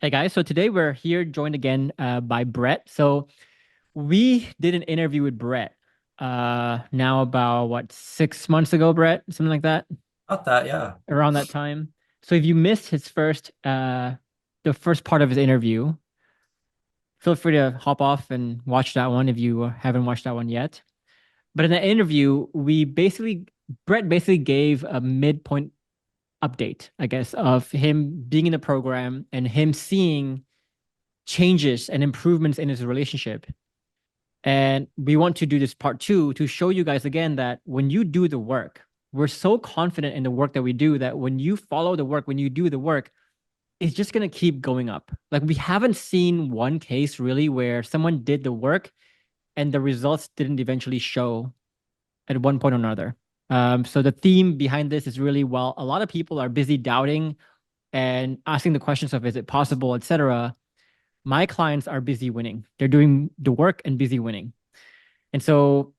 Hey guys, so today we're here joined again by Brett. So we did an interview with Brett now about what 6 months ago, Brett, something like that, About that, yeah. around that time. So if you missed his first the first part of his interview, feel free to hop off and watch that one if you haven't watched that one yet. But in that interview, we basically Brett basically gave a midpoint update, I guess, of him being in the program and him seeing changes and improvements in his relationship. And we want to do this part two to show you guys again that when you do the work, we're so confident in the work that we do that when you follow the work, when you do the work, it's just going to keep going up. Like we haven't seen one case really where someone did the work and the results didn't eventually show at one point or another. So the theme behind this is really, well, a lot of people are busy doubting and asking the questions of is it possible, etc. My clients are busy winning. They're doing the work and busy winning. And so,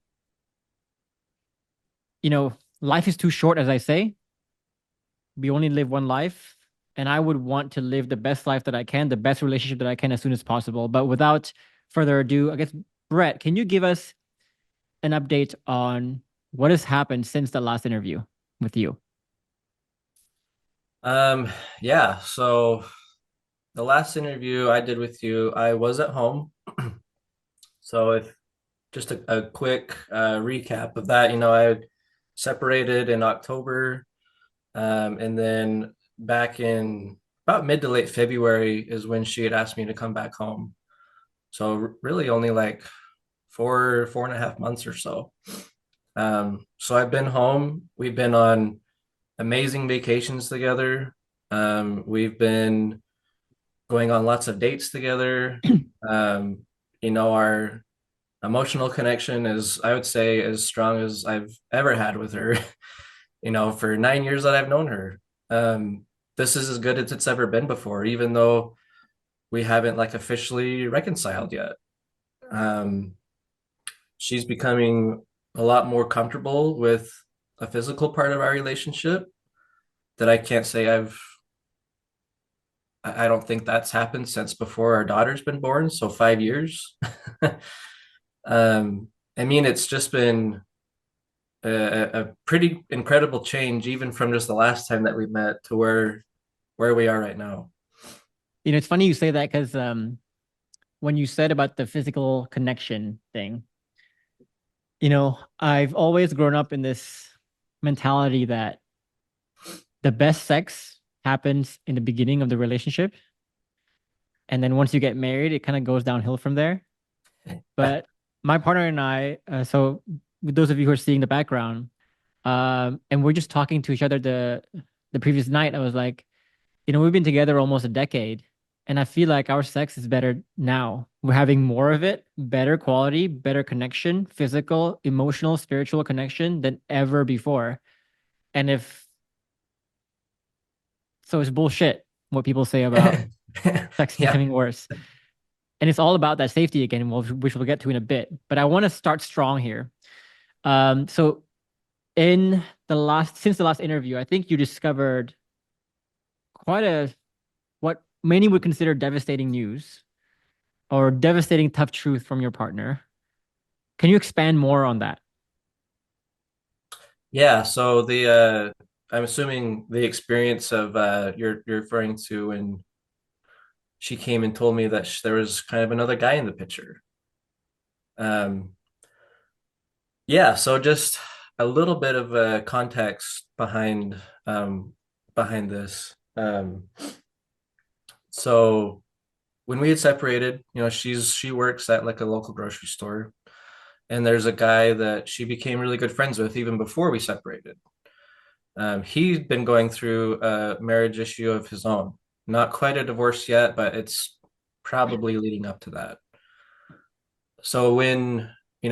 life is too short, as I say. We only live one life. And I would want to live the best life that I can, the best relationship that I can as soon as possible. But without further ado, I guess, Brett, can you give us an update on what has happened since the last interview with you? Um, yeah, so the last interview I did with you, I was at home. So if just a quick recap of that, I separated in October, and then back in about mid to late February is when she had asked me to come back home. So really only like 4.5 months or so. So I've been home. We've been on amazing vacations together. We've been going on lots of dates together. Um, our emotional connection is, I would say, as strong as I've ever had with her, for 9 years that I've known her. This is as good as it's ever been before, even though we haven't like officially reconciled yet. Um, she's becoming a lot more comfortable with a physical part of our relationship that I can't say I don't think that's happened since before our daughter's been born, so 5 years. I mean, it's just been a pretty incredible change, even from just the last time that we met to where we are right now. It's funny you say that because when you said about the physical connection thing, I've always grown up in this mentality that the best sex happens in the beginning of the relationship. And then once you get married, it kind of goes downhill from there. But my partner and I, so with those of you who are seeing the background, and we're just talking to each other the previous night, I was like, we've been together almost a decade, and I feel like our sex is better now. We're having more of it, better quality, better connection, physical, emotional, spiritual connection than ever before. And if so, it's bullshit what people say about sex Yeah. becoming worse. And it's all about that safety again, which we'll get to in a bit. But I want to start strong here. So in since the last interview, I think you discovered quite what many would consider devastating news or devastating tough truth from your partner. Can you expand more on that? Yeah, so the I'm assuming the experience of you're referring to when she came and told me that there was kind of another guy in the picture. Um, yeah, so just a little bit of context behind this. So when we had separated, she works at like a local grocery store, and there's a guy that she became really good friends with even before we separated. He'd been going through a marriage issue of his own, not quite a divorce yet, but it's probably leading up to that. So when,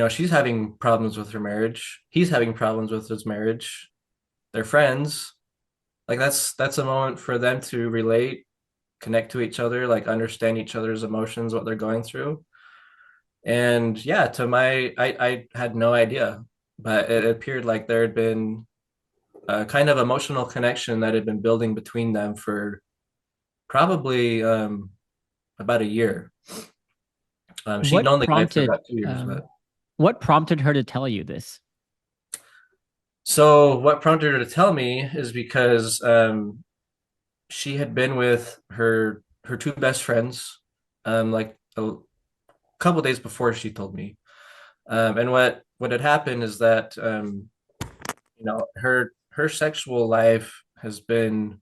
she's having problems with her marriage, he's having problems with his marriage, they're friends. Like that's a moment for them to relate, connect to each other, like understand each other's emotions, what they're going through. And yeah, I had no idea, but it appeared like there had been a kind of emotional connection that had been building between them for probably about a year. She'd What known the guy for prompted about 2 years, but what prompted her to tell you this? so what prompted her to tell me is because she had been with her two best friends like a couple days before she told me. And what had happened is that her sexual life has been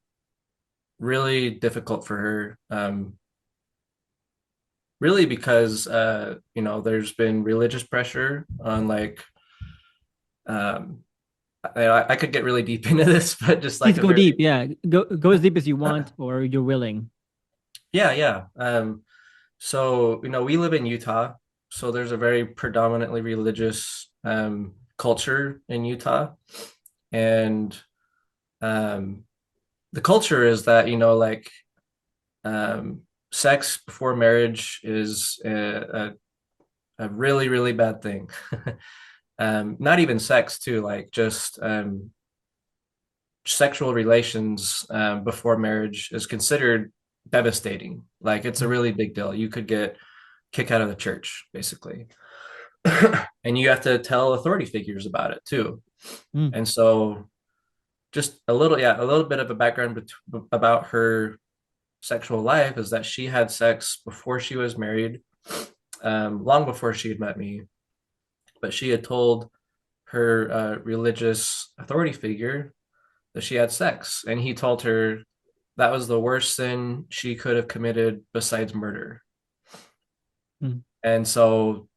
really difficult for her. Really because there's been religious pressure on like I could get really deep into this, but just like Please a go very deep. Yeah, go as deep as you want or you're willing. yeah. So we live in Utah, so there's a very predominantly religious culture in Utah, and um, the culture is that um, sex before marriage is a really really bad thing. Not even sex too, like just sexual relations before marriage is considered devastating. Like it's a really big deal. You could get kicked out of the church, basically. And you have to tell authority figures about it too. Mm, And so just a little bit of a background about her sexual life is that she had sex before she was married, long before she had met me, but she had told her religious authority figure that she had sex, and he told her that was the worst sin she could have committed besides murder. mm, And so,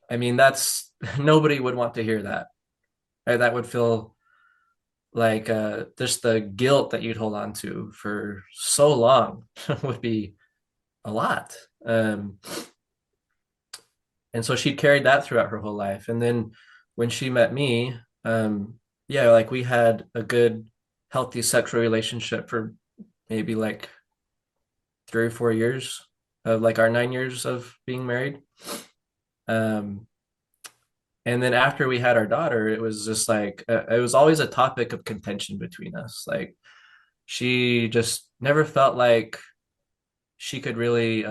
I mean, that's nobody would want to hear that. Right? That would feel like just the guilt that you'd hold on to for so long would be a lot. And so she carried that throughout her whole life. And then when she met me, yeah, like we had a good, healthy sexual relationship for maybe like 3 or 4 years of like our 9 years of being married. Um, and then after we had our daughter, it was just like it was always a topic of contention between us. Like she just never felt like she could really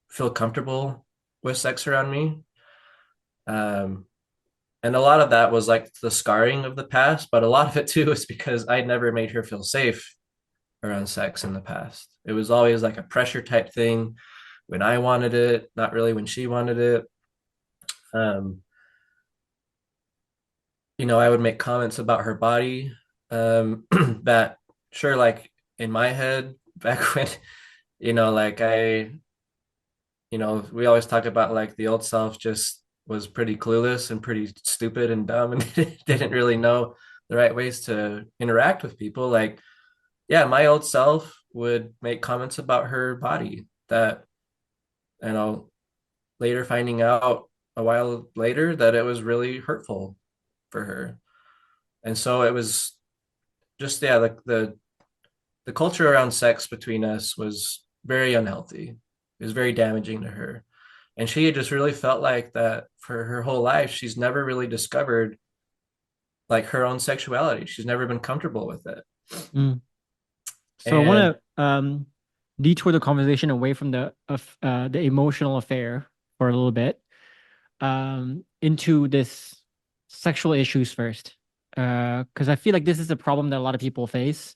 feel comfortable with sex around me. Um, and a lot of that was like the scarring of the past, but a lot of it too is because I never made her feel safe around sex in the past. It was always like a pressure type thing when I wanted it, not really when she wanted it. Um, I would make comments about her body that sure, like in my head back when, like we always talk about like the old self just was pretty clueless and pretty stupid and dumb and didn't really know the right ways to interact with people. Like, yeah, my old self would make comments about her body that, you know, later finding out a while later that it was really hurtful for her. And so it was just, yeah, the culture around sex between us was very unhealthy. It was very damaging to her. And she just really felt like that for her whole life, she's never really discovered like her own sexuality. She's never been comfortable with it. mm. So I And want to detour the conversation away from the emotional affair for a little bit, into this sexual issues first, because I feel like this is a problem that a lot of people face,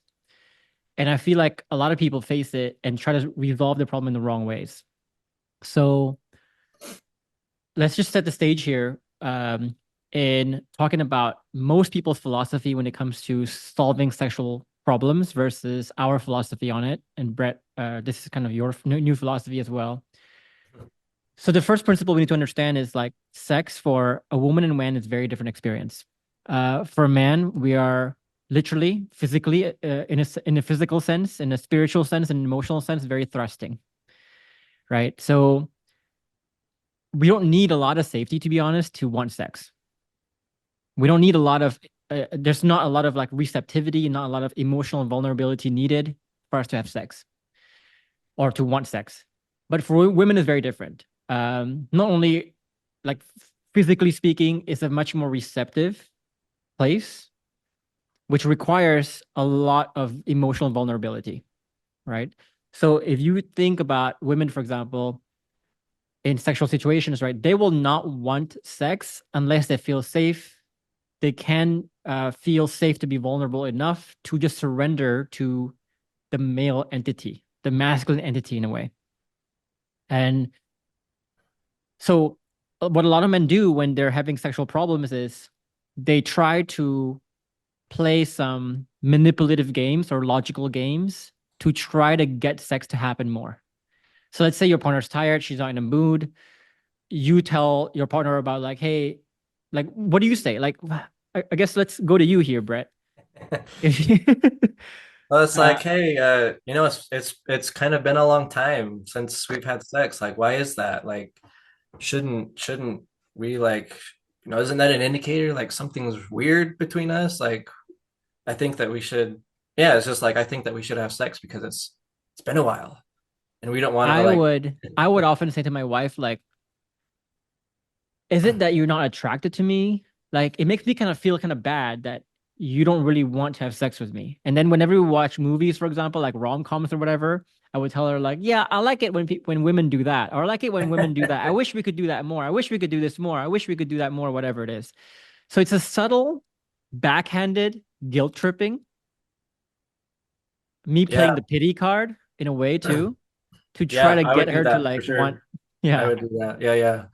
and I feel like a lot of people face it and try to resolve the problem in the wrong ways. So let's just set the stage here, in talking about most people's philosophy when it comes to solving sexual problems versus our philosophy on it. And Brett, this is kind of your new philosophy as well. So the first principle we need to understand is like sex for a woman and man is very different experience. For a man, we are literally, physically, in a physical sense, in a spiritual sense, in an emotional sense, very thrusting, right? So we don't need a lot of safety, to be honest, to want sex. We don't need a lot of, there's not a lot of like receptivity, not a lot of emotional vulnerability needed for us to have sex or to want sex. But for women, it's very different. Not only like physically speaking, it's a much more receptive place, which requires a lot of emotional vulnerability, right? So if you think about women, for example, in sexual situations, right, they will not want sex unless they feel safe. They can feel safe to be vulnerable enough to just surrender to the male entity, the masculine entity in a way. And so, what a lot of men do when they're having sexual problems is they try to play some manipulative games or logical games to try to get sex to happen more. So, let's say your partner's tired, she's not in a mood. You tell your partner about, like, hey, like, what do you say? Like, I guess let's go to you here, Brett. If you, Well, it's uh, like, hey, it's kind of been a long time since we've had sex. Like, why is that? Like, shouldn't we like, isn't that an indicator like something's weird between us? Like, I think that we should, yeah, it's just like I think that we should have sex because it's been a while and we don't want it to like, I would often say to my wife, like, is it that you're not attracted to me? Like, it makes me kind of feel kind of bad that you don't really want to have sex with me. And then whenever we watch movies, for example, like rom-coms or whatever, I would tell her like, yeah, I like it when when women do that, or I like it when women do that. I wish we could do that more. I wish we could do this more. I wish we could do that more, whatever it is. So it's a subtle, backhanded guilt tripping, me playing yeah, the pity card in a way too, to try yeah, to I get would do her to that for like want, sure. I yeah. would do that. Yeah, yeah.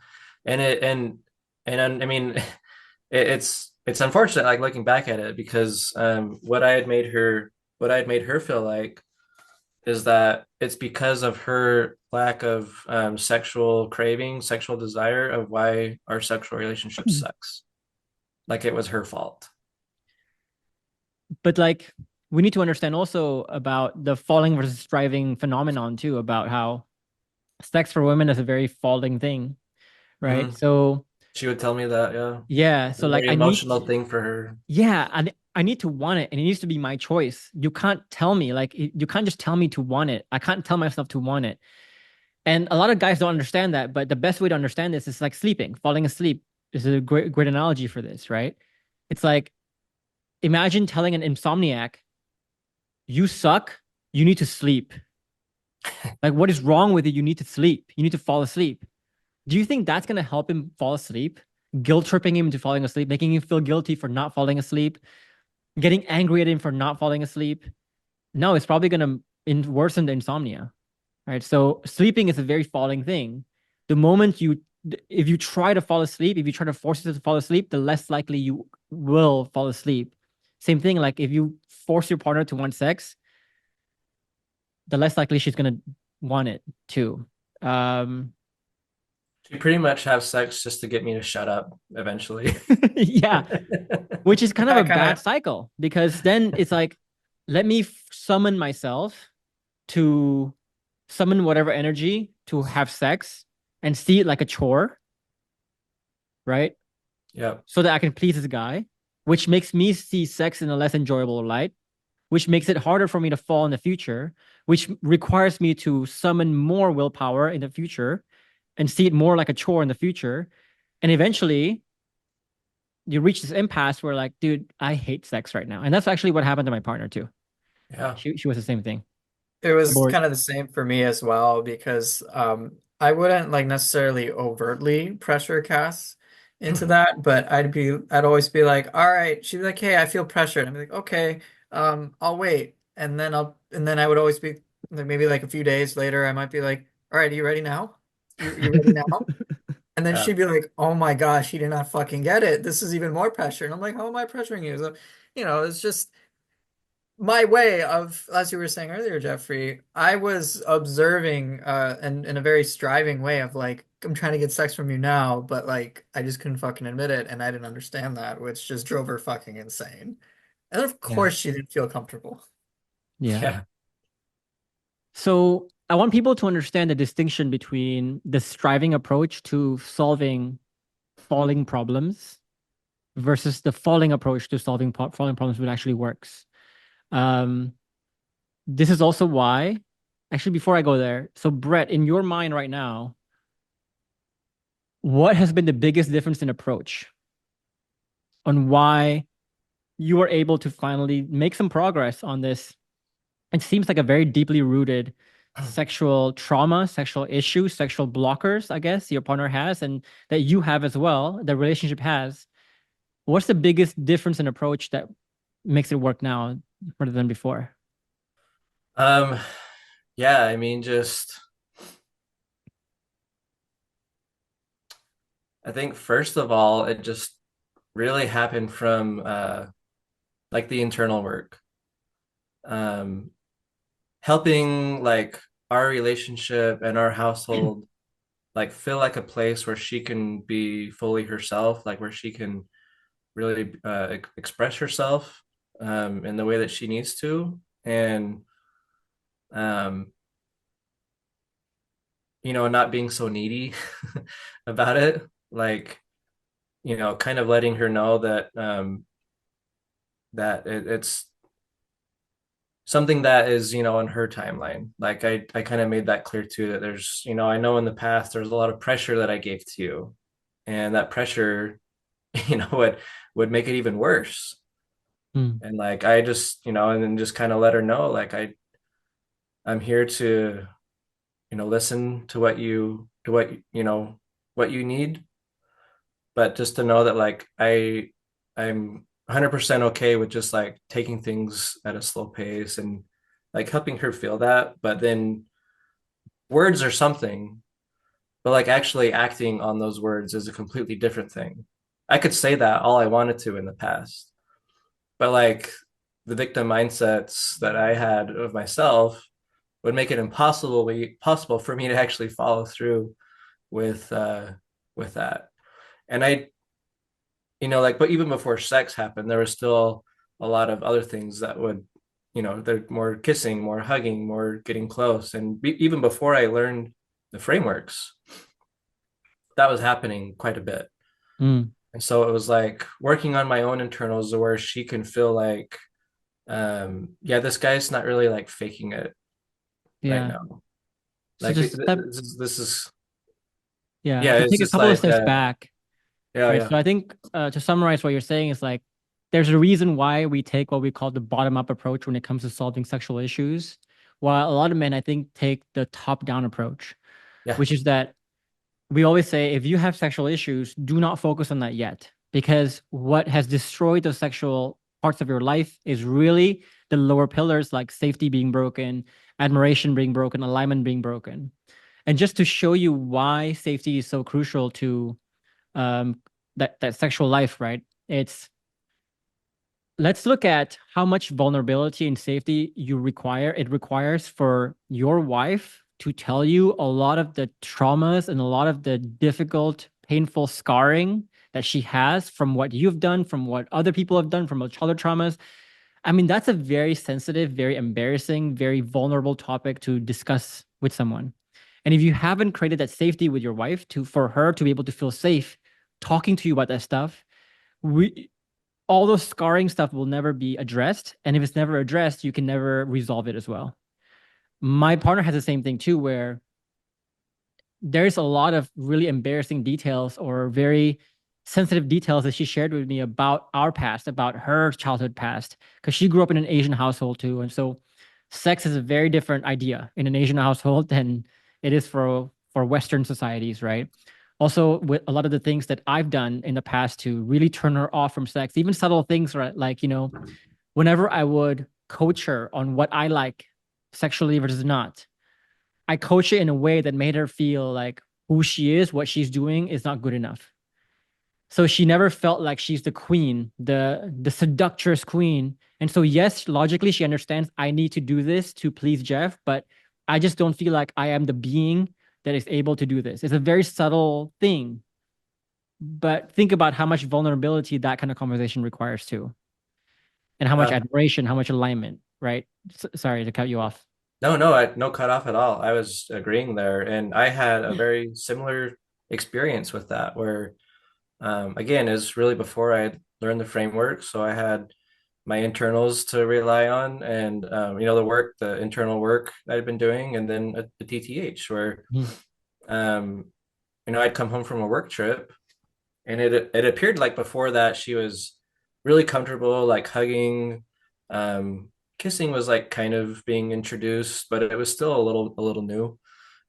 And it and I mean it's unfortunate like looking back at it because what I had made her feel like is that it's because of her lack of sexual craving, sexual desire of why our sexual relationship sucks. Like it was her fault. But like we need to understand also about the falling versus striving phenomenon too, about how sex for women is a very falling thing, right? Hmm. So She would tell me that, yeah. yeah, A so like very I need, emotional thing for her. yeah, I need to want it, and it needs to be my choice. You can't tell me, like you can't just tell me to want it. I can't tell myself to want it. And a lot of guys don't understand that, but the best way to understand this is like sleeping. Falling asleep is a great analogy for this, right? It's like imagine telling an insomniac, you suck, you need to sleep. Like, what is wrong with you? You need to sleep. You need to fall asleep. Do you think that's going to help him fall asleep? Guilt tripping him into falling asleep, making him feel guilty for not falling asleep, getting angry at him for not falling asleep? No, it's probably going to worsen the insomnia, right? So, sleeping is a very falling thing. The moment you, if you try to fall asleep, if you try to force yourself to fall asleep, the less likely you will fall asleep. Same thing, like if you force your partner to want sex, the less likely she's going to want it too. Um, She pretty much have sex just to get me to shut up eventually. yeah, which is kind of a That kind bad of cycle because then it's like, let me summon myself to summon whatever energy to have sex and see it like a chore, right? Yep. So that I can please this guy, which makes me see sex in a less enjoyable light, which makes it harder for me to fall in the future, which requires me to summon more willpower in the future and see it more like a chore in the future. And eventually you reach this impasse where like, dude, I hate sex right now. And that's actually what happened to my partner too. Yeah. She was the same thing. It was Bored. kind of the same for me as well because I wouldn't like necessarily overtly pressure Cass into that, but I'd always be like, all right, she'd be like, hey, I feel pressured. I'd be like, okay, I'll wait. And then I would always be like maybe like a few days later, I might be like, all right, are you ready now? You ready now? And then Yeah. she'd be like, oh my gosh, he did not fucking get it. This is even more pressure. And I'm like, how am I pressuring you? So, it's just my way of, as you were saying earlier, Jeffrey, I was observing and in a very striving way of like, I'm trying to get sex from you now, but like I just couldn't fucking admit it and I didn't understand that, which just drove her fucking insane. And of Yeah. course she didn't feel comfortable. Yeah. Yeah. So I want people to understand the distinction between the striving approach to solving falling problems versus the falling approach to solving falling problems, which actually works. Um, this is also why, actually, before I go there, so Brett, in your mind right now, what has been the biggest difference in approach on why you were able to finally make some progress on this? It seems like a very deeply rooted sexual trauma, sexual issues, sexual blockers, I guess, your partner has, and that you have as well, the relationship has, what's the biggest difference in approach that makes it work now rather than before? Um, yeah, I mean, just I think first of all, it just really happened from like the internal work. Um, Helping like our relationship and our household like feel like a place where she can be fully herself, like where she can really express herself in the way that she needs to. And um, not being so needy about it. Like, kind of letting her know that it's something that is, on her timeline. Like I kind of made that clear too, that there's, I know in the past there's a lot of pressure that I gave to you. And that pressure, would make it even worse. Hmm. And like I just, and then just kind of let her know, like I'm here to, listen to what you need, but just to know that like I'm 100% okay with just like taking things at a slow pace and like helping her feel that. But then words are something, but like actually acting on those words is a completely different thing. I could say that all I wanted to in the past, but like the victim mindsets that I had of myself would make it possible for me to actually follow through with with that. And like, but even before sex happened, there was still a lot of other things that would, they're more kissing, more hugging, more getting close. And even before I learned the frameworks, that was happening quite a bit. Mm. And so it was like working on my own internals where she can feel like, yeah, this guy's not really like faking it right Yeah. now. So Like just step, this is, yeah, yeah, to it's take a just couple of like, steps back, yeah, right? yeah, So I think to summarize what you're saying is like there's a reason why we take what we call the bottom-up approach when it comes to solving sexual issues, while a lot of men, I think, take the top-down approach, yeah. which is that we always say if you have sexual issues, do not focus on that yet. Because what has destroyed the sexual parts of your life is really the lower pillars like safety being broken, admiration being broken, alignment being broken. And just to show you why safety is so crucial to um, that sexual life, right? It's let's look at how much vulnerability and safety it requires for your wife to tell you a lot of the traumas and a lot of the difficult, painful scarring that she has from what you've done, from what other people have done, from childhood traumas. I mean, that's a very sensitive, very embarrassing, very vulnerable topic to discuss with someone. And if you haven't created that safety with your wife to for her to be able to feel safe talking to you about that stuff, we all those scarring stuff will never be addressed. And if it's never addressed, you can never resolve it as well. My partner has the same thing too, where there's a lot of really embarrassing details or very sensitive details that she shared with me about our past, about her childhood past, because she grew up in an Asian household too. And so sex is a very different idea in an Asian household than it is for Western societies, right? Also, with a lot of the things that I've done in the past to really turn her off from sex, even subtle things, right? Like, whenever I would coach her on what I like sexually versus not, I coach it in a way that made her feel like who she is, what she's doing is not good enough. So she never felt like she's the queen, the seductress queen. And so yes, logically she understands I need to do this to please Jeff, but I just don't feel like I am the being that is able to do this. It's a very subtle thing, but think about how much vulnerability that kind of conversation requires too, and how much Uh, admiration, how much alignment, right? Sorry to cut you off. no, no cut off at all. I was agreeing there, and I had a very similar experience with that, where again, is really before I had learned the framework, so I had my internals to rely on, and the internal work I'd been doing, and then the TTH, where Mhm. um, I'd come home from a work trip, and it appeared like before that she was really comfortable, like hugging, kissing was like kind of being introduced, but it was still a little new.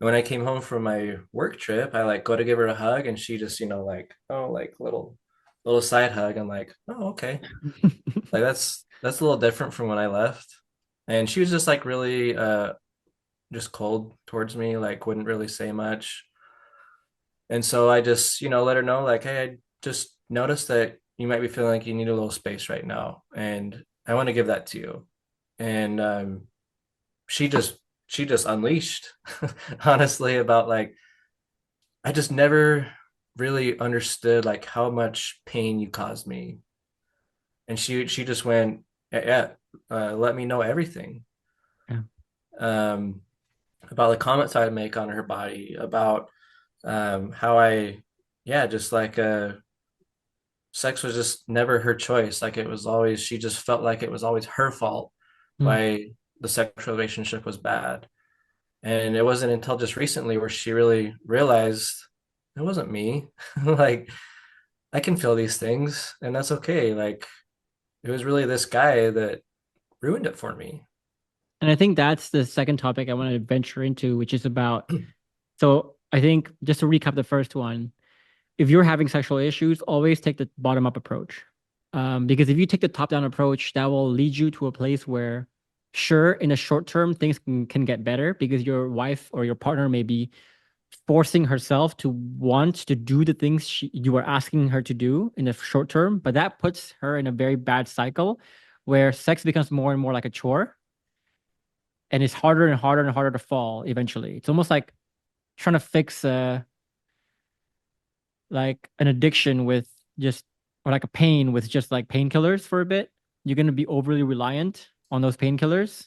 And when I came home from my work trip, I like go to give her a hug, and she just, like, oh, like little side hug. I'm like, oh, okay. Like that's a little different from when I left. And she was just like really just cold towards me, like wouldn't really say much. And so I just, let her know, like, hey, I just noticed that you might be feeling like you need a little space right now, and I want to give that to you. And she just she just unleashed, honestly, about like I just never really understood like how much pain you caused me. And she just went, yeah, let me know everything. Yeah. Um, about the comments I'd make on her body, about how yeah, just like sex was just never her choice. Like it was always, she just felt like it was always her fault Mm. why the sexual relationship was bad. And it wasn't until just recently where she really realized it wasn't me. Like I can feel these things and that's okay. Like it was really this guy that ruined it for me. And I think that's the second topic I want to venture into, which is about, so I think just to recap the first one, if you're having sexual issues, always take the bottom up approach. Because if you take the top down approach, that will lead you to a place where, sure, in the short term, things can get better because your wife or your partner may be forcing herself to want to do the things you are asking her to do in the short term, but that puts her in a very bad cycle where sex becomes more and more like a chore and it's harder and harder and harder to fall eventually. It's almost like trying to fix like an addiction with just or like a pain with just like painkillers for a bit. You're going to be overly reliant on those painkillers.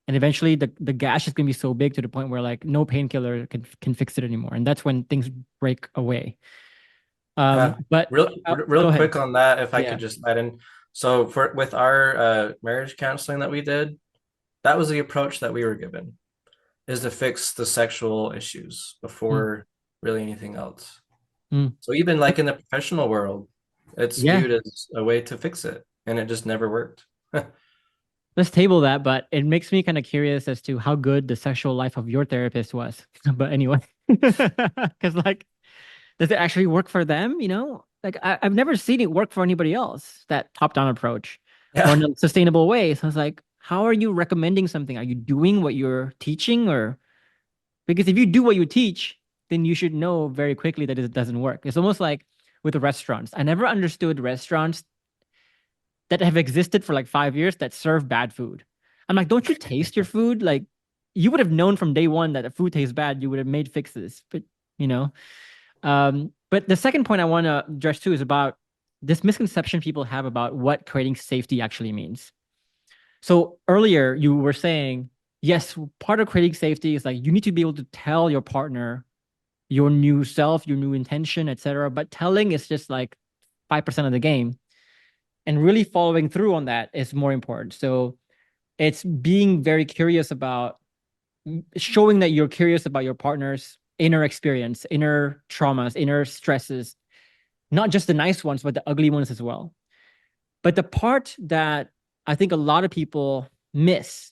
And eventually the gash is going to be so big to the point where like no painkiller can fix it anymore. And that's when things break away. But Real go ahead. quick on that, if I Yeah. could just add in. So for with our marriage counseling that we did, that was the approach that we were given, is to fix the sexual issues Mm, before really anything else. mm. So even like in the professional world, it's Yeah. viewed as a way to fix it, and it just never worked. Let's table that, but it makes me kind of curious as to how good the sexual life of your therapist was. But anyway, because like does it actually work for them? Like I've never seen it work for anybody else, that top-down approach or in Yeah. a sustainable way. So I was like, how are you recommending something? Are you doing what you're teaching? Or because if you do what you teach, then you should know very quickly that it doesn't work. It's almost like with the restaurants. I never understood restaurants that have existed for like 5 years that serve bad food. I'm like, don't you taste your food? Like you would have known from day one that the food tastes bad. You would have made fixes. But you know, but the second point I want to address too is about this misconception people have about what creating safety actually means. So earlier you were saying, yes, part of creating safety is like you need to be able to tell your partner your new self, your new intention, etc. But telling is just like 5% of the game. And really following through on that is more important. So it's being very curious about showing that you're curious about your partner's inner experience, inner traumas, inner stresses, not just the nice ones, but the ugly ones as well. But the part that I think a lot of people miss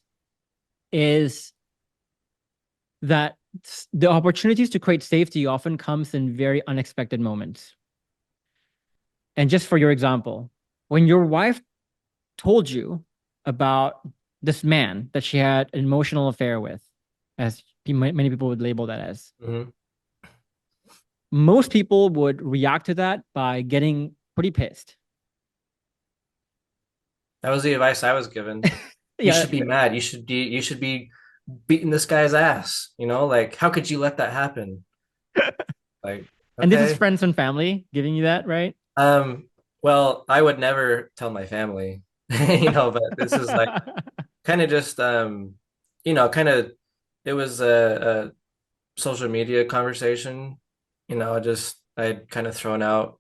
is that the opportunities to create safety often comes in very unexpected moments. And just for your example, when your wife told you about this man that she had an emotional affair with, as many people would label that as, Mhm. most people would react to that by getting pretty pissed. That was the advice I was given. You Yeah. should be mad. You should be beating this guy's ass. Like how could you let that happen? Like, And this is okay. friends and family giving you that, right? Well, I would never tell my family, but this is like kind of just kind of it was a social media conversation. I'd kind of thrown out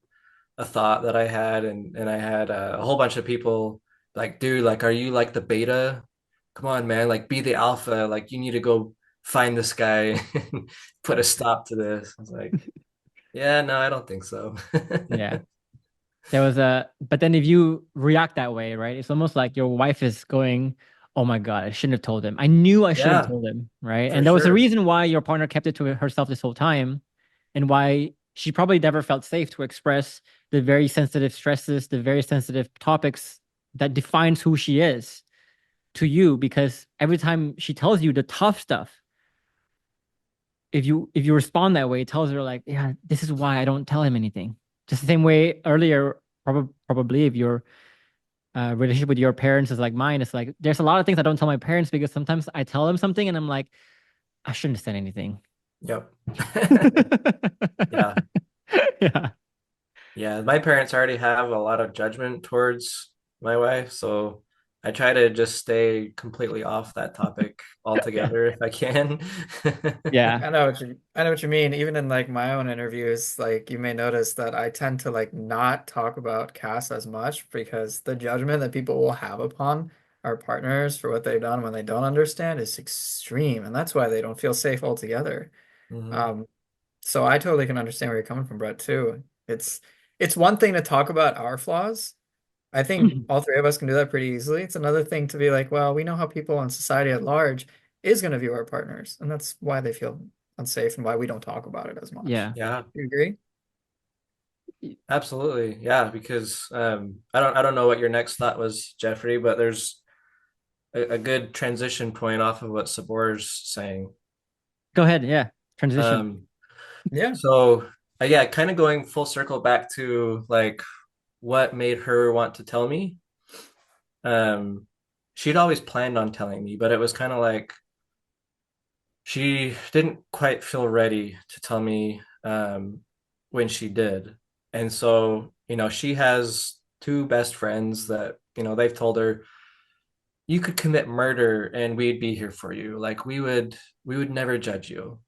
a thought that I had, and I had a whole bunch of people like, dude, like, are you like the beta? Come on, man, like be the alpha. Like you need to go find this guy and put a stop to this. I was like, yeah, no, I don't think so. Yeah. But then if you react that way, right? It's almost like your wife is going oh my God, I shouldn't have told him. I knew I shouldn't have Yeah, told him, right? for And there was a sure. reason why your partner kept it to herself this whole time, and why she probably never felt safe to express the very sensitive stresses, the very sensitive topics that defines who she is to you, because every time she tells you the tough stuff, if you respond that way, it tells her like, yeah, this is why I don't tell him anything. Just the same way earlier, probably if your relationship with your parents is like mine, it's like there's a lot of things I don't tell my parents because sometimes I tell them something and I'm like, I shouldn't have said anything. Yep. Yeah. Yeah. Yeah. My parents already have a lot of judgment towards my wife, so I try to just stay completely off that topic Yeah. altogether if I can. Yeah. I know what you mean. Even in like my own interviews, like you may notice that I tend to like not talk about Cass as much because the judgment that people will have upon our partners for what they've done when they don't understand is extreme, and that's why they don't feel safe altogether. Hmm. Um, so I totally can understand where you're coming from, Brett, too. It's one thing to talk about our flaws. I think Mhm. all three of us can do that pretty easily. It's another thing to be like, well, we know how people in society at large is going to view our partners, and that's why they feel unsafe and why we don't talk about it as much. Yeah. Yeah, Do you agree? absolutely. Yeah, because I don't know what your next thought was, Jeffrey, but there's a good transition point off of what Sabor's saying. Go ahead. Yeah. Transition. Um, Yeah. so yeah, kind of going full circle back to like what made her want to tell me. Um, she'd always planned on telling me, but it was kind of like she didn't quite feel ready to tell me when she did. And so, she has two best friends that, they've told her you could commit murder and we'd be here for you. Like we would never judge you.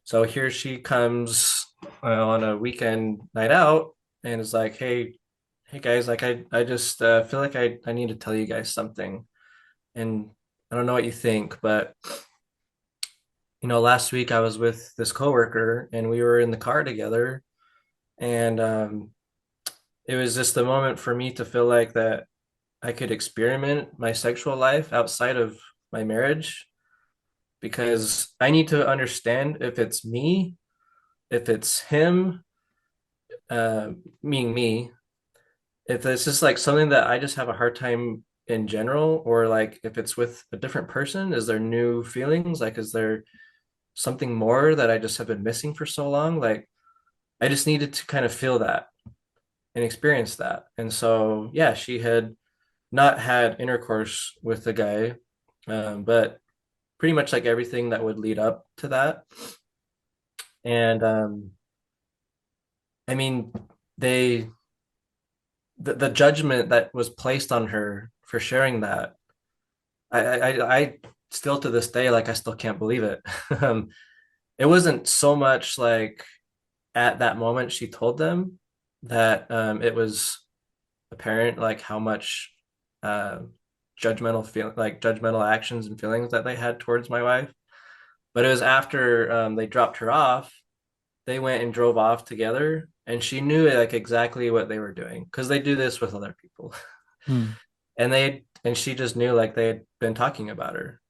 So here she comes on a weekend night out and is like, hey guys, like I just feel like I need to tell you guys something. And I don't know what you think, but last week I was with this coworker and we were in the car together, and it was just the moment for me to feel like that I could experiment my sexual life outside of my marriage because I need to understand if it's me, if it's him, uh, meaning me, if it's just like something that I just have a hard time in general, or like if it's with a different person, is there new feelings? Like, is there something more that I just have been missing for so long? Like, I just needed to kind of feel that and experience that. And so, yeah, she had not had intercourse with the guy, but pretty much like everything that would lead up to that. And I mean, they, the judgment that was placed on her for sharing that, I still to this day, like, I still can't believe it. It wasn't so much like at that moment she told them that it was apparent like how much uh, judgmental actions and feelings that they had towards my wife. But it was after they dropped her off, they went and drove off together, and she knew like exactly what they were doing because they do this with other people, Hmm. and she just knew like they had been talking about her,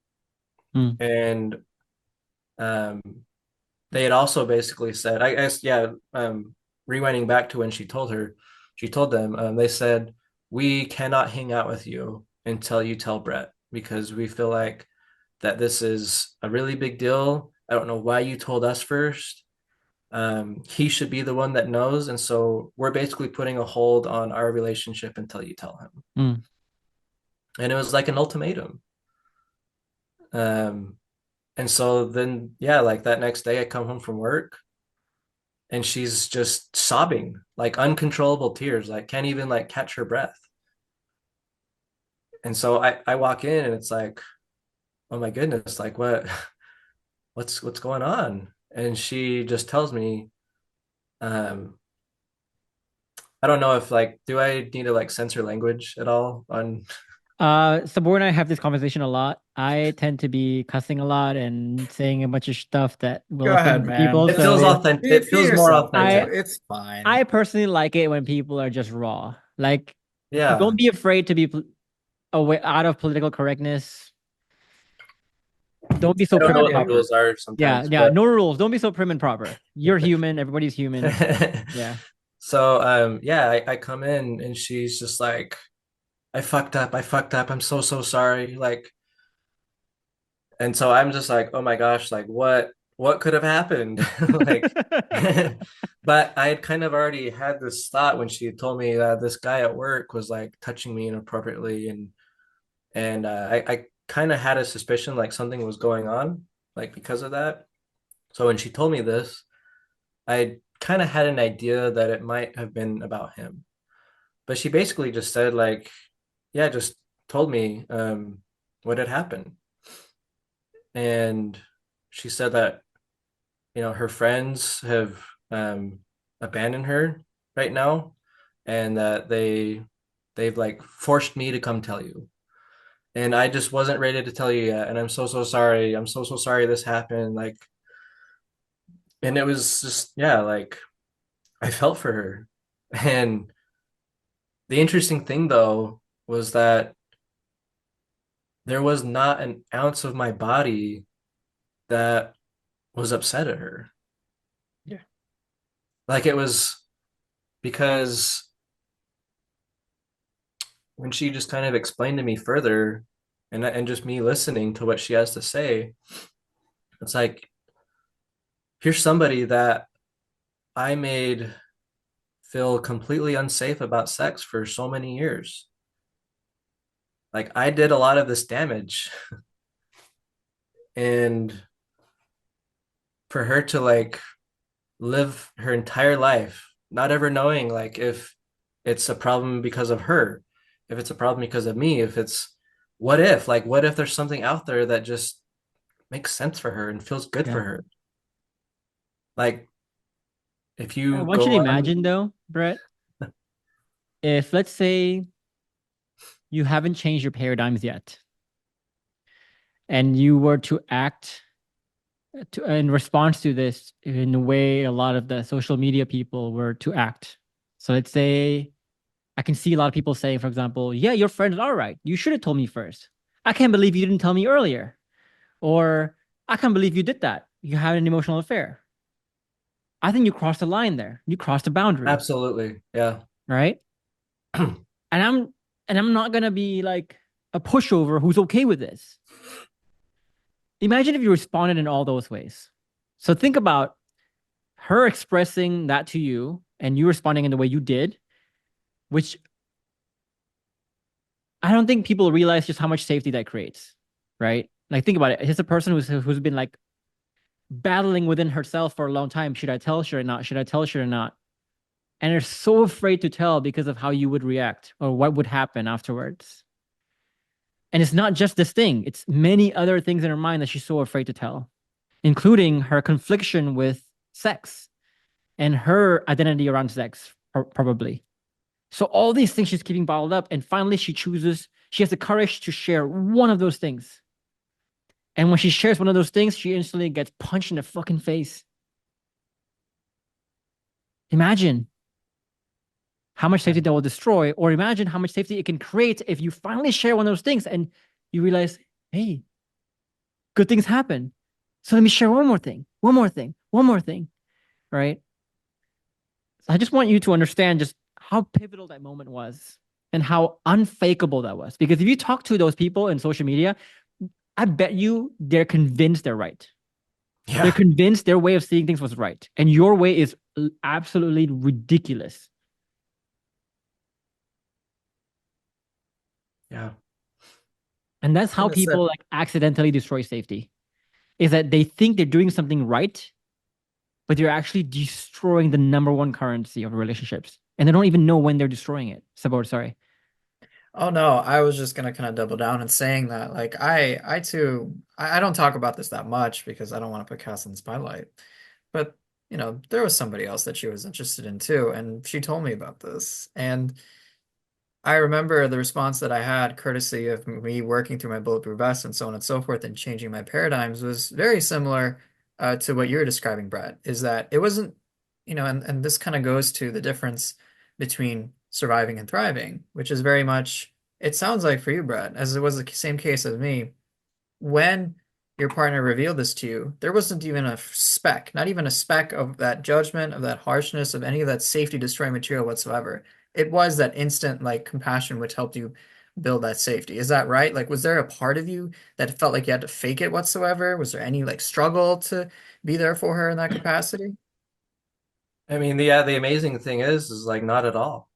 Hmm. and um, they had also basically said, I guess, yeah, rewinding back to when she told them, they said, we cannot hang out with you until you tell Brett because we feel like that this is a really big deal. I don't know why you told us first. He should be the one that knows. And so we're basically putting a hold on our relationship until you tell him. Hmm. And it was like an ultimatum. Um, and so then, yeah, like that next day I come home from work and she's just sobbing, like uncontrollable tears, like can't even like catch her breath. And so I walk in and it's like, oh my goodness, like what's going on? And she just tells me, um, I don't know if like, do I need to like censor language at all on? Sabor and I have this conversation a lot. I tend to be cussing a lot and saying a bunch of stuff that will Go ahead, offend people. man. It feels So authentic. Be, It be feels more yourself, I bro. authentic. It's fine. I personally like it when people are just raw. Like, Yeah. don't be afraid to be away out of political correctness. Don't be I so don't No prim know and what the idea. proper. rules are Yeah, sometimes, yeah. but No rules. Don't be so prim and proper. You're human. Everybody's human. Yeah. so yeah, I come in and she's just like, I fucked up, I fucked up, I'm so so sorry. Like, and so I'm just like, oh my gosh, like what could have happened? Like but I had kind of already had this thought when she had told me that this guy at work was like touching me inappropriately, and I kind of had a suspicion like something was going on, like because of that. So when she told me this, I kind of had an idea that it might have been about him. But she basically just said like, yeah, just told me what had happened. And she said that, her friends have abandoned her right now, and that they've like forced me to come tell you. And I just wasn't ready to tell you yet. And I'm so so sorry. I'm so so sorry this happened. Like, and it was just, yeah, like I felt for her. And the interesting thing though was that there was not an ounce of my body that was upset at her. Yeah. Like it was because when she just kind of explained to me further, and just me listening to what she has to say, it's like here's somebody that I made feel completely unsafe about sex for so many years. Like I did a lot of this damage, and for her to like live her entire life not ever knowing like if it's a problem because of her, if it's a problem because of me, if it's what if there's something out there that just makes sense for her and feels good for Yeah. her. Like if I you want you go to on. imagine though, Brett, if let's say you haven't changed your paradigms yet and you were to act in response to this in the way a lot of the social media people were to act. So let's say I can see a lot of people saying, for example, yeah, your friends are right. You should have told me first. I can't believe you didn't tell me earlier. Or I can't believe you did that. You had an emotional affair. I think you crossed the line there. You crossed a boundary, Absolutely, yeah. right? And I'm not gonna be like a pushover who's okay with this. Imagine if you responded in all those ways. So think about her expressing that to you and you responding in the way you did, which I don't think people realize just how much safety that creates, right? Like think about it. It's a person who's been like battling within herself for a long time. Should I tell? Should I not? Should I tell? Should I not? And are so afraid to tell because of how you would react or what would happen afterwards. And it's not just this thing, it's many other things in her mind that she's so afraid to tell, including her confliction with sex and her identity around sex, probably. So all these things she's keeping bottled up. And finally, she has the courage to share one of those things. And when she shares one of those things, she instantly gets punched in the fucking face. Imagine how much safety that will destroy, or imagine how much safety it can create if you finally share one of those things and you realize, hey, good things happen. So let me share one more thing, one more thing, one more thing, right? So I just want you to understand just how pivotal that moment was and how unfakeable that was. Because if you talk to those people in social media, I bet you they're convinced they're right. They're Yeah, convinced their way of seeing things was right. And your way is absolutely ridiculous. yeah, And that's how And it's people that. like accidentally destroy safety, is that they think they're doing something right, but they're actually destroying the number one currency of relationships. And they don't even know when they're destroying it. Sabor, sorry. Oh no, I was just gonna kind of double down and saying that. Like I too, I don't talk about this that much because I don't want to put Cass in the spotlight. But there was somebody else that she was interested in too, and she told me about this. And I remember the response that I had, courtesy of me working through my bulletproof vest and so on and so forth, and changing my paradigms, was very similar to what you're describing, Brett. Is that it wasn't, and this kind of goes to the difference between surviving and thriving, which is very much. it sounds like for you, Brad, as it was the same case as me, when your partner revealed this to you, there wasn't even a speck, not even a speck of that judgment, of that harshness, of any of that safety destroying material whatsoever. It was that instant like compassion which helped you build that safety. Is that right? Like, was there a part of you that felt like you had to fake it whatsoever? Was there any like struggle to be there for her in that capacity? I mean, the amazing thing is like not at all.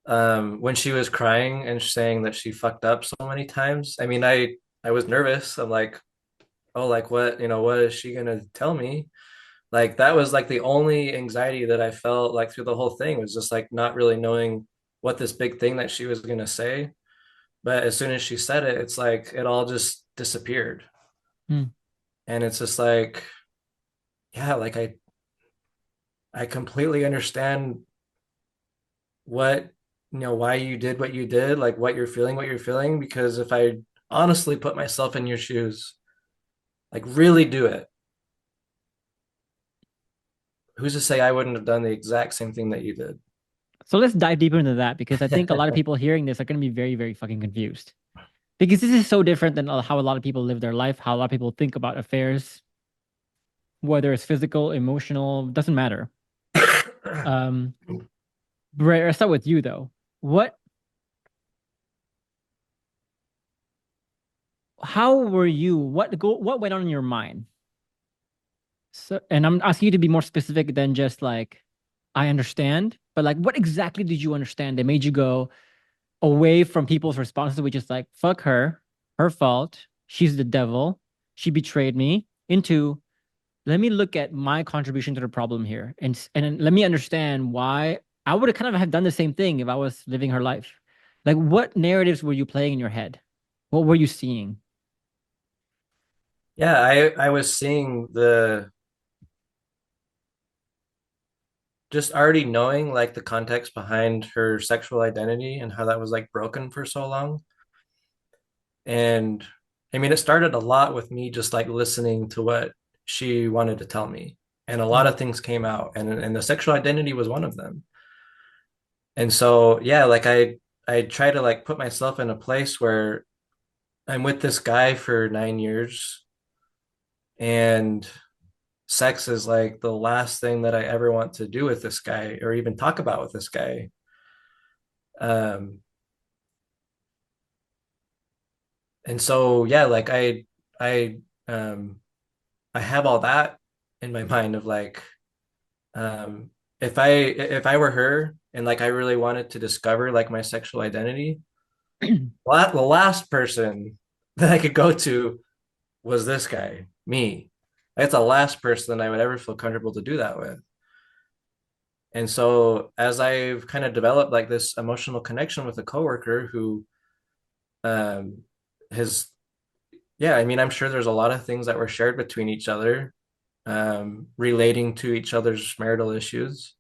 When she was crying and saying that she fucked up so many times, I mean, I was nervous. I'm like, oh, like what, what is she gonna tell me? Like that was like the only anxiety that I felt like through the whole thing was just like not really knowing what this big thing that she was gonna say. But as soon as she said it, it's like it all just disappeared. Hmm. And it's just like, yeah, like I completely understand what, why you did what you did, like what you're feeling, because if I honestly put myself in your shoes, like really do it, who's to say I wouldn't have done the exact same thing that you did? So let's dive deeper into that because I think a lot of people hearing this are going to be very, very fucking confused. Because this is so different than how a lot of people live their life, how a lot of people think about affairs, whether it's physical, emotional, doesn't matter. Um, Bray, I'll start with you though. What, how were you? What went on in your mind? So, and I'm asking you to be more specific than just like, I understand, but like, what exactly did you understand that made you go away from people's responses, which is like, fuck her, her fault, she's the devil, she betrayed me, into let me look at my contribution to the problem here and let me understand why I would have kind of have done the same thing if I was living her life. Like, what narratives were you playing in your head? What were you seeing? Yeah, I was seeing the just already knowing like the context behind her sexual identity and how that was like broken for so long. And I mean, it started a lot with me just like listening to what she wanted to tell me. And a lot Mm, of things came out, and the sexual identity was one of them. And so, yeah, like I try to like put myself in a place where I'm with this guy for 9 years, and sex is like the last thing that I ever want to do with this guy or even talk about with this guy. Um, and so yeah, like I um I have all that in my mind of like um if I were her and like I really wanted to discover like my sexual identity, the last person that I could go to was this guy, me. That's the last person I would ever feel comfortable to do that with. And so as I've kind of developed like this emotional connection with a coworker who um has yeah, I mean, I'm sure there's a lot of things that were shared between each other, relating to each other's marital issues.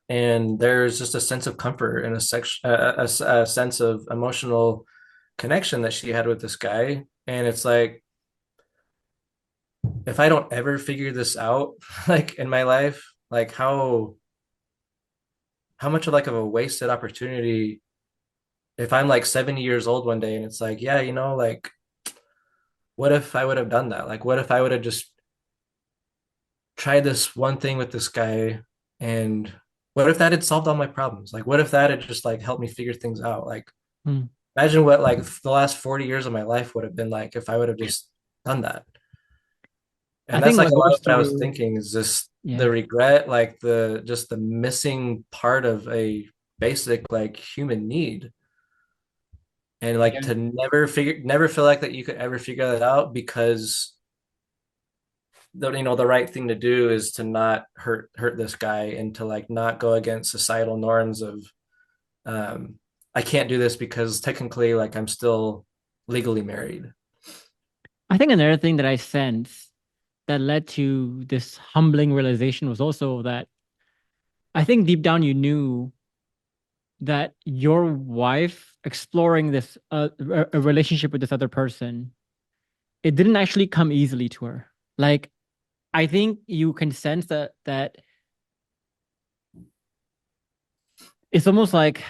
And there's just a sense of comfort and a sense of emotional connection that she had with this guy. And it's like, if I don't ever figure this out, like in my life, like how much of like of a wasted opportunity if I'm like 70 years old one day and it's like, yeah, like what if I would have done that? Like, what if I would have just tried this one thing with this guy, and what if that had solved all my problems? Like what if that had just like helped me figure things out? Like mm. imagine what like the last 40 years of my life would have been like if I would have just done that. I And that's think like what a lot goes of what I was through, thinking is just yeah, the regret, like the just the missing part of a basic like human need. And like yeah. to never feel like that you could ever figure that out because the right thing to do is to not hurt this guy and to like not go against societal norms of um I can't do this because technically like I'm still legally married. I think another thing that I sensed that led to this humbling realization was also that I think deep down you knew that your wife exploring this a relationship with this other person, it didn't actually come easily to her. Like, I think you can sense that it's almost like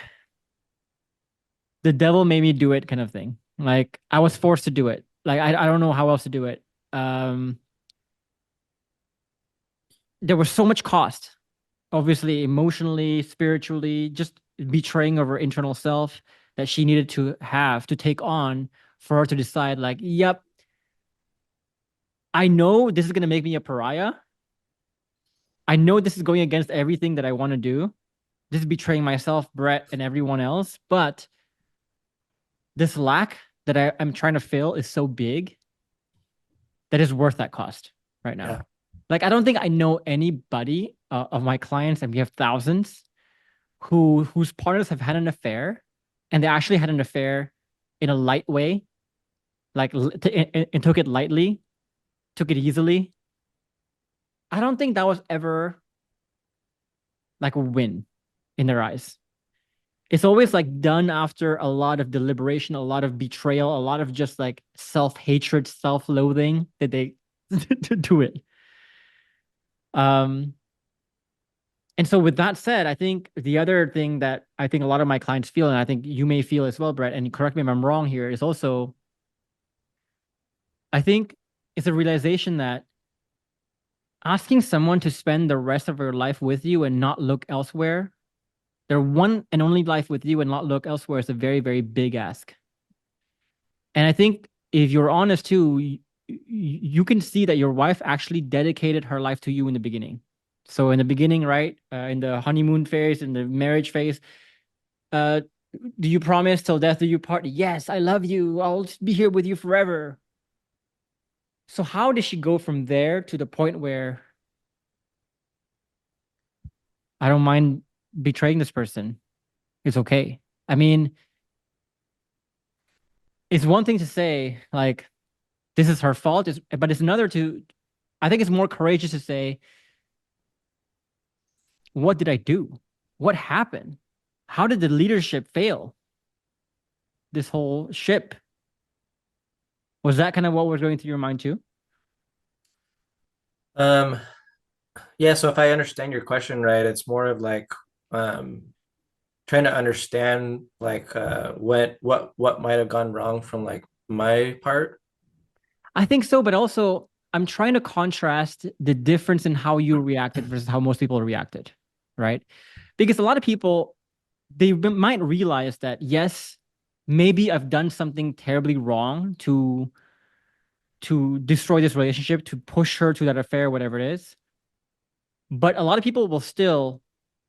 the devil made me do it kind of thing. Like I was forced to do it. Like I don't know how else to do it. Um, there was so much cost, obviously emotionally, spiritually, just betraying of her internal self that she needed to have to take on for her to decide, like, yep, I know this is gonna make me a pariah. I know this is going against everything that I want to do. This is betraying myself, Brett, and everyone else. But this lack that I'm trying to fill is so big that is worth that cost right now. Yeah. Like, I don't think I know anybody of my clients, and we have thousands, whose partners have had an affair, and they actually had an affair in a light way, like and took it lightly, took it easily. I don't think that was ever like a win in their eyes. It's always like done after a lot of deliberation, a lot of betrayal, a lot of just like self-hatred, self-loathing that they to do it. Um, and so with that said, I think the other thing that I think a lot of my clients feel, and I think you may feel as well, Brett, and correct me if I'm wrong here, is also I think it's a realization that asking someone to spend the rest of their life with you and not look elsewhere, their one and only life with you and not look elsewhere is a very, very big ask. And I think if you're honest too, you can see that your wife actually dedicated her life to you in the beginning. So in the beginning, right, in the honeymoon phase, in the marriage phase, uh, do you promise till death do you part? Yes, I love you. I'll be here with you forever. So how did she go from there to the point where I don't mind betraying this person? It's okay. I mean, it's one thing to say like this is her fault, but it's another to I think it's more courageous to say, what did I do? What happened? How did the leadership fail this whole ship? Was that kind of what was going through your mind too? Um, yeah, so if I understand your question right, it's more of like um trying to understand like what might have gone wrong from like my part. I think so, but also I'm trying to contrast the difference in how you reacted versus how most people reacted, right? Because a lot of people they might realize that yes, maybe I've done something terribly wrong to destroy this relationship, to push her to that affair, whatever it is. But a lot of people will still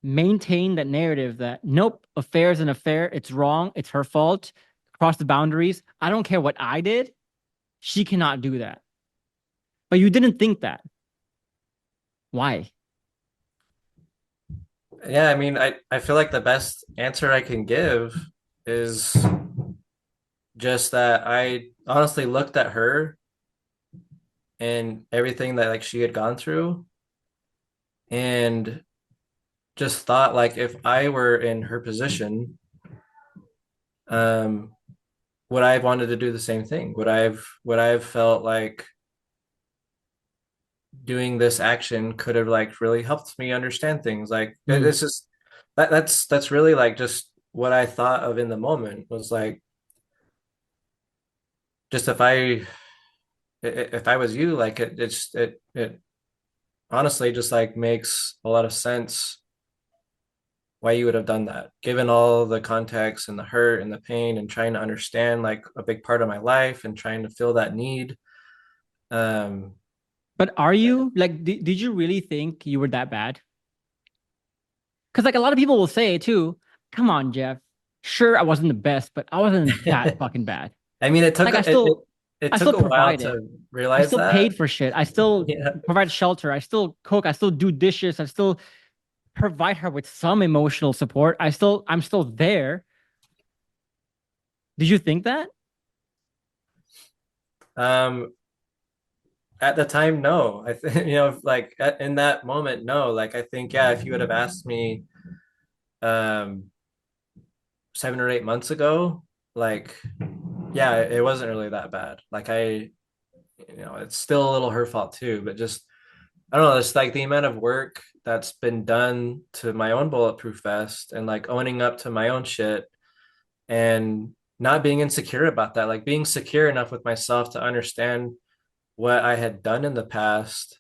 maintain that narrative that nope, affair is an affair. It's wrong. It's her fault. Cross the boundaries. I don't care what I did. She cannot do that. But you didn't think that. Why? Yeah, I mean, I feel like the best answer I can give is just that I honestly looked at her and everything that like she had gone through and just thought like if I were in her position, um, would I have wanted to do the same thing? Would I have felt like doing this action could have like really helped me understand things? Like Mm, it's just that's really like just what I thought of in the moment was like just if I was you, like it honestly just like makes a lot of sense why you would have done that, given all the context and the hurt and the pain and trying to understand like a big part of my life and trying to fill that need. Um, but are you like, did you really think you were that bad? Because like a lot of people will say too, come on, Jeff. Sure, I wasn't the best, but I wasn't that fucking bad. I mean, Like it I took still a while provided. to I realize still that. paid for shit. I still Yeah. provide shelter. I still cook. I still do dishes. I still provide her with some emotional support. I'm still there. Did you think that? Um, at the time, no. I think like in that moment, no. Like I think, yeah, if you would have asked me, um, 7 or 8 months ago, like, yeah, it wasn't really that bad. Like it's still a little her fault too, but just I don't know, it's like the amount of work that's been done to my own bulletproof vest and like owning up to my own shit. and not being insecure about that, like being secure enough with myself to understand what I had done in the past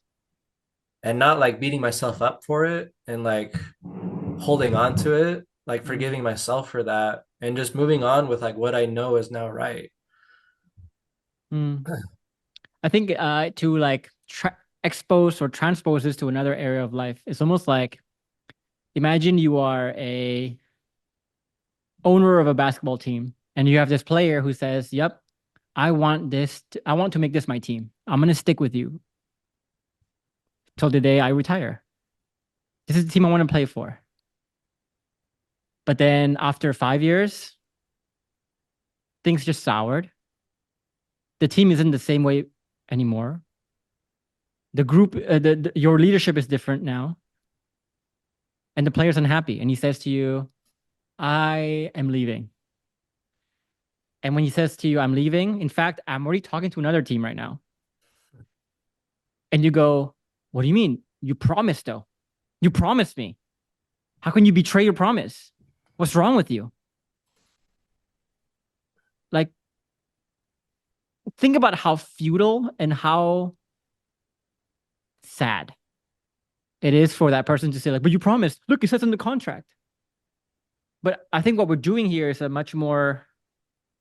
and not like beating myself up for it and like holding on to it, like Mm. forgiving myself for that and just moving on with like what I know is now right. Mm. I think to like expose or transpose this to another area of life, it's almost like imagine you are a owner of a basketball team and you have this player who says, "Yep, I want to make this my team. I'm going to stick with you till the day I retire. This is the team I want to play for." But then after 5 years, things just soured. The team isn't the same way anymore. The group, your leadership is different now, and the player's unhappy. And he says to you, "I am leaving." And when he says to you, "I'm leaving," in fact, I'm already talking to another team right now. And you go, "What do you mean? You promised though. You promised me. How can you betray your promise? What's wrong with you?" Like, think about how futile and how sad it is for that person to say, like, "But you promised. Look, it says in the contract." But I think what we're doing here is a much more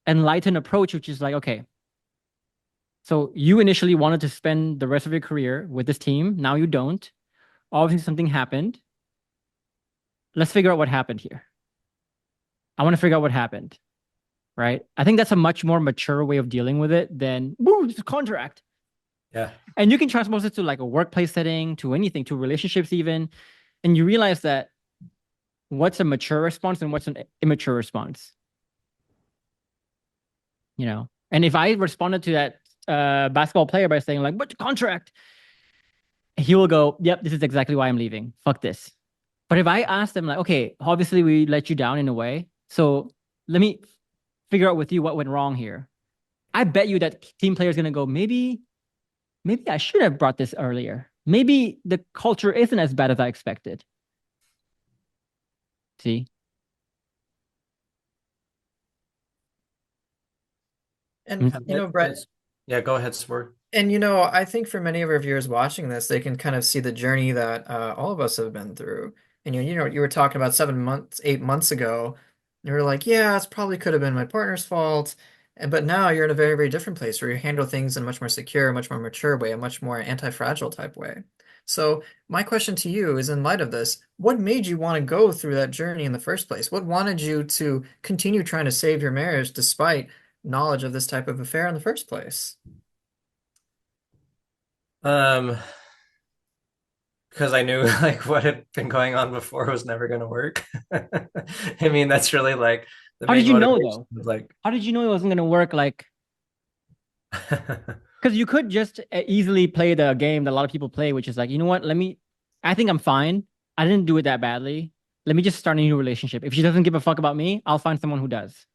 enlightened approach, which is like, okay, so you initially wanted to spend the rest of your career with this team. Now you don't. Obviously, something happened. Let's figure out what happened here. I want to figure out what happened, right? I think that's a much more mature way of dealing with it than, "Woo, it's a contract." Yeah. And you can transpose it to like a workplace setting, to anything, to relationships even. And you realize that what's a mature response and what's an immature response, you know? And if I responded to that basketball player by saying like, "What's the contract?" He will go, "Yep, this is exactly why I'm leaving. Fuck this." But if I ask them like, "Okay, obviously we let you down in a way. So let me figure out with you what went wrong here." I bet you that team player is going to go, maybe I should have brought this earlier. Maybe the culture isn't as bad as I expected. See? And Mm. Brett, Yeah, go ahead, Sport. and I think for many of our viewers watching this, they can kind of see the journey that all of us have been through. And you were talking about 7 months, 8 months ago. You were like, yeah, it's probably could have been my partner's fault. But now you're in a very, very different place where you handle things in a much more secure, much more mature way, a much more anti-fragile type way. So my question to you is, in light of this, what made you want to go through that journey in the first place? What wanted you to continue trying to save your marriage despite knowledge of this type of affair in the first place? Um, because I knew like what had been going on before was never going to work. I mean, that's really like the How did main you know motivation though? of like How did you know it wasn't going to work? Like, because you could just easily play the game that a lot of people play, which is like, you know what? I think I'm fine. I didn't do it that badly. Let me just start a new relationship. If she doesn't give a fuck about me, I'll find someone who does.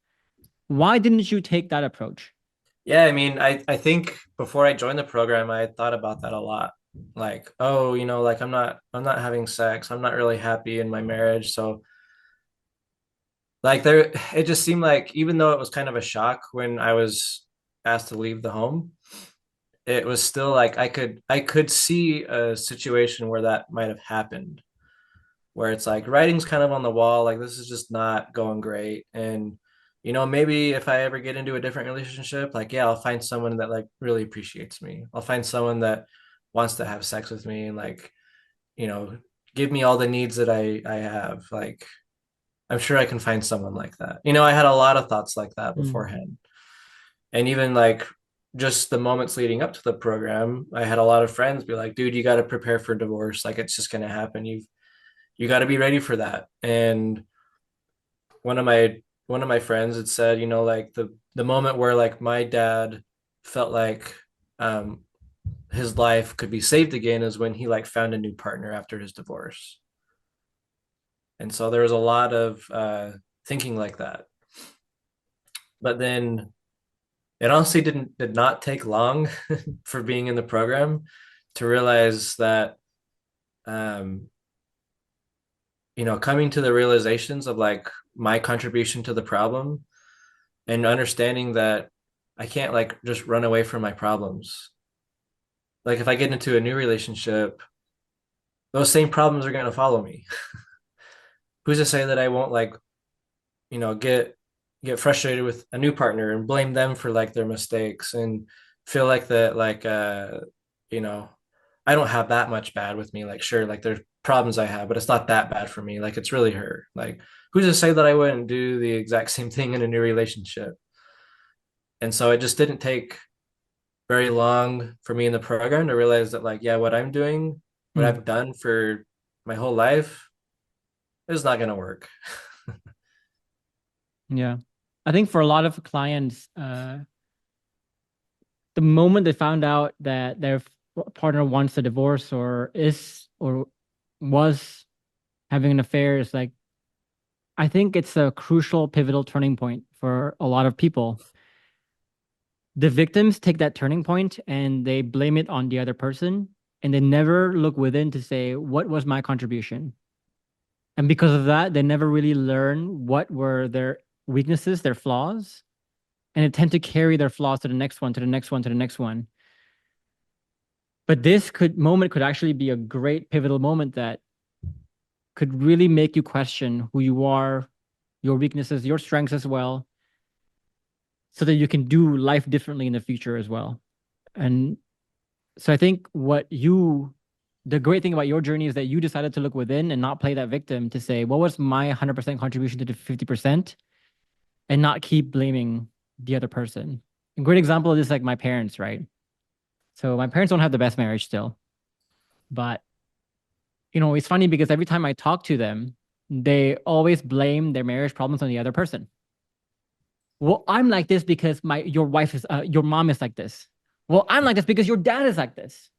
Why didn't you take that approach? yeah, I mean, I think before I joined the program, I thought about that a lot. Like, oh, like I'm not having sex. I'm not really happy in my marriage. So like it just seemed like even though it was kind of a shock when I was asked to leave the home, it was still like I could see a situation where that might have happened, where it's like writing's kind of on the wall, like this is just not going great. And maybe if I ever get into a different relationship, like yeah, I'll find someone that like really appreciates me. I'll find someone that wants to have sex with me and like, you know, give me all the needs that I have. Like I'm sure I can find someone like that. I had a lot of thoughts like that Hmm. beforehand. And even like just the moments leading up to the program, I had a lot of friends be like, dude, you got to prepare for divorce. Like it's just going to happen. You got to be ready for that. And one of my friends had said, like the moment where like my dad felt like um his life could be saved again is when he like found a new partner after his divorce. And so there was a lot of thinking like that. But then it honestly did not take long for being in the program to realize that um coming to the realizations of like my contribution to the problem and understanding that I can't like just run away from my problems. Like if I get into a new relationship, those same problems are going to follow me. Who's to say that I won't like, get frustrated with a new partner and blame them for like their mistakes and feel like that like you know, I don't have that much bad with me. Like sure, like there's problems I have, but it's not that bad for me. Like it's really her. Like who's to say that I wouldn't do the exact same thing in a new relationship? And so it just didn't take very long for me in the program to realize that like yeah, what I'm doing, what Mm, I've done for my whole life is not going to work. yeah. I think for a lot of clients, the moment they found out that their partner wants a divorce or is or was having an affair is like, I think it's a crucial, pivotal turning point for a lot of people. The victims take that turning point and they blame it on the other person, and they never look within to say, what was my contribution? And because of that, they never really learn what were their weaknesses, their flaws, and they tend to carry their flaws to the next one, to the next one, to the next one. But this could actually be a great pivotal moment that could really make you question who you are, your weaknesses, your strengths as well, so that you can do life differently in the future as well. And so I think the great thing about your journey is that you decided to look within and not play that victim to say, what was my 100% contribution to the 50%, and not keep blaming the other person. A great example of this, like my parents, right? So my parents don't have the best marriage still, but it's funny because every time I talk to them, they always blame their marriage problems on the other person. Well, I'm like this because your mom is like this. Well, I'm like this because your dad is like this.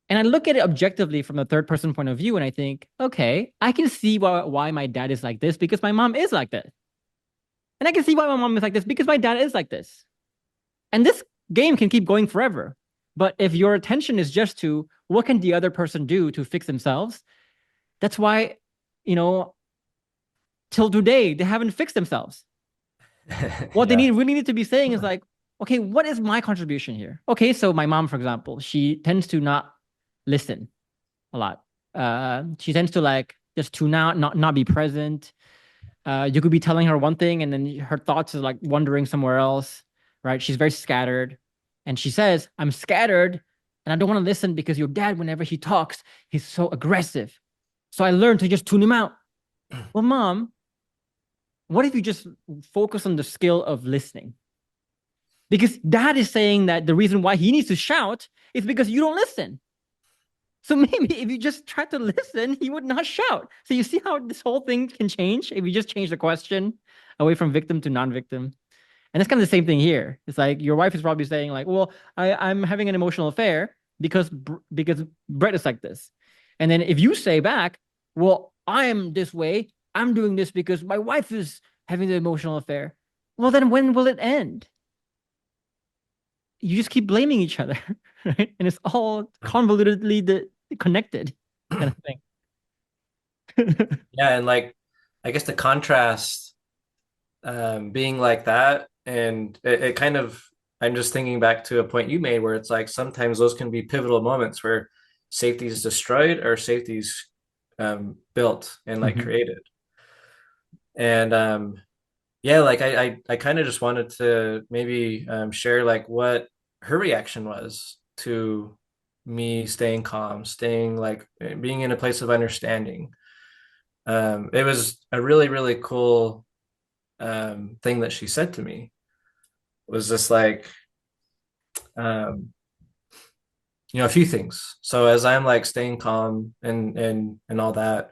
And I look at it objectively from a third person point of view, and I think, okay, I can see why my dad is like this because my mom is like this. And I can see why my mom is like this because my dad is like this. And this game can keep going forever. But if your attention is just to what can the other person do to fix themselves, that's why, you know, till today, they haven't fixed themselves. What they Yeah. really need to be saying is like, okay, what is my contribution here? Okay, so my mom, for example, she tends to not listen a lot. She tends to like just tune out, not be present. You could be telling her one thing and then her thoughts is like wandering somewhere else, right? She's very scattered. And she says, I'm scattered and I don't want to listen because your dad, whenever he talks, he's so aggressive. So I learned to just tune him out. Well, mom, what if you just focus on the skill of listening? Because dad is saying that the reason why he needs to shout is because you don't listen. So maybe if you just try to listen, he would not shout. So you see how this whole thing can change if you just change the question away from victim to non-victim. And it's kind of the same thing here. It's like your wife is probably saying like, "Well, I'm having an emotional affair because Brett is like this," and then if you say back, "Well, I am this way. I'm doing this because my wife is having the emotional affair." Well, then when will it end? You just keep blaming each other, right? And it's all connected, kind of thing. Yeah, and like I guess the contrast being like that, and it kind of I'm just thinking back to a point you made where it's like sometimes those can be pivotal moments where safety is destroyed or safety is built and like Mhm. created. And yeah, like I kind of just wanted to maybe share like what her reaction was to me staying calm, staying like being in a place of understanding. It was a really, really cool thing that she said to me was just like, um, a few things. So as I'm like staying calm and all that,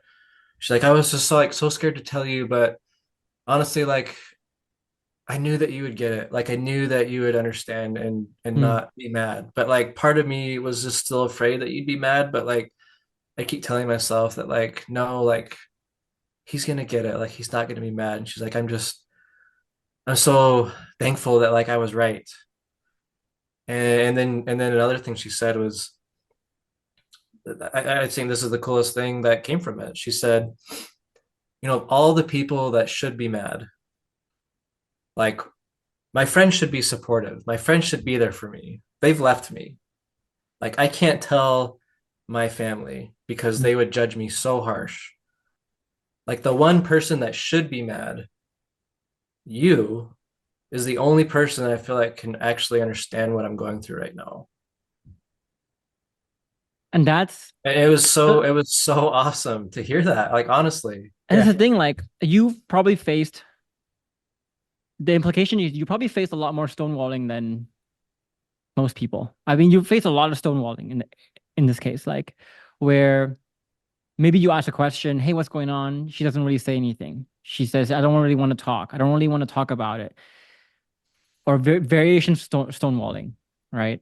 she's like, I was just like so scared to tell you, but honestly, like I knew that you would get it. Like I knew that you would understand and Mm. not be mad. But like part of me was just still afraid that you'd be mad. But like I keep telling myself that like no, like he's gonna get it. Like he's not gonna be mad. And she's like, I'm so thankful that like I was right. And then another thing she said was I think this is the coolest thing that came from it. She said, all the people that should be mad, Like my friends should be supportive. My friends should be there for me. They've left me. Like I can't tell my family because they would judge me so harsh. Like the one person that should be mad, you, is the only person that I feel like can actually understand what I'm going through right now. And that's And it was so awesome to hear that. Like honestly. and that's Yeah. the thing, like you've probably faced the implication is you probably faced a lot more stonewalling than most people. I mean, you face a lot of stonewalling in this case, like where maybe you ask a question, "Hey, what's going on?" She doesn't really say anything. She says, "I don't really want to talk. I don't really want to talk about it." Or variation stonewalling, right?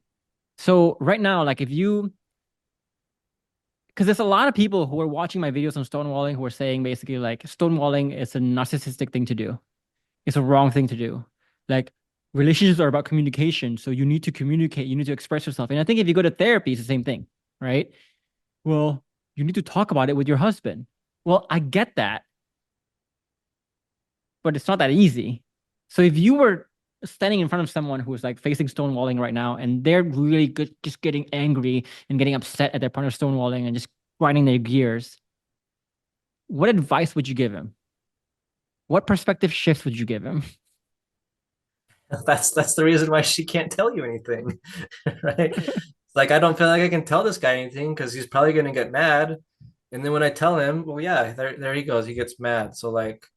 So right now, like if you, because there's a lot of people who are watching my videos on stonewalling who are saying basically like stonewalling is a narcissistic thing to do. It's a wrong thing to do. Like relationships are about communication, so you need to communicate, you need to express yourself. And I think if you go to therapy, it's the same thing, right? Well, you need to talk about it with your husband. Well, I get that, but it's not that easy. So if you were standing in front of someone who's like facing stonewalling right now and they're really good, just getting angry and getting upset at their partner stonewalling and just grinding their gears, what advice would you give him? What perspective shifts would you give him? That's the reason why she can't tell you anything. Right? It's like I don't feel like I can tell this guy anything because he's probably gonna get mad. And then when I tell him, well, yeah, there he goes. He gets mad. So like,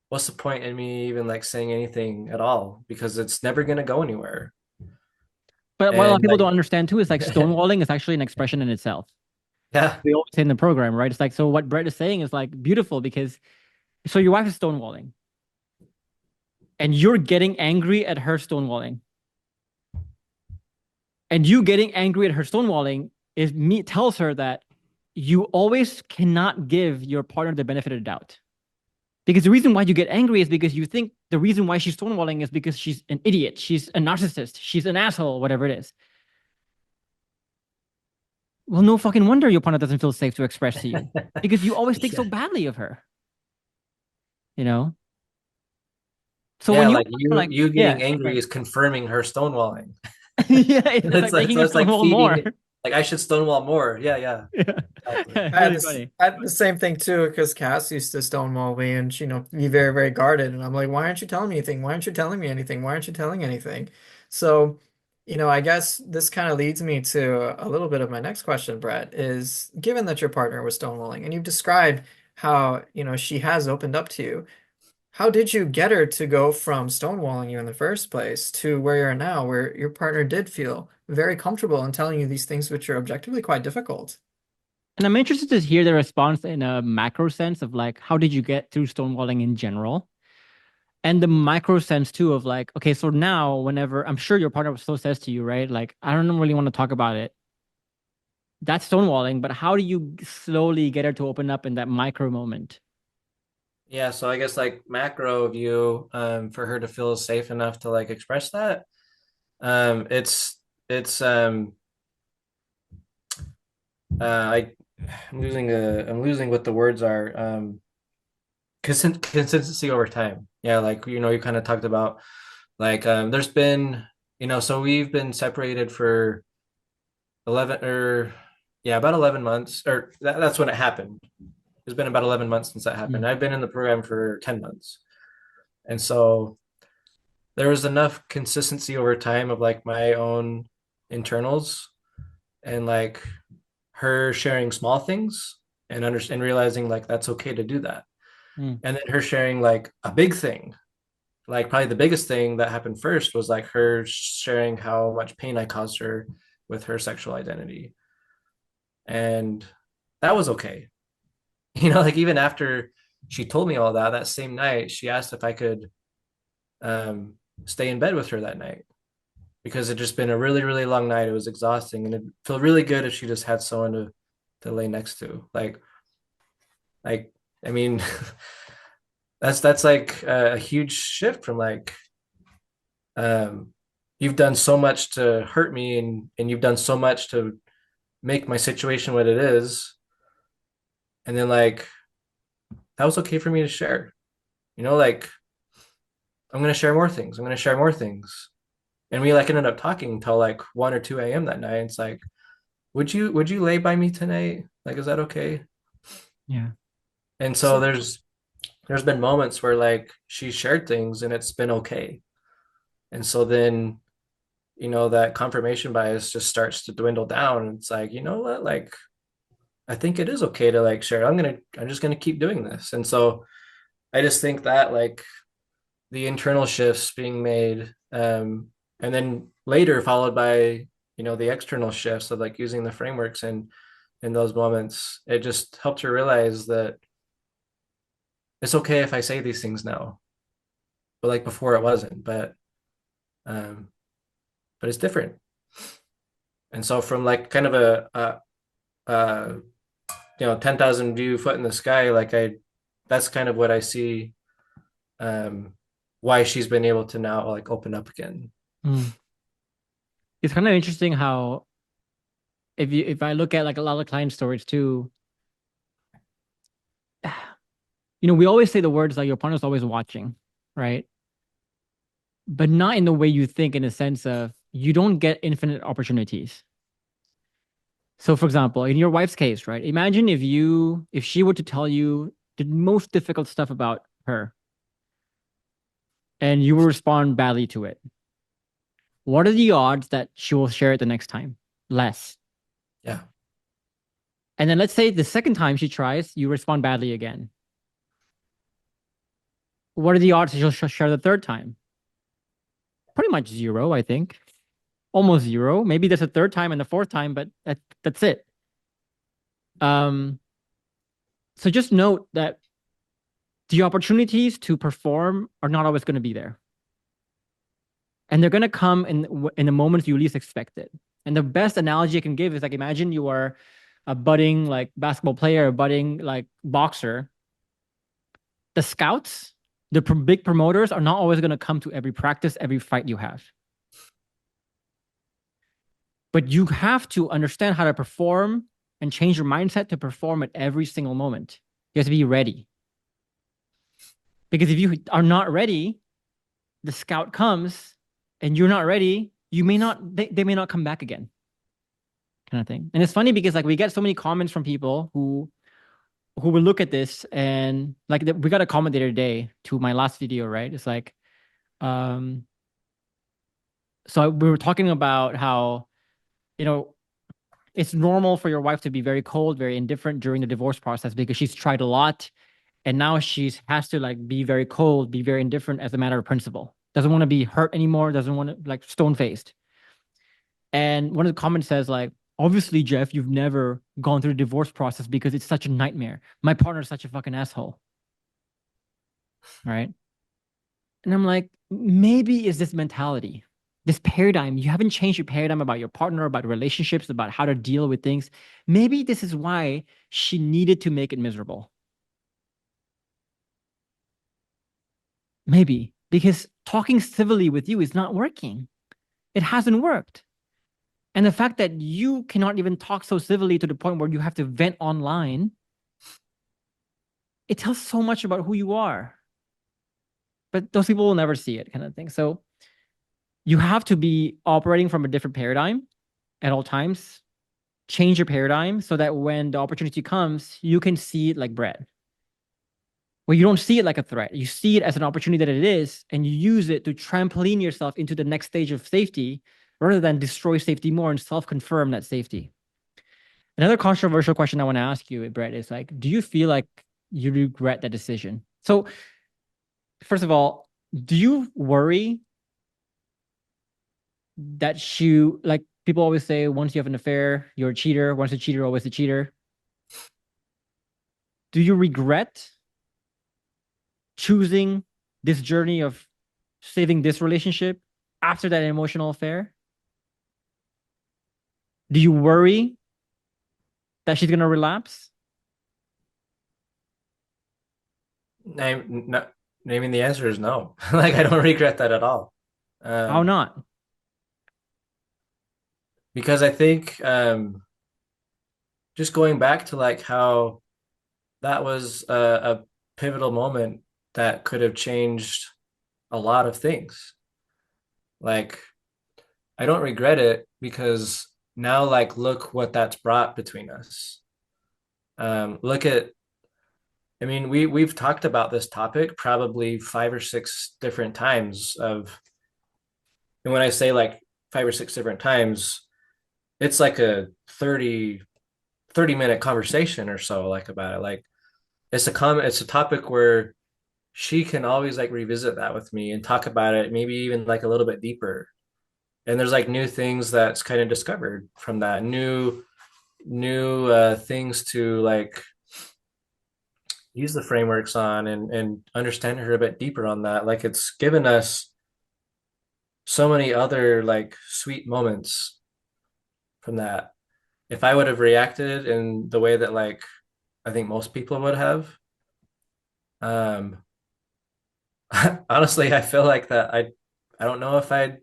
what's the point in me even like saying anything at all? Because it's never gonna go anywhere. But what a lot of And people don't like, understand too is like stonewalling is actually an expression in itself. yeah, We always say in the program, right? It's like, so what Brett is saying is like beautiful because so your wife is stonewalling and you're getting angry at her stonewalling. And you getting angry at her stonewalling is me tells her that you always cannot give your partner the benefit of the doubt. Because the reason why you get angry is because you think the reason why she's stonewalling is because she's an idiot, she's a narcissist, she's an asshole, whatever it is. Well, no fucking wonder your partner doesn't feel safe to express to you because you always think so yeah, badly of her, you know? So yeah. when you Like like, you yeah, getting angry right. is confirming her stonewalling. Yeah, it's It's like like making so her it's like stonewall feeding more. it. Like I should stonewall more. Yeah, yeah, Yeah. exactly. Yeah, it's really funny. I had the same thing too, because Cass used to stonewall me and be very, very guarded. And I'm like, why aren't you telling me anything? Why aren't you telling me anything? Why aren't you telling anything? So, I guess this kind of leads me to a little bit of my next question, Brett, is given that your partner was stonewalling and you've described how, she has opened up to you, how did you get her to go from stonewalling you in the first place to where you're now, where your partner did feel very comfortable in telling you these things which are objectively quite difficult? And I'm interested to hear the response in a macro sense of like, how did you get through stonewalling in general? And the micro sense too of like, okay, so now whenever I'm sure your partner still says to you, right? Like, I don't really want to talk about it. That's stonewalling, but how do you slowly get her to open up in that micro moment? Yeah, so I guess like macro view, for her to feel safe enough to like express that, it's I I'm losing what the words are. Consistency over time. Yeah, like you kind of talked about like there's been so we've been separated for 11 or yeah about 11 months or that's when it happened. It's been about 11 months since that happened. Mm, I've been in the program for 10 months, and so there was enough consistency over time of like my own internals and like her sharing small things and realizing like that's okay to do that, mm, and then her sharing like a big thing. Like probably the biggest thing that happened first was like her sharing how much pain I caused her with her sexual identity. And that was okay. Like even after she told me all that, that same night, she asked if I could stay in bed with her that night because it just been a really, really long night. It was exhausting and it felt really good if she just had someone to lay next to. Like, I mean, that's like a huge shift from like um, you've done so much to hurt me and you've done so much to make my situation what it is. And then like that was okay for me to share. Like I'm gonna share more things. I'm gonna share more things. And we like ended up talking till like 1 or 2 a.m. that night. It's like, would you lay by me tonight? Like, is that okay? Yeah. And so So there's been moments where like she shared things and it's been okay. And so then, that confirmation bias just starts to dwindle down. And it's like, you know what? Like, I think it is okay to like share. I'm just gonna keep doing this. And so I just think that like the internal shifts being made, and then later followed by, the external shifts of like using the frameworks and in those moments, it just helped her realize that it's okay if I say these things now. But like before it wasn't. Um, but it's different. And so from like kind of a 10,000 view foot in the sky, like that's kind of what I see, um, why she's been able to now like open up again. Mm. It's kind of interesting how if I look at like a lot of client stories too, we always say the words like your partner's always watching, right? But not in the way you think, in the sense of you don't get infinite opportunities. So for example, in your wife's case, right? Imagine if she were to tell you the most difficult stuff about her and you will respond badly to it. What are the odds that she will share it the next time? Less. Yeah. And then let's say the second time she tries, you respond badly again. What are the odds that she'll share the third time? Pretty much zero, I think. Almost zero. Maybe there's a third time and the fourth time, but that's it. Um, so just note that the opportunities to perform are not always going to be there. And they're going to come in the moments you least expect it. And the best analogy I can give is like, imagine you are a budding like basketball player, a budding like boxer. The scouts, the big promoters are not always going to come to every practice, every fight you have. But you have to understand how to perform and change your mindset to perform at every single moment. You have to be ready. Because if you are not ready, the scout comes and you're not ready, they may not come back again. Kind of thing. And it's funny because like we get so many comments from people who will look at this and like we got a comment the other day to my last video, right? It's like, um, so we were talking about how, you know, it's normal for your wife to be very cold, very indifferent during the divorce process because she's tried a lot and now she's has to like be very cold, be very indifferent as a matter of principle. Doesn't want to be hurt anymore, doesn't want to like stone faced. And one of the comments says like, obviously, Jeff, you've never gone through the divorce process because it's such a nightmare. My partner's such a fucking asshole. Right. And I'm like, maybe is this mentality, this paradigm. You haven't changed your paradigm about your partner, about relationships, about how to deal with things. Maybe this is why she needed to make it miserable. Maybe because talking civilly with you is not working. It hasn't worked. And the fact that you cannot even talk so civilly to the point where you have to vent online, it tells so much about who you are. But those people will never see it, kind of thing. So you have to be operating from a different paradigm at all times. Change your paradigm so that when the opportunity comes, you can see it like bread. Where you don't see it like a threat. You see it as an opportunity that it is, and you use it to trampoline yourself into the next stage of safety rather than destroy safety more and self-confirm that safety. Another controversial question I want to ask you, Brett, is like, do you feel like you regret that decision? So, first of all, do you worry that like people always say, once you have an affair, you're a cheater. Once a cheater, always a cheater. Do you regret choosing this journey of saving this relationship after that emotional affair? Do you worry that she's gonna relapse? No, naming the answer is no. Like I don't regret that at all. How Um, not? because I think, just going back to like how that was a pivotal moment that could have changed a lot of things. Like I don't regret it because now like look what that's brought between us. Look at I mean we've talked about this topic probably 5 or 6 different times of and when I say like 5 or 6 different times, it's like a 30 minute conversation or so like about it. Like it's a topic where she can always like revisit that with me and talk about it, maybe even like a little bit deeper. And there's like new things that's kind of discovered from that, new things to like use the frameworks on and understand her a bit deeper on that. Like it's given us so many other like sweet moments from that. If I would have reacted in the way that like I think most people would have, um, honestly, I feel like that I don't know if I'd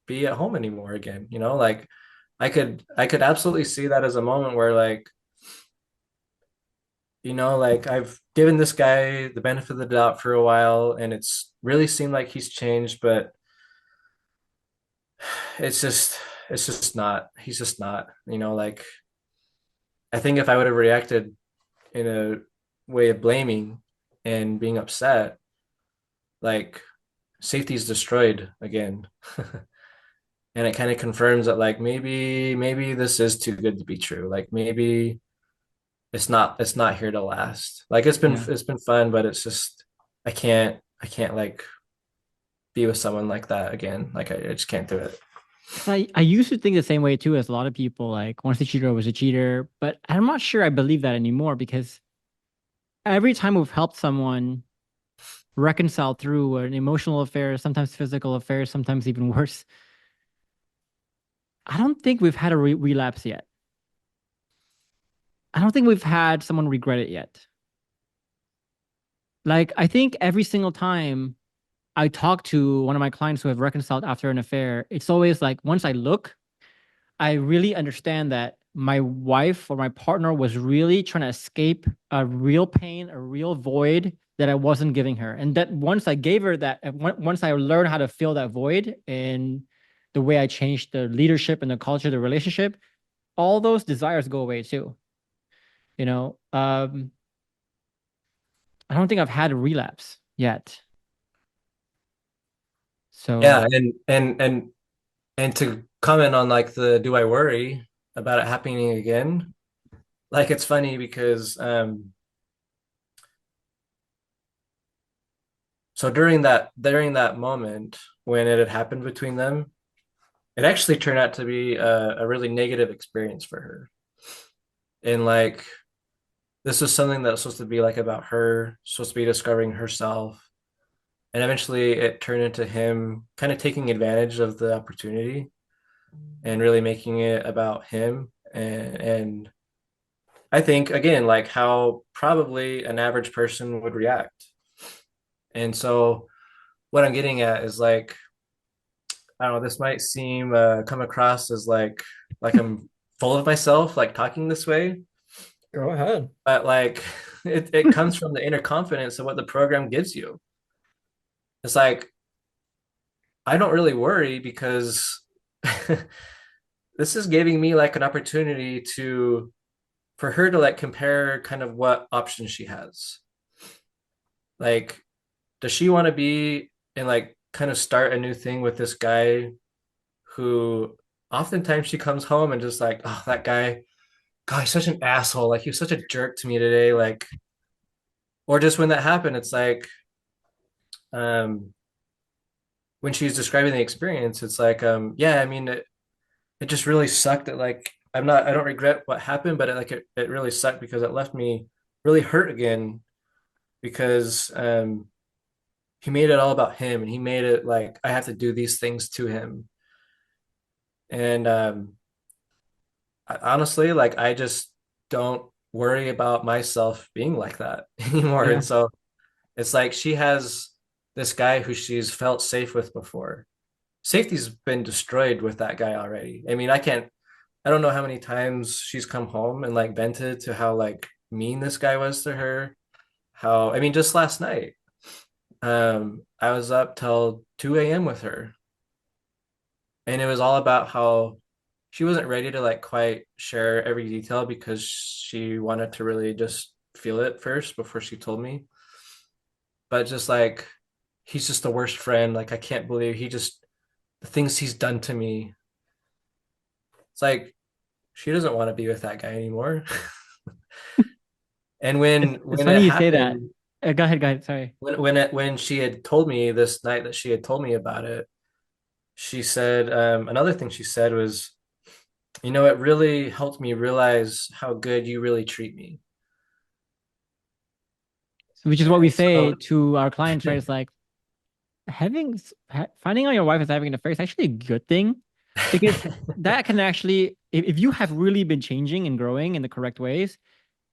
be at home anymore again. You know, like I could absolutely see that as a moment where like, you know, like I've given this guy the benefit of the doubt for a while and it's really seemed like he's changed, but it's just it's just not. He's just not, you know, like I think if I would have reacted in a way of blaming and being upset, like safety's destroyed again. And it kind of confirms that like maybe this is too good to be true. Like maybe it's not here to last. Like Yeah. it's been fun, but it's just I can't like be with someone like that again. Like I just can't do it. I used to think the same way too as a lot of people, like once a cheater was a cheater, but I'm not sure I believe that anymore because every time we've helped someone reconcile through an emotional affair, sometimes physical affair, sometimes even worse, I don't think we've had a relapse yet. I don't think we've had someone regret it yet. Like, I think every single time I talk to one of my clients who have reconciled after an affair, it's always like once I look, I really understand that my wife or my partner was really trying to escape a real pain, a real void that I wasn't giving her. And that once I gave her that, once I learned how to fill that void and the way I changed the leadership and the culture, the relationship, all those desires go away too. You know, I don't think I've had a relapse yet. Yeah, So, and to comment on like the do I worry about it happening again? Like it's funny because so during that moment when it had happened between them, it actually turned out to be a really negative experience for her. And like this was something that was supposed to be like about her, supposed to be discovering herself. And eventually it turned into him kind of taking advantage of the opportunity and really making it about him. And I think again, like how probably an average person would react. And so what I'm getting at is like, I don't know, this might seem come across as like I'm full of myself, like talking this way, Go ahead. but like it comes from the inner confidence of what the program gives you. It's like I don't really worry because this is giving me like an opportunity to for her to like compare kind of what options she has. Like, does she want to be and like kind of start a new thing with this guy who oftentimes she comes home and just like, oh, that guy, God, he's such an asshole. Like he was such a jerk to me today. Like, or just when that happened, it's like, um, when she's describing the experience, it's like, yeah, I mean, it just really sucked that like I don't regret what happened, but it really sucked because it left me really hurt again because he made it all about him and he made it like I have to do these things to him. And honestly, like I just don't worry about myself being like that anymore. yeah. And so it's like she has this guy who she's felt safe with before. Safety's been destroyed with that guy already. I mean, I don't know how many times she's come home and like vented to how like mean this guy was to her. How, I mean, just last night. I was up till 2 a.m. with her, and it was all about how she wasn't ready to like quite share every detail because she wanted to really just feel it first before she told me. But just like he's just the worst friend. Like I can't believe the things he's done to me. It's like she doesn't want to be with that guy anymore. And It's when it funny you say that. happened, Go ahead, go ahead. Sorry. when she had told me this night that she had told me about it, she said another thing she said was, it really helped me realize how good you really treat me. Which is what we And say so to our clients, right? It's like finding out your wife is having an affair is actually a good thing because that can actually, if you have really been changing and growing in the correct ways,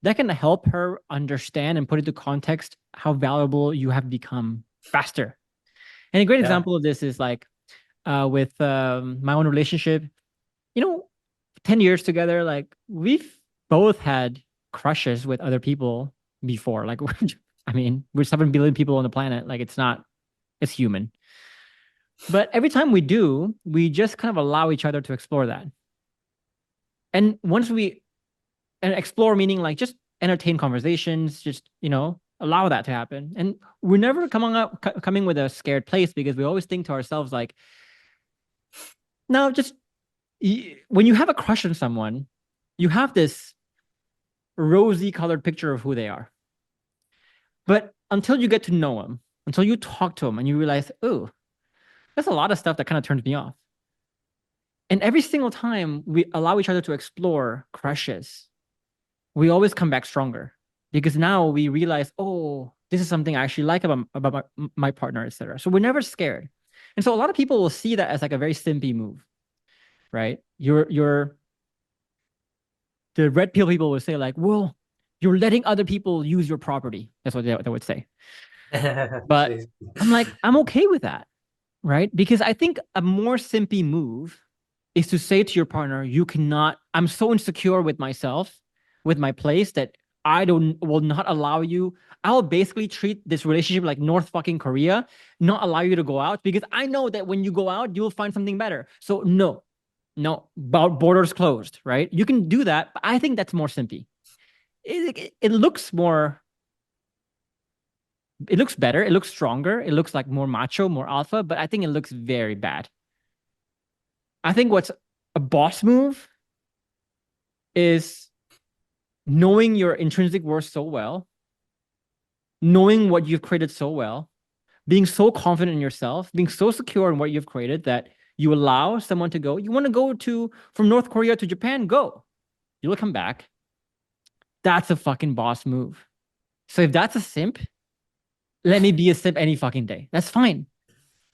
that can help her understand and put into context how valuable you have become faster. And a great yeah. example of this is like with my own relationship. You know, 10 years together, like we've both had crushes with other people before. Like, I mean, we're 7 billion people on the planet. Like, it's human. But every time we do, we just kind of allow each other to explore that. And once we and explore, meaning like just entertain conversations, just, allow that to happen. And we're never coming with a scared place because we always think to ourselves, like, no, just when you have a crush on someone, you have this rosy colored picture of who they are. But until you get to know them, until you talk to them and you realize, oh, there's a lot of stuff that kind of turns me off. And every single time we allow each other to explore crushes, we always come back stronger because now we realize, oh, this is something I actually like about my partner, etc. So we're never scared. And so a lot of people will see that as like a very simpy move, right? You're the red pill people will say like, well, you're letting other people use your property. That's what they would say. But Jeez. I'm like, I'm okay with that, right? Because I think a more simpy move is to say to your partner, you cannot, I'm so insecure with myself, with my place that I don't will not allow you. I'll basically treat this relationship like North fucking Korea, not allow you to go out because I know that when you go out, you'll find something better. So no, no, borders closed, right? You can do that, but I think that's more simpy. It looks more, it looks better, it looks stronger, it looks like more macho, more alpha, but I think it looks very bad. I think what's a boss move is knowing your intrinsic worth so well, knowing what you've created so well, being so confident in yourself, being so secure in what you've created that you allow someone to go. You want to go to from North Korea to Japan? Go. You'll come back. That's a fucking boss move. So if that's a simp, let me be a simp any fucking day. That's fine.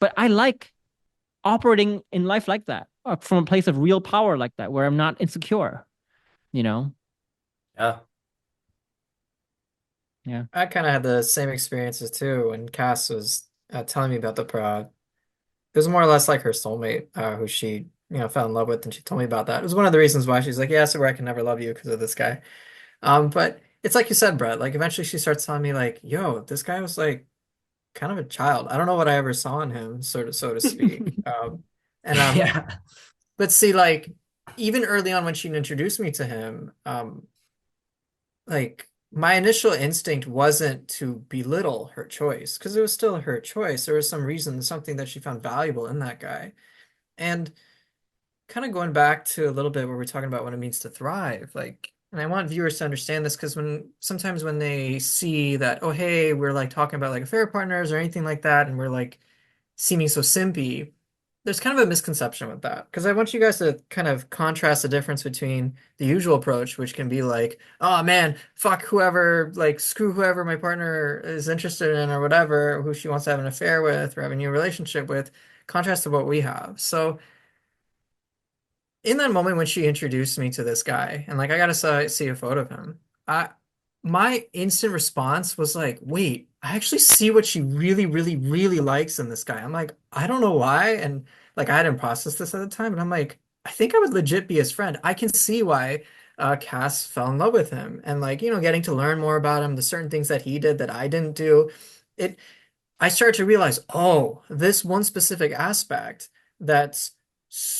But I like operating in life like that, from a place of real power like that, where I'm not insecure, you know? Yeah. Yeah. I kind of had the same experiences too when Cass was telling me about the prod. It was more or less like her soulmate, who she, fell in love with, and she told me about that. It was one of the reasons why she's like, "Yeah, so I can never love you because of this guy." But it's like you said, Brett. Like eventually, she starts telling me, like, "Yo, this guy was like kind of a child. I don't know what I ever saw in him, sort of, so to speak." And Yeah. but see, like even early on when she introduced me to him, like my initial instinct wasn't to belittle her choice because it was still her choice. There was some reason, something that she found valuable in that guy. And kind of going back to a little bit where we're talking about what it means to thrive, like, and I want viewers to understand this because sometimes when they see that, oh, hey, we're like talking about like affair partners or anything like that, and we're like seeming so simpy, there's kind of a misconception with that. Because I want you guys to kind of contrast the difference between the usual approach, which can be like, oh man, fuck whoever, like screw whoever my partner is interested in or whatever, who she wants to have an affair with or have a new relationship with, contrast to what we have. So in that moment when she introduced me to this guy, and like I got to see a photo of him, I my instant response was like, wait, I actually see what she really, really, really likes in this guy. I'm like, I don't know why, and like I hadn't processed this at the time, and I'm like, I think I would legit be his friend. I can see why Cass fell in love with him, and like getting to learn more about him, the certain things that he did that I didn't do. It I started to realize, oh, this one specific aspect that's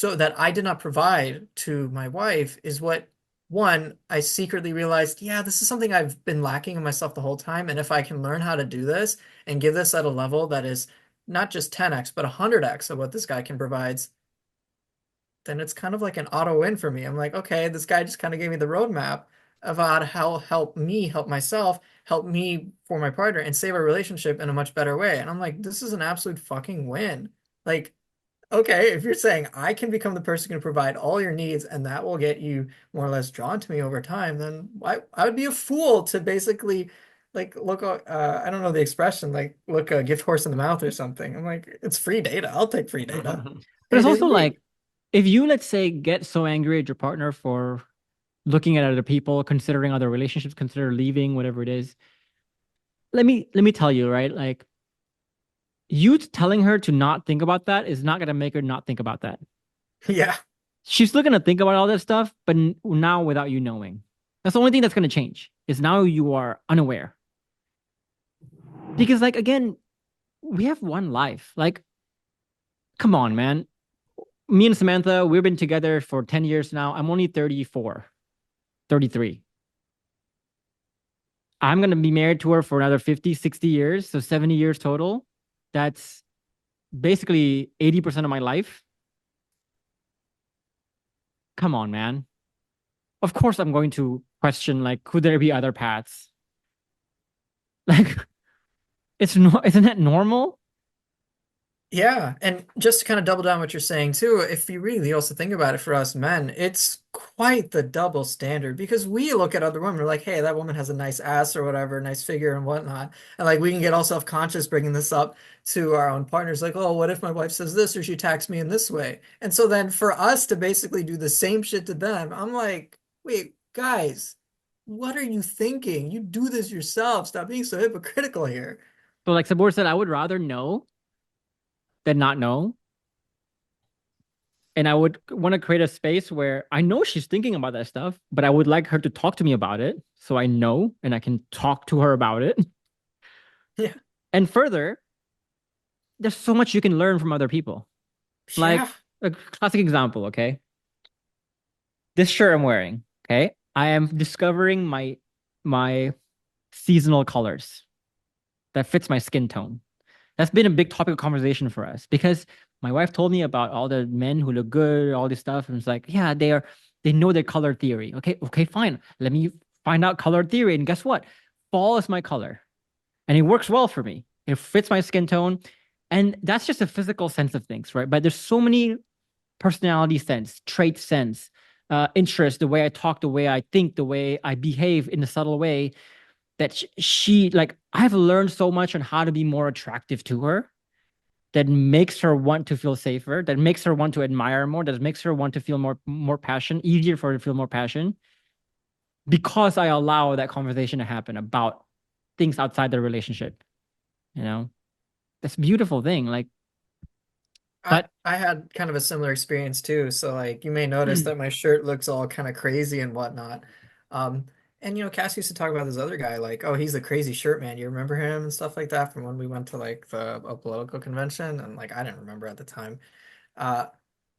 that I did not provide to my wife is what one, I secretly realized, yeah, this is something I've been lacking in myself the whole time. And if I can learn how to do this and give this at a level that is not just 10x, but 100x of what this guy can provide, then it's kind of like an auto win for me. I'm like, okay, this guy just kind of gave me the roadmap about how help me help myself, help me for my partner, and save our relationship in a much better way. And I'm like, this is an absolute fucking win. Like, okay, if you're saying I can become the person who can provide all your needs and that will get you more or less drawn to me over time, then I would be a fool to basically like look I don't know the expression, like look a gift horse in the mouth or something. I'm like, it's free data. I'll take free data But any it's day of also the week. like if you, let's say, get so angry at your partner for looking at other people, considering other relationships, consider leaving, whatever it is. Let me tell you, right? Like you telling her to not think about that is not gonna make her not think about that. Yeah. She's still gonna think about all that stuff, but now without you knowing. That's the only thing that's gonna change. Is now you are unaware. Because like again, we have one life. Like, come on, man. Me and Samantha, we've been together for 10 years now. I'm only 34, 33. I'm going to be married to her for another 50, 60 years. So 70 years total. That's basically 80% of my life. Come on, man. Of course, I'm going to question, like, could there be other paths? Like, it's no, isn't that normal? Yeah, and just to kind of double down what you're saying too, if you really also think about it for us men, it's quite the double standard because we look at other women, we're like, hey, that woman has a nice ass or whatever, nice figure and whatnot. And like we can get all self-conscious bringing this up to our own partners, like, oh, what if my wife says this or she attacks me in this way? And so then for us to basically do the same shit to them, I'm like, wait, guys, what are you thinking? You do this yourself. Stop being so hypocritical here. So, like Sabor said, I would rather know than not know. And I would want to create a space where I know she's thinking about that stuff, but I would like her to talk to me about it so I know and I can talk to her about it. Yeah. And further, there's so much you can learn from other people. Like Yeah. a classic example, okay? This shirt I'm wearing, okay? I am discovering my seasonal colors that fits my skin tone. That's been a big topic of conversation for us because my wife told me about all the men who look good, all this stuff, and it's like, yeah, they know their color theory. Okay, okay, fine. Let me find out color theory, and guess what? Fall is my color, and it works well for me. It fits my skin tone, and that's just a physical sense of things, right? But there's so many personality sense, trait sense, interest, the way I talk, the way I think, the way I behave in a subtle way that she like I've learned so much on how to be more attractive to her that makes her want to feel safer, that makes her want to admire more, that makes her want to feel more passion, easier for her to feel more passion because I allow that conversation to happen about things outside the relationship, you know? That's a beautiful thing. Like, I but I had kind of a similar experience too. So like you may notice that my shirt looks all kind of crazy and whatnot. Um, and Cass used to talk about this other guy, like, oh, he's the crazy shirt man. You remember him and stuff like that from when we went to like a political convention, and like I didn't remember at the time. Uh,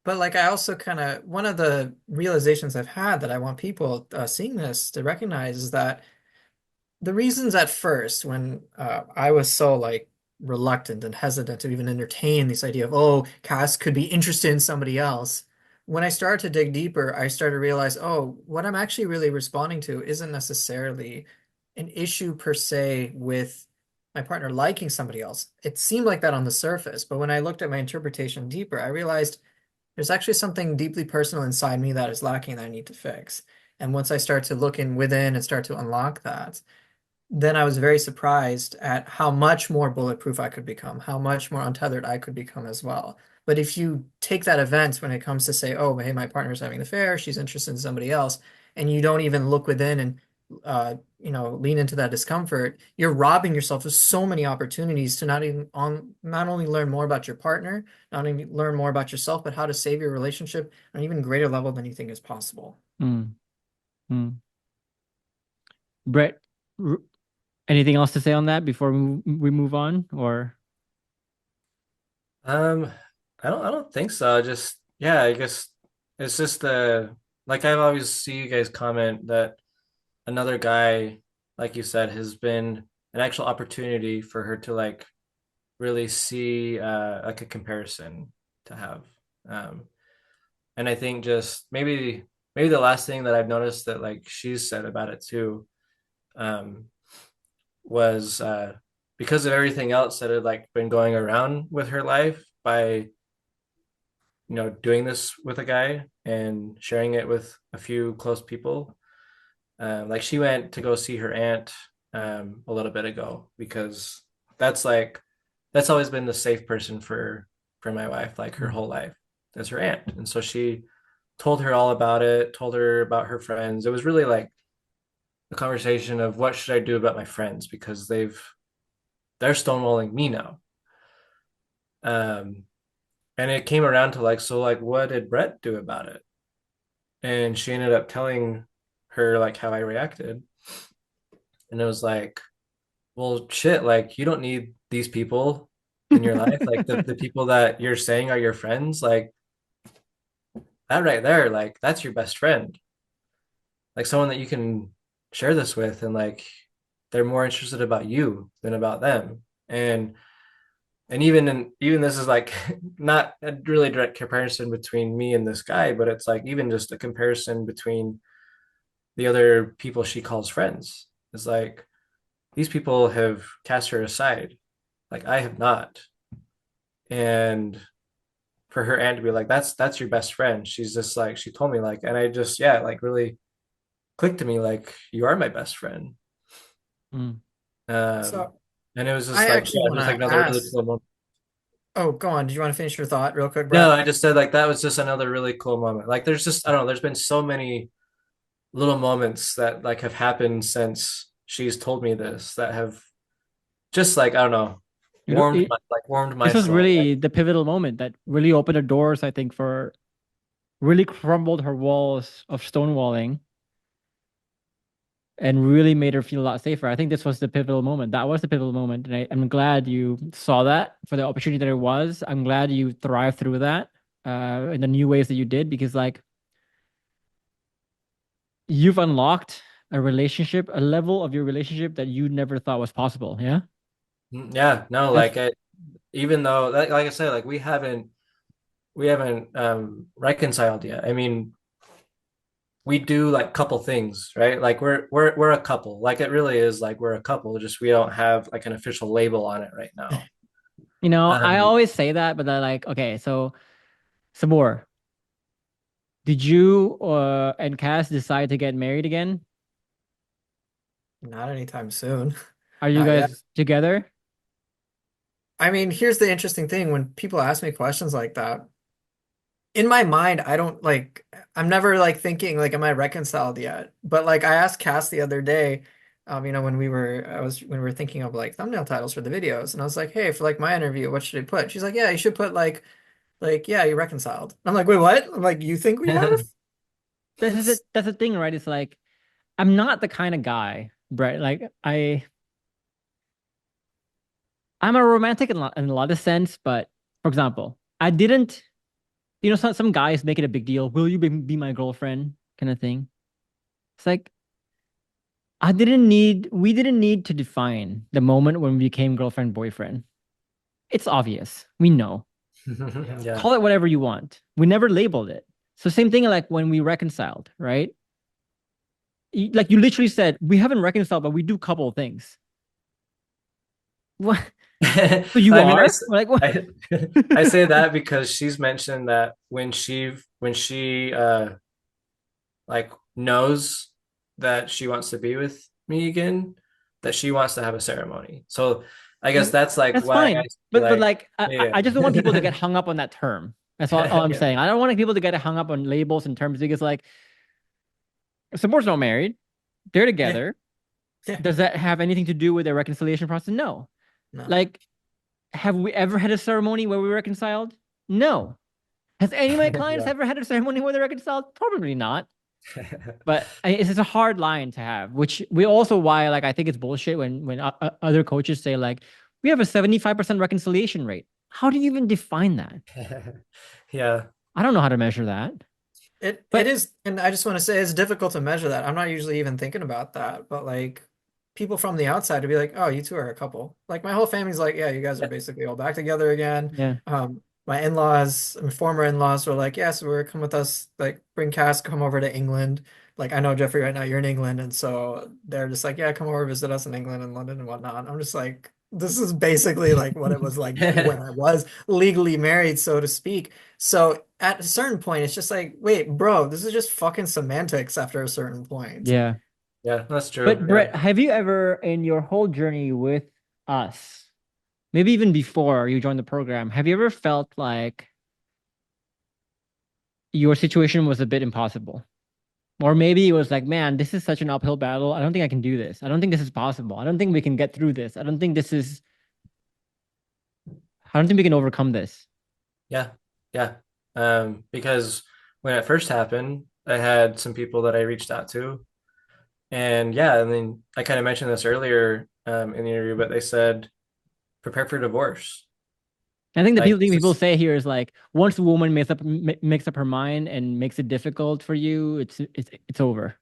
but like I also kind of one of the realizations I've had that I want people seeing this to recognize is that the reasons at first when I was so like reluctant and hesitant to even entertain this idea of oh Cass could be interested in somebody else when I started to dig deeper I started to realize oh what I'm actually really responding to isn't necessarily an issue per se with my partner liking somebody else. It seemed like that on the surface, but when I looked at my interpretation deeper I realized there's actually something deeply personal inside me that is lacking that I need to fix. And once I start to look in within and start to unlock that, then I was very surprised at how much more bulletproof I could become, how much more untethered I could become as well. But if you take that event when it comes to say, oh, hey, my partner's having an affair, she's interested in somebody else, and you don't even look within and lean into that discomfort, you're robbing yourself of so many opportunities to not only learn more about your partner, not only learn more about yourself, but how to save your relationship on an even greater level than you think is possible. mm, mm. Brett, anything else to say on that before we move on or Um, I don't think so. Just yeah, I guess it's just like I've always see you guys comment that another guy, like you said, has been an actual opportunity for her to like really see like a comparison to have. Um, and I think just maybe the last thing that I've noticed that like she's said about it too, um, was because of everything else that had like been going around with her life by doing this with a guy and sharing it with a few close people. Like she went to go see her aunt a little bit ago because that's like that's always been the safe person for my wife, like her Mm. whole life, as her aunt. And so she told her all about it, told her about her friends. It was really like a conversation of what should I do about my friends because they're stonewalling me now. Um, and it came around to like, so like, what did Brett do about it? And she ended up telling her like how I reacted. And it was like, well, shit, like you don't need these people in your life. Like the people that you're saying are your friends, like that right there, like that's your best friend. Like someone that you can share this with and like they're more interested about you than about them. And even this is like not a really direct comparison between me and this guy, but it's like even just a comparison between the other people she calls friends. It's like these people have cast her aside, like I have not. And for her aunt to be like, that's your best friend. She's just like she told me like, and I just yeah, like really clicked to me like you are my best friend. Mm. Um, So and it was I just like actually yeah, want just like to another really ask. cool moment. Oh, go on. Did you want to finish your thought real quick, No, Brett? I just said like that was just another really cool moment. Like there's just I don't know, there's been so many little moments that like have happened since she's told me this that have just like I don't know, You know, warmed my this was soul. really the pivotal moment that really opened the doors, I think, for really crumbled her walls of stonewalling and really made her feel a lot safer. I think this was the pivotal moment. That was the pivotal moment. And I'm glad you saw that for the opportunity that it was. I'm glad you thrived through that in the new ways that you did, because like you've unlocked a relationship, a level of your relationship that you never thought was possible. Yeah. Yeah, no, That's, like even though like I said, like we haven't reconciled yet. I mean, we do like couple things, right? Like we're a couple. Like it really is like we're a couple, just we don't have like an official label on it right now. I Um, always say that, but they're like, okay, so Sabor, did you and Cass decide to get married again? Not anytime soon. Are you Not yet. guys together? I mean, here's the interesting thing when people ask me questions like that. In my mind, I don't like, I'm never like thinking like, am I reconciled yet? But like I asked Cass the other day, when we were thinking of like thumbnail titles for the videos, and I was like, hey, for like my interview, what should I put? She's like, yeah, you should put like, yeah, you reconciled. I'm like, wait, what? I'm like, you think we have? It's That's the thing, right? It's like I'm not the kind of guy, Brett. Like I'm a romantic in a lot of sense, but for example, I didn't, some guys make it a big deal. Will you be my girlfriend? Kind of thing. It's like we didn't need to define the moment when we became girlfriend, boyfriend. It's obvious. We know. yeah. Call it whatever you want. We never labeled it. So same thing like when we reconciled, right? Like you literally said, we haven't reconciled, but we do couple things. What? So you I mean, are? Like what? I I say that because she's mentioned that when she like knows that she wants to be with me again, that she wants to have a ceremony. So I guess that's like That's why I fine. see But like like yeah. I just don't want people to get hung up on that term. That's all I'm Yeah. saying. I don't want people to get hung up on labels and terms because like support's not married. They're yeah, together. yeah, Does that have anything to do with their reconciliation process? No. no. Like, have we ever had a ceremony where we reconciled? No. Has any of my clients Yeah. ever had a ceremony where they reconciled? Probably not. But it's just a hard line to have, which we also why like I think it's bullshit when other coaches say like we have a 75% reconciliation rate. How do you even define that? Yeah. I don't know how to measure that. It But is, and I just want to say it's difficult to measure that. I'm not usually even thinking about that, but like people from the outside to be like, "Oh, you two are a couple." Like my whole family's like, "Yeah, you guys are basically all back together again." yeah, My in-laws, my former in-laws were like, "Yes, we're come with us. Like, bring Cass, come over to England." Like I know Jeffrey right now, you're in England, and so they're just like, "Yeah, come over, visit us in England and London and whatnot." I'm just like, this is basically like what it was like when I was legally married, so to speak. So at a certain point, it's just like, wait, bro, this is just fucking semantics after a certain point. yeah. Yeah, that's true. But Yeah. Brett, have you ever in your whole journey with us, maybe even before you joined the program, have you ever felt like your situation was a bit impossible? Or maybe it was like, man, this is such an uphill battle. I don't think I can do this. I don't think this is possible. I don't think we can get through this. I don't think we can overcome this. Yeah. Yeah. Because when it first happened, I had some people that I reached out to. And yeah, I mean, I kind of mentioned this earlier in the interview, but they said prepare for divorce. I think the Like thing this people is, say here is like once a woman makes up her mind and makes it difficult for you, it's over.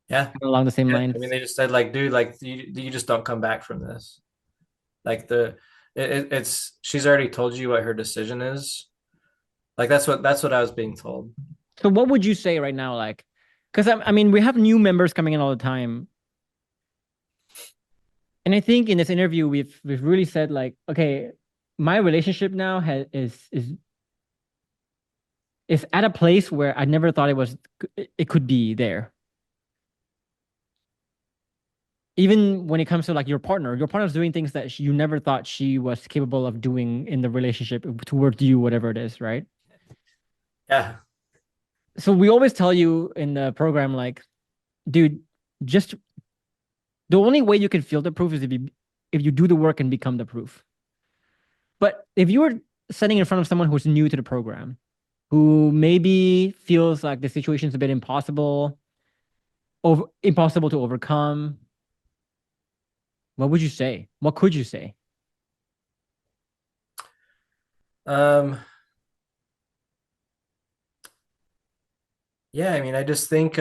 yeah. Along the same Yeah. I mean, lines. they just said like, dude, like you just don't come back from this. Like it's she's already told you what her decision is. Like that's what I was being told. So what would you say right now, like, because I mean we have new members coming in all the time, and I think in this interview we've really said like, okay, my relationship now is at a place where I never thought it could be there. Even when it comes to like your partner's doing things that you never thought she was capable of doing in the relationship towards you, whatever it is, right? Yeah. So we always tell you in the program, like, dude, just the only way you can feel the proof is if you do the work and become the proof. But if you were sitting in front of someone who's new to the program, who maybe feels like the situation's a bit impossible to overcome, what would you say? What could you say? Um, yeah, I mean, I think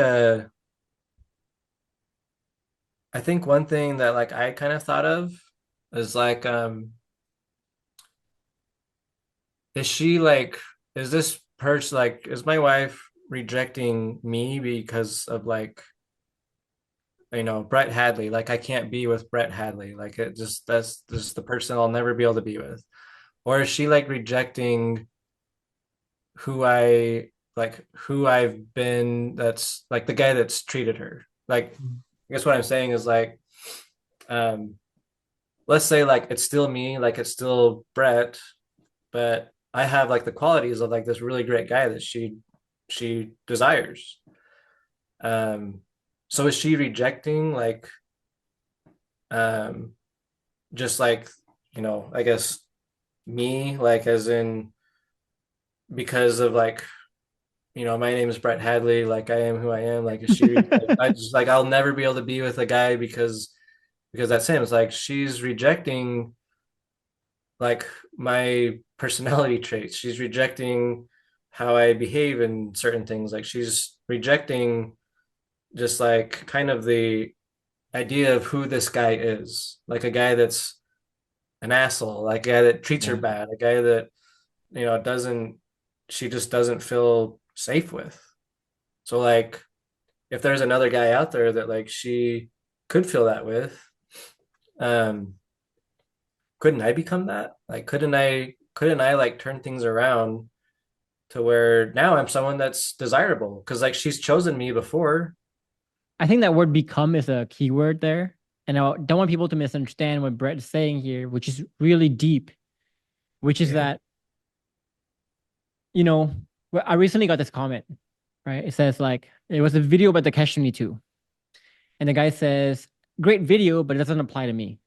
one thing that like I kind of thought of is like is she like is this person like is my wife rejecting me because of like Brett Hadley, like I can't be with Brett Hadley, like it just that's just the person I'll never be able to be with, or is she like rejecting who I've been, that's like the guy that's treated her like, I guess what I'm saying is like um let's say like it's still me, like it's still Brett, but I have like the qualities of like this really great guy that she desires. Um, so is she rejecting like um just like I guess me, like as in because of like my name is Brett Hadley, like I am who I am, like is she like, I just like I'll never be able to be with a guy because that's him. It's like she's rejecting like my personality traits. She's rejecting how I behave in certain things. Like she's rejecting just like kind of the idea of who this guy is. Like a guy that's an asshole, like a guy that treats her Yeah. bad, a guy that, doesn't she just doesn't feel safe with. So like if there's another guy out there that like she could feel that with, um, couldn't I become that? Like couldn't I like turn things around to where now I'm someone that's desirable because like she's chosen me before. I think that word become is a key word there. And I don't want people to misunderstand what Brett is saying here, which is really deep, which is Yeah. that, you know, I recently got this comment, right? It says like, it was a video about the Catch 22. And the guy says, great video, but it doesn't apply to me,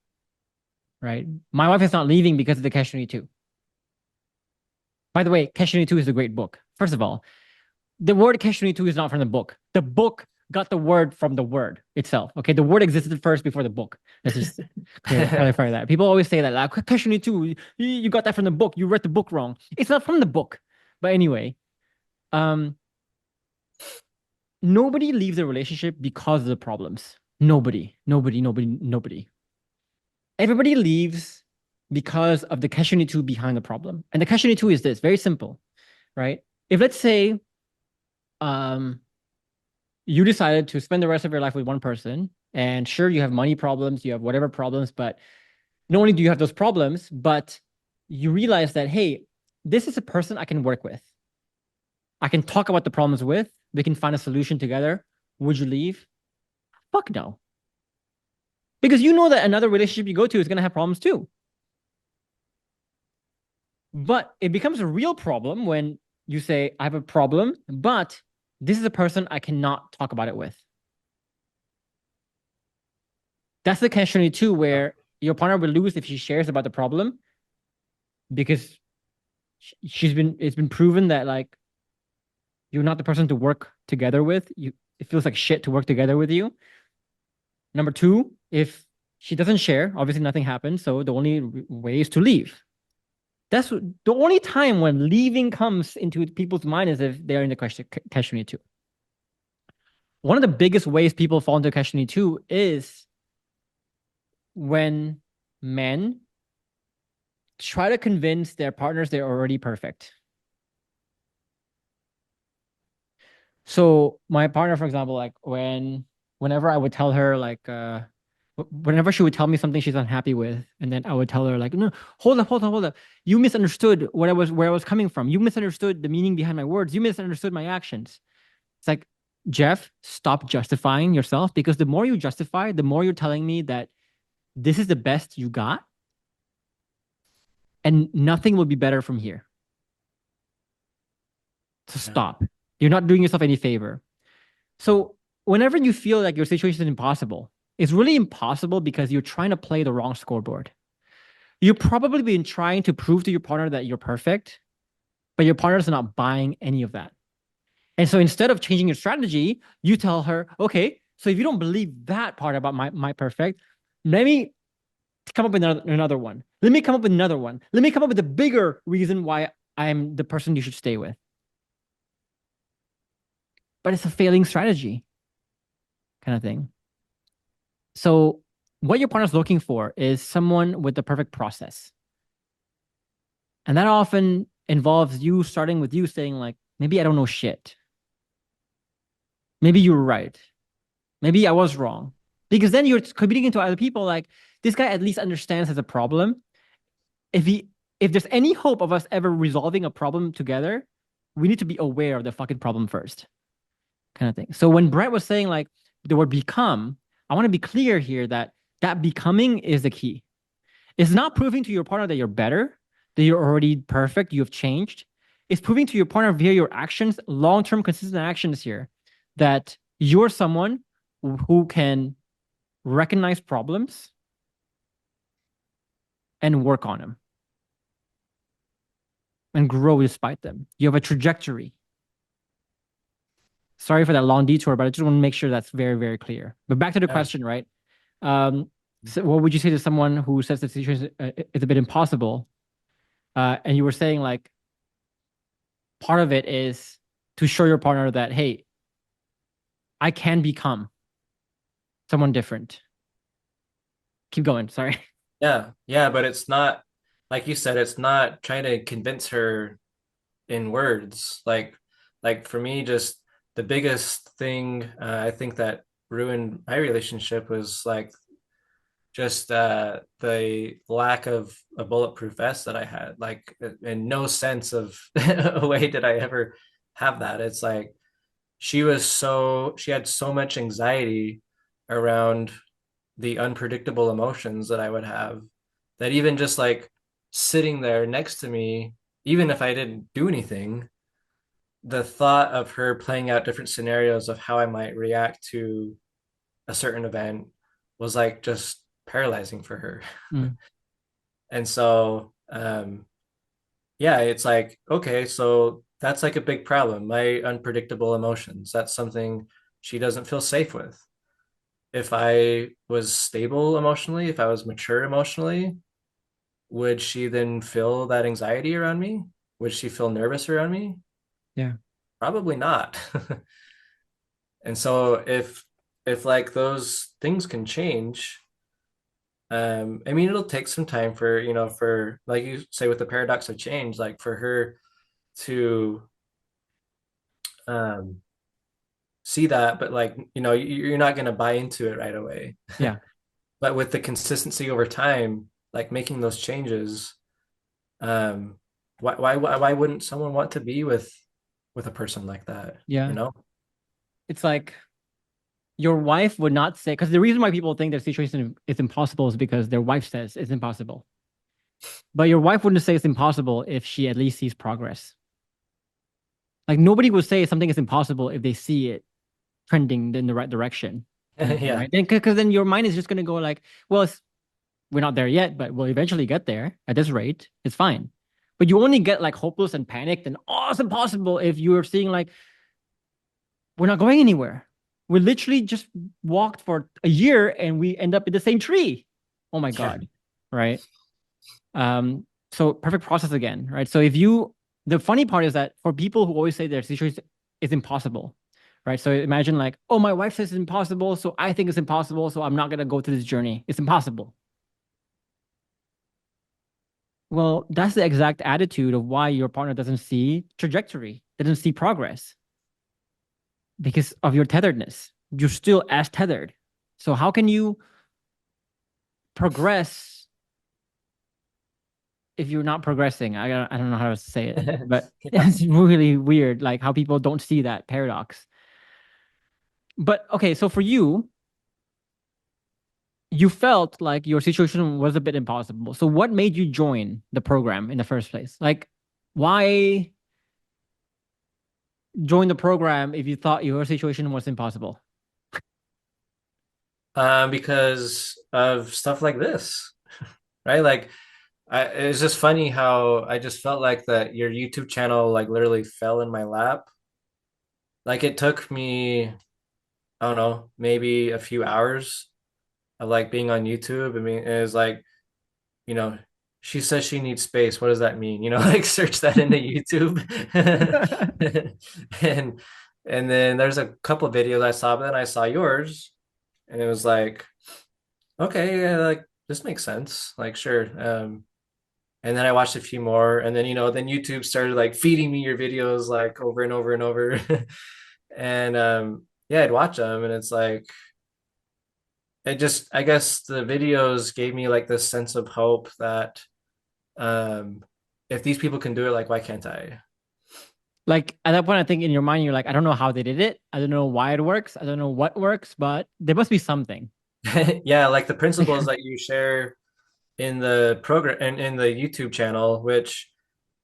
right? My wife is not leaving because of the Catch 22. By the way, Catch 22 is a great book. First of all, the word Catch 22 is not from the book. The book got the word from the word itself. Okay, the word existed first before the book. Let's just clarify that. People always say that, like, question you too. You got that from the book. You read the book wrong. It's not from the book. But anyway, um, nobody leaves a relationship because of the problems. Nobody. Everybody leaves because of the catch 22 behind the problem. And the catch 22 is this, very simple, right? If let's say um you decided to spend the rest of your life with one person, and sure, you have money problems, you have whatever problems, but not only do you have those problems, but you realize that, hey, this is a person I can work with. I can talk about the problems with. We can find a solution together. Would you leave? Fuck no. Because you know that another relationship you go to is going to have problems too. But it becomes a real problem when you say, I have a problem, but this is a person I cannot talk about it with. That's the catch 22 where your partner will lose if she shares about the problem because it's been proven that like you're not the person to work together with. It feels like shit to work together with you. Number two, if she doesn't share, obviously nothing happens. So the only way is to leave. That's the only time when leaving comes into people's mind is if they're in the catch 22. One of the biggest ways people fall into catch 22 is when men try to convince their partners they're already perfect. So my partner, for example, like whenever I would tell her like whenever she would tell me something she's unhappy with, and then I would tell her like, no, hold up. You misunderstood where I was coming from. You misunderstood the meaning behind my words. You misunderstood my actions. It's like, Jeff, stop justifying yourself because the more you justify, the more you're telling me that this is the best you got and nothing will be better from here. So Yeah. stop. You're not doing yourself any favor. So whenever you feel like your situation is impossible, it's really impossible because you're trying to play the wrong scoreboard. You've probably been trying to prove to your partner that you're perfect, but your partner's not buying any of that. And so instead of changing your strategy, you tell her, okay, so if you don't believe that part about my perfect, let me come up with another one. Let me come up with another one. Let me come up with a bigger reason why I'm the person you should stay with. But it's a failing strategy kind of thing. So what your partner's looking for is someone with the perfect process. And that often involves you starting with you saying, like, maybe I don't know shit. Maybe you're right. Maybe I was wrong. Because then you're committing into other people like, this guy at least understands as a problem. If he if there's any hope of us ever resolving a problem together, we need to be aware of the fucking problem first. Kind of thing. So when Brett was saying like the word become, I want to be clear here that becoming is the key. It's not proving to your partner that you're better, that you're already perfect, you have changed. It's proving to your partner via your actions, long-term consistent actions here, that you're someone who can recognize problems and work on them and grow despite them. You have a trajectory. Sorry for that long detour, but I just want to make sure that's very, very clear. But back to the Yeah. question, right? So what would you say to someone who says the situation is a bit impossible? And you were saying like part of it is to show your partner that, hey, I can become someone different. Keep going. Sorry. Yeah. Yeah. But it's not, like you said, it's not trying to convince her in words. Like for me, just the biggest thing I think that ruined my relationship was like just the lack of a bulletproof vest that I had. Like, in no sense of a way did I ever have that. It's like she had so much anxiety around the unpredictable emotions that I would have that even just like sitting there next to me, even if I didn't do anything, the thought of her playing out different scenarios of how I might react to a certain event was like just paralyzing for her. Mm, And so, yeah, it's like, okay, so that's like a big problem. My unpredictable emotions. That's something she doesn't feel safe with. If I was stable emotionally, if I was mature emotionally, would she then feel that anxiety around me? Would she feel nervous around me? Yeah. Probably not. And so if like those things can change, I mean it'll take some time for, for like you say with the paradox of change, like for her to um see that, but like, you're not going to buy into it right away. Yeah. But with the consistency over time, like making those changes, um, why wouldn't someone want to be with a person like that? You Yeah. know? It's like your wife would not say, because the reason why people think their situation is impossible is because their wife says it's impossible. But your wife wouldn't say it's impossible if she at least sees progress. Like nobody would say something is impossible if they see it trending in the right direction. Yeah. Right? Then because then your mind is just gonna go like, well, we're not there yet, but we'll eventually get there at this rate. It's fine. But you only get like hopeless and panicked and oh, it's impossible if you're seeing like we're not going anywhere. We literally just walked for a year and we end up in the same tree. Oh my Yeah. God. Right. So perfect process again, right? So the funny part is that for people who always say their situation is impossible, right? So imagine like, oh, my wife says it's impossible, so I think it's impossible, so I'm not gonna go through this journey. It's impossible. Well, that's the exact attitude of why your partner doesn't see trajectory, doesn't see progress because of your tetheredness. You're still as tethered. So how can you progress if you're not progressing? I don't know how to say it, but Yeah. it's really weird, like how people don't see that paradox. But okay, so for you, you felt like your situation was a bit impossible. So what made you join the program in the first place? Like, why join the program if you thought your situation was impossible? Because of stuff like this, right? Like it's just funny how I just felt like that your YouTube channel like literally fell in my lap. Like it took me, I don't know, maybe a few hours of like being on YouTube. I mean, it was like, you know, she says she needs space. What does that mean? Like search that into YouTube. and and then there's a couple of videos I saw, but then I saw yours and it was like, okay, yeah, like this makes sense. Like, sure. And then I watched a few more, and then then YouTube started like feeding me your videos like over and over and over. And yeah, I'd watch them, and it's like it just I guess the videos gave me like this sense of hope that um if these people can do it, like why can't I? Like at that point, I think in your mind, you're like, I don't know how they did it. I don't know why it works. I don't know what works, but there must be something. Yeah, like the principles that you share in the program and in the YouTube channel, which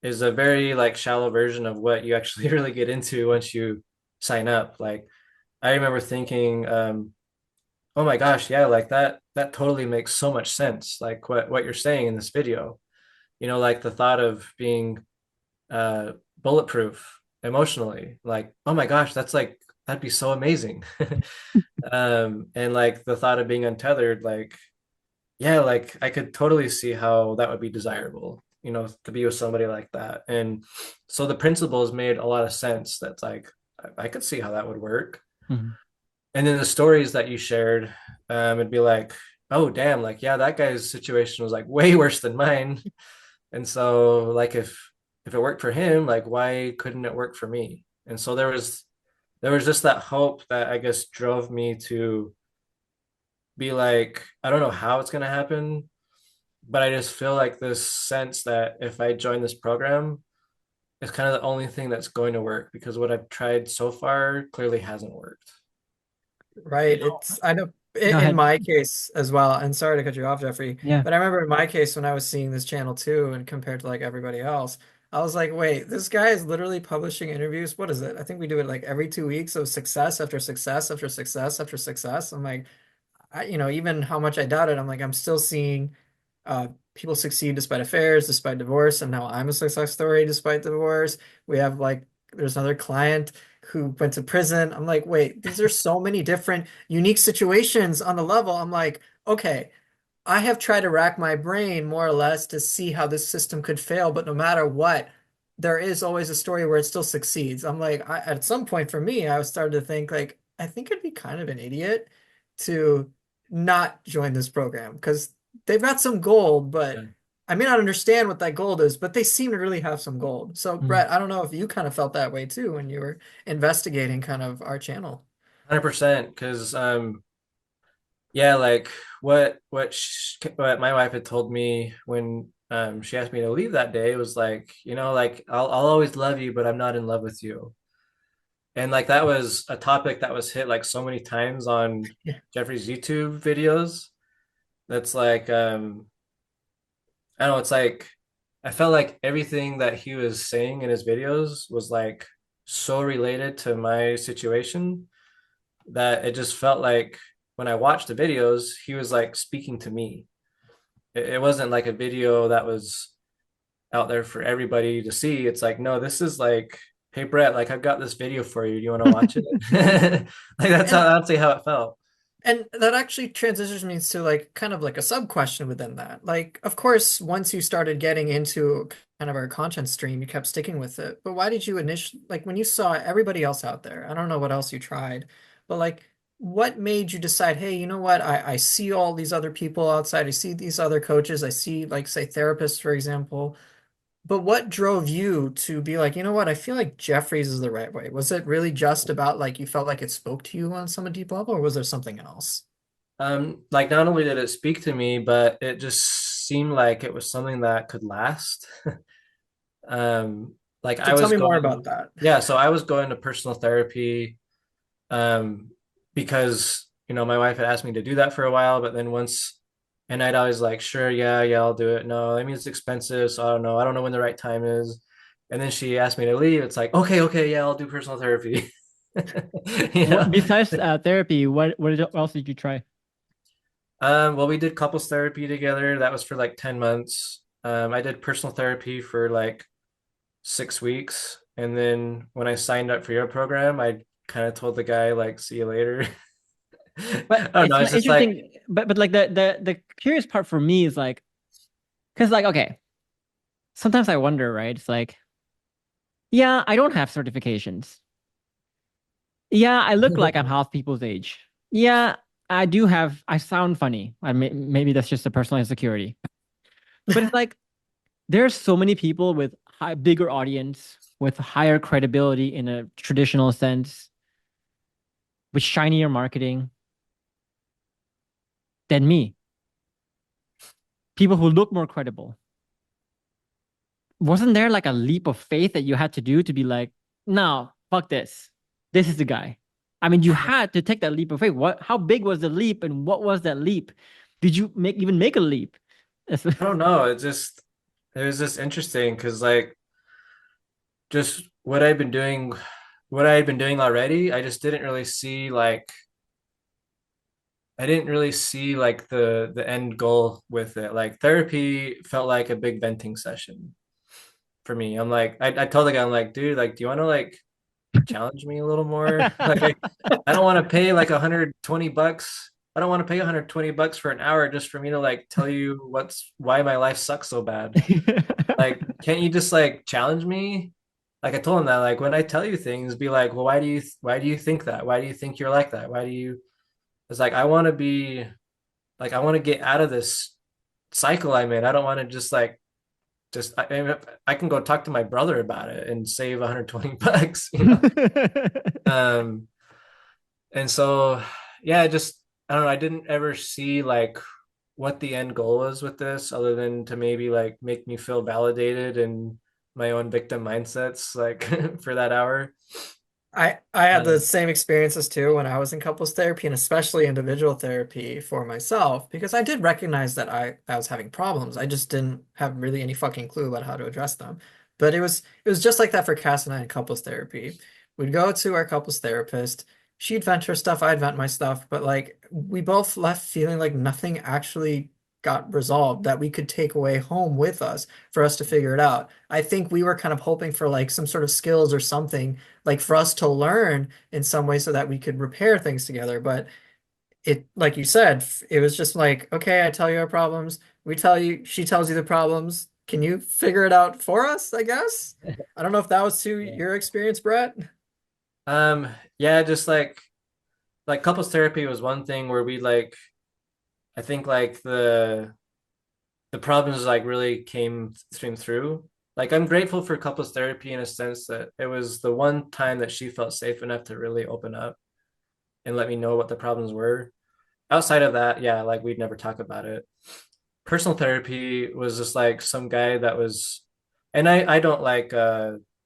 is a very like shallow version of what you actually really get into once you sign up. Like I remember thinking, oh my gosh, yeah, like that totally makes so much sense. Like what you're saying in this video, like the thought of being uh bulletproof emotionally, like, oh my gosh, that's like that'd be so amazing. And like the thought of being untethered, like, yeah, like I could totally see how that would be desirable, to be with somebody like that. And so the principles made a lot of sense. That's like I could see how that would work. Mhm. And then the stories that you shared, it'd be like, oh damn, like yeah, that guy's situation was like way worse than mine. And so like if it worked for him, like why couldn't it work for me? And so there was just that hope that I guess drove me to be like, I don't know how it's gonna happen, but I just feel like this sense that if I join this program, it's kind of the only thing that's going to work because what I've tried so far clearly hasn't worked. Right. I know Go in ahead. my case as well, and sorry to cut you off, Jeffrey, Yeah. but I remember in my case when I was seeing this channel too, and compared to like everybody else, I was like, wait, this guy is literally publishing interviews. What is it? I think we do it like every 2 weeks of success after success after success after success. I'm like, even how much I doubt it, I'm like, I'm still seeing people succeed despite affairs, despite divorce, and now I'm a success story despite divorce. We have like, there's another client who went to prison. I'm like, wait, these are so many different unique situations on the level. I'm like, okay, I have tried to rack my brain more or less to see how this system could fail, but no matter what, there is always a story where it still succeeds. I'm like, at some point for me, I was starting to think like, I think I'd be kind of an idiot to not join this program because they've got some gold, but Yeah. I may not understand what that gold is, but they seem to really have some gold. So, Mm. Brett, I don't know if you kind of felt that way too when you were investigating kind of our channel. 100%. Because yeah, like what my wife had told me when she asked me to leave that day was like, like I'll always love you, but I'm not in love with you. And like that was a topic that was hit like so many times on Yeah. Jeffrey's YouTube videos. That's like I don't know, it's like I felt like everything that he was saying in his videos was like so related to my situation that it just felt like when I watched the videos, he was like speaking to me. It wasn't like a video that was out there for everybody to see. It's like, no, this is like, hey Brett, like I've got this video for you. Do you want to watch it? Like And that's say how it felt. And that actually transitions me to like kind of like a sub question within that. Like, of course, once you started getting into kind of our content stream, you kept sticking with it. But why did you initially, like, when you saw everybody else out there, I don't know what else you tried, but like, what made you decide, hey, you know what? I see all these other people outside. I see these other coaches. I see, like, say, therapists, for example. But what drove you to be like, you know what? I feel like Jeffries is the right way. Was it really just about like you felt like it spoke to you on some deep level, or was there something else? Like not only did it speak to me, but it just seemed like it was something that could last. Like So I tell was me more about going, that. yeah, so I was going to personal therapy um, because my wife had asked me to do that for a while, but then once, and I'd always like, sure, yeah, yeah, I'll do it. No, I mean it's expensive, so I don't know when the right time is. And then she asked me to leave. It's like, okay, okay, yeah, I'll do personal therapy. you What know. besides therapy, what else did you try? Well, we did couples therapy together. That was for like 10 months. I did personal therapy for like 6 weeks, and then when I signed up for your program, I kind of told the guy like, see you later. I But don't it's know. It's not just like, interesting. But like the curious part for me is like, because like okay, sometimes I wonder, right? It's like, yeah, I don't have certifications. Yeah, I look like I'm half people's age. Yeah, I do have. I sound funny. Maybe that's just a personal insecurity. But it's like there's so many people with bigger audience, with higher credibility in a traditional sense, with shinier marketing than me. People who look more credible. Wasn't there like a leap of faith that you had to do to be like, no, fuck this. This is the guy. I mean, you had to take that leap of faith. How big was the leap and what was that leap? Did you make a leap? I don't know. It was just interesting because like just what I had been doing already, I just didn't really see like I didn't really see like the end goal with it. Like therapy felt like a big venting session for me. I told the guy, I'm like, dude, like, do you want to like challenge me a little more? Like, I don't want to pay like $120. I don't want to pay $120 for an hour just for me to like tell you why my life sucks so bad. Like, can't you just like challenge me? Like I told him that, like when I tell you things, be like, well, why do you think that? Why do you think you're like that? Why do you? It's like I want to be like I want to get out of this cycle I'm in. I don't want to just I can go talk to my brother about it and save $120. Um, and so yeah, just I don't know. I didn't ever see like what the end goal was with this, other than to maybe like make me feel validated in my own victim mindsets, like for that hour. I had the Um, same experiences too when I was in couples therapy and especially individual therapy for myself because I did recognize that I was having problems. I just didn't have really any fucking clue about how to address them. But it was just like that for Cass and I in couples therapy. We'd go to our couples therapist. She'd vent her stuff, I'd vent my stuff, but like we both left feeling like nothing actually got resolved that we could take away home with us for us to figure it out. I think we were kind of hoping for like some sort of skills or something like for us to learn in some way so that we could repair things together. But it, like you said, it was just like, okay, I tell you our problems, we tell you, she tells you the problems. Can you figure it out for us, I guess? I don't know if that was to Yeah. your experience, Brett. Um, yeah, just like couples therapy was one thing where we like I think like the problems like really came stream through. Like I'm grateful for couples therapy in a sense that it was the one time that she felt safe enough to really open up and let me know what the problems were. Outside of that, yeah, like we'd never talk about it. Personal therapy was just like some guy that was, and I don't like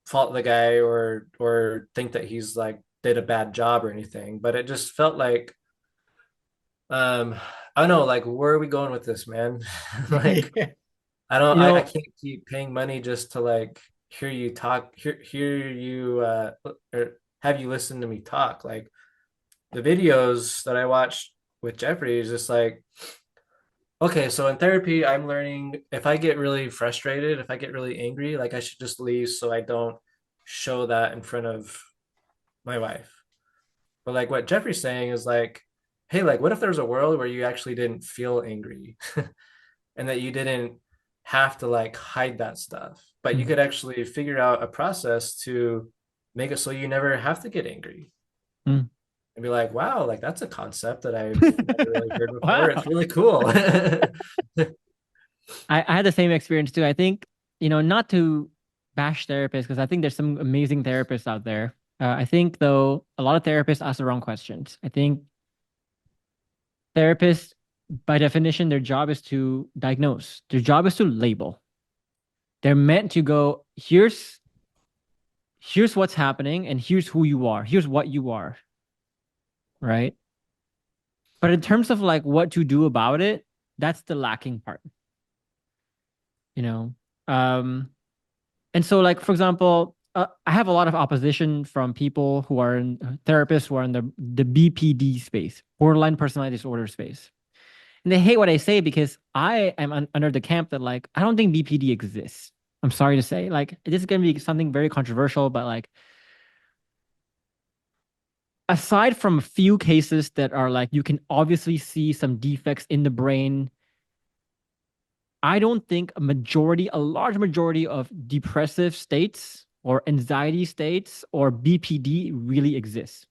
fault the guy or think that he's like did a bad job or anything, but it just felt like um I don't know, like where are we going with this, man? Like Yeah. I don't You I know, can't keep paying money just to like hear you talk, hear you or have you listen to me talk. Like the videos that I watched with Geoffrey is just like, okay, so in therapy, I'm learning if I get really frustrated, if I get really angry, like I should just leave so I don't show that in front of my wife. But like what Jeffrey's saying is like, hey, like what if there's a world where you actually didn't feel angry and that you didn't have to like hide that stuff, but you mm, could actually figure out a process to make it so you never have to get angry mm. and be like, wow, like that's a concept that I've never really heard before. It's Wow. really cool. I had the same experience too. I think, not to bash therapists, because I think there's some amazing therapists out there. I think, though, a lot of therapists ask the wrong questions. I think therapists, by definition, their job is to diagnose, their job is to label. They're meant to go, here's what's happening, and here's who you are, here's what you are, right? But in terms of like what to do about it, that's the lacking part, you know? Um, And so, like, for example, I have a lot of opposition from people who are in therapists who are in the BPD space, borderline personality disorder space. And they hate what I say because I am under the camp that, like, I don't think BPD exists. I'm sorry to say. Like, this is going to be something very controversial, but, like, aside from a few cases that are like, you can obviously see some defects in the brain, I don't think a large majority of depressive states or anxiety states or BPD really exists.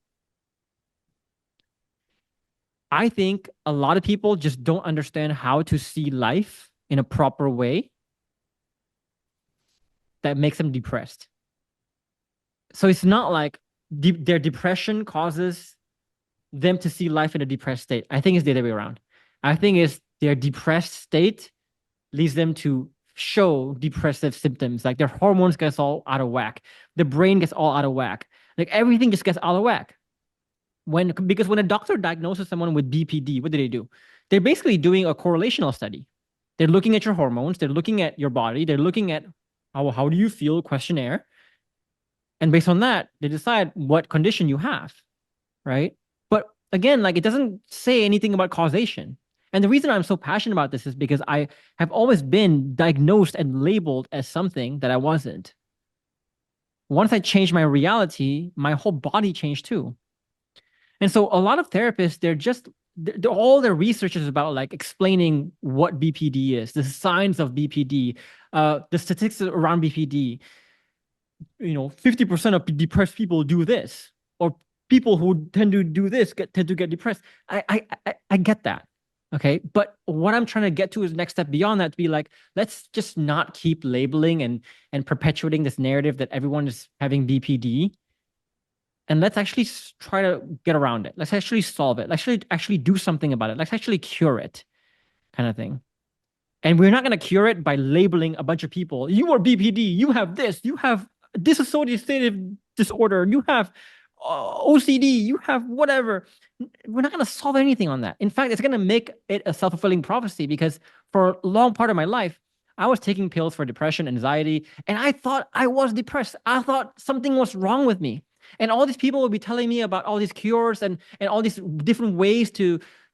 I think a lot of people just don't understand how to see life in a proper way that makes them depressed. So it's not like their depression causes them to see life in a depressed state. I think it's the other way around. I think it's their depressed state leads them to show depressive symptoms. Like their hormones gets all out of whack. The brain gets all out of whack. Like everything just gets out of whack. Because when a doctor diagnoses someone with BPD, what do? They're basically doing a correlational study. They're looking at your hormones, they're looking at your body, they're looking at how do you feel questionnaire. And based on that, they decide what condition you have, right? But again, like it doesn't say anything about causation. And the reason I'm so passionate about this is because I have always been diagnosed and labeled as something that I wasn't. Once I changed my reality, my whole body changed too. And so a lot of therapists, all their research is about like explaining what BPD is, the signs of BPD, the statistics around BPD. 50% of depressed people do this, or people who tend to do this tend to get depressed. I get that. Okay. But what I'm trying to get to is next step beyond that to be like, let's just not keep labeling and perpetuating this narrative that everyone is having BPD. And let's actually try to get around it. Let's actually solve it. Let's actually do something about it. Let's actually cure it, kind of thing. And we're not going to cure it by labeling a bunch of people. You are BPD. You have this. You have dissociative disorder. You have OCD. You have whatever. We're not going to solve anything on that. In fact, it's going to make it a self-fulfilling prophecy because for a long part of my life, I was taking pills for depression, anxiety, and I thought I was depressed. I thought something was wrong with me. And all these people would be telling me about all these cures and all these different ways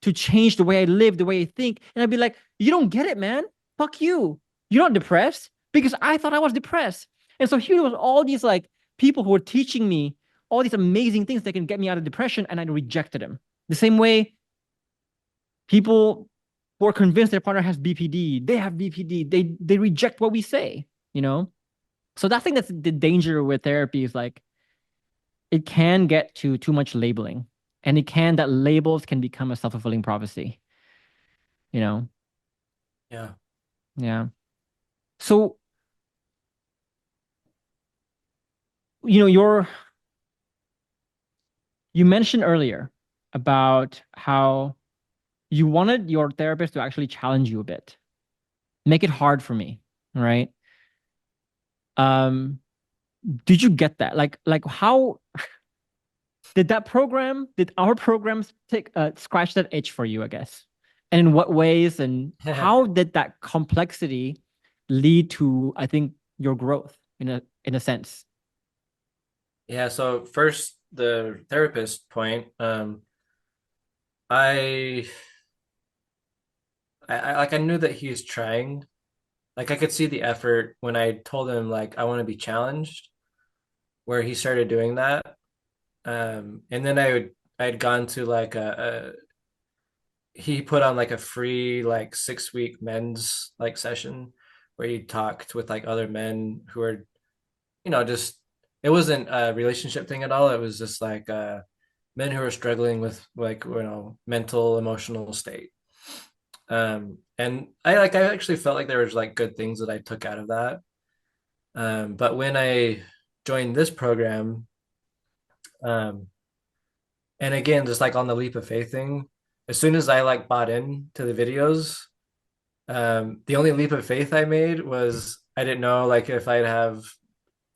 to change the way I live, the way I think. And I'd be like, you don't get it, man. Fuck you. You're not depressed because I thought I was depressed. And so here was all these like people who were teaching me all these amazing things that can get me out of depression, and I rejected them. The same way people who are convinced their partner has BPD, they have BPD, they reject what we say, you know? So I think that's the danger with therapy is like it can get to too much labeling. And it can that labels can become a self-fulfilling prophecy, you know? Yeah. Yeah. So, you know, you mentioned earlier about how you wanted your therapist to actually challenge you a bit, make it hard for me, right? Um, did you get that? Like how did our programs take scratch that itch for you, I guess? And in what ways and how did that complexity lead to, I think, your growth in a sense? Yeah, so first the therapist point, I, I knew that he was trying. Like I could see the effort when I told him like I want to be challenged, where he started doing that. And then I had gone to like he put on like a free like 6 week men's like session where he talked with like other men who are, just it wasn't a relationship thing at all. It was just like men who are struggling with like, mental, emotional state. And I actually felt like there was like good things that I took out of that. But when I joined this program, um, and again, just like on the leap of faith thing, as soon as I like bought in to the videos, the only leap of faith I made was I didn't know like if I'd have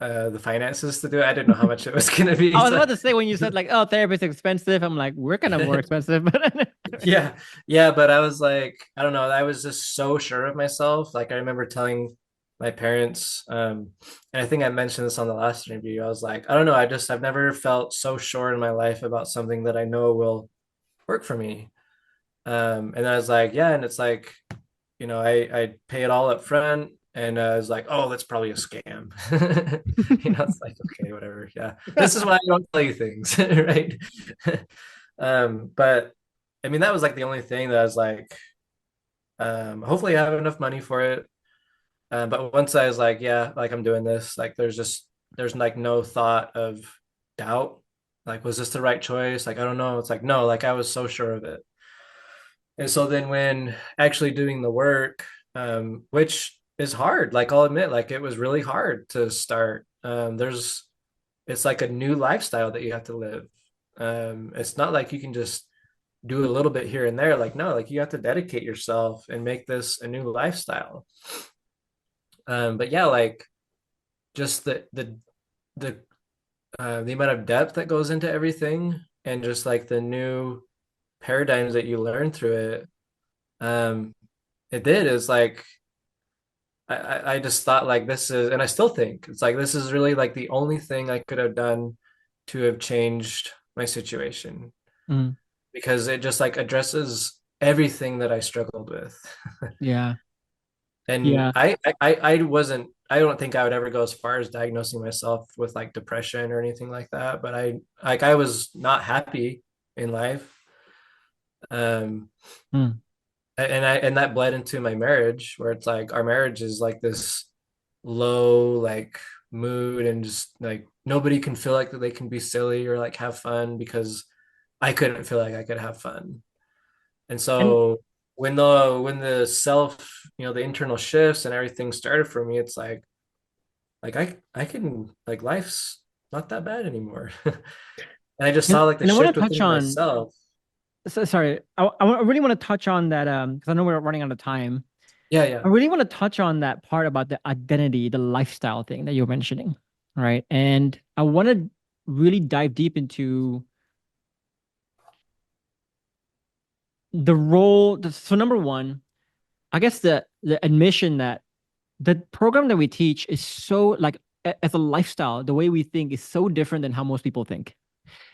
the finances to do it. I didn't know how much it was gonna be. I was So about to say when you said like, oh, therapy is expensive, I'm like, we're kind of more expensive, but yeah, yeah, but I was like, I don't know, I was just so sure of myself. Like I remember telling my parents, and I think I mentioned this on the last interview. I was like, I don't know, I've never felt so sure in my life about something that I know will work for me. And I was like, yeah, and it's like, I pay it all up front, and I was like, oh, that's probably a scam. It's like, okay, whatever. Yeah, this is why I don't tell you things, right? But I mean, that was like the only thing that I was like, hopefully I have enough money for it. But once I was like, yeah, like I'm doing this, like there's like no thought of doubt. Like, was this the right choice? Like, I don't know. It's like, no, like I was so sure of it. And so then when actually doing the work, which is hard, like I'll admit, like it was really hard to start. It's like a new lifestyle that you have to live. It's not like you can just do a little bit here and there. Like, no, like you have to dedicate yourself and make this a new lifestyle. But yeah, like just the amount of depth that goes into everything and just like the new paradigms that you learn through it. Um, it did is like I just thought like this is, and I still think it's like this is really like the only thing I could have done to have changed my situation, Mm, because it just like addresses everything that I struggled with. yeah, And yeah. I don't think I would ever go as far as diagnosing myself with like depression or anything like that, but I was not happy in life. Um, Mm. and that bled into my marriage, where it's like our marriage is like this low like mood, and just like nobody can feel like that they can be silly or like have fun, because I couldn't feel like I could have fun. And And so when the self, the internal shifts and everything started for me, it's like I can, like life's not that bad anymore. And I just saw like the and I want to shift touch within on myself. sorry, I really want to touch on that because I know we're running out of time. Yeah, I yeah. really want to touch on that part about the identity, the lifestyle thing that you're mentioning, right? And I want to really dive deep into the role. So number one, I guess the admission that the program that we teach is so like as a lifestyle, the way we think is so different than how most people think.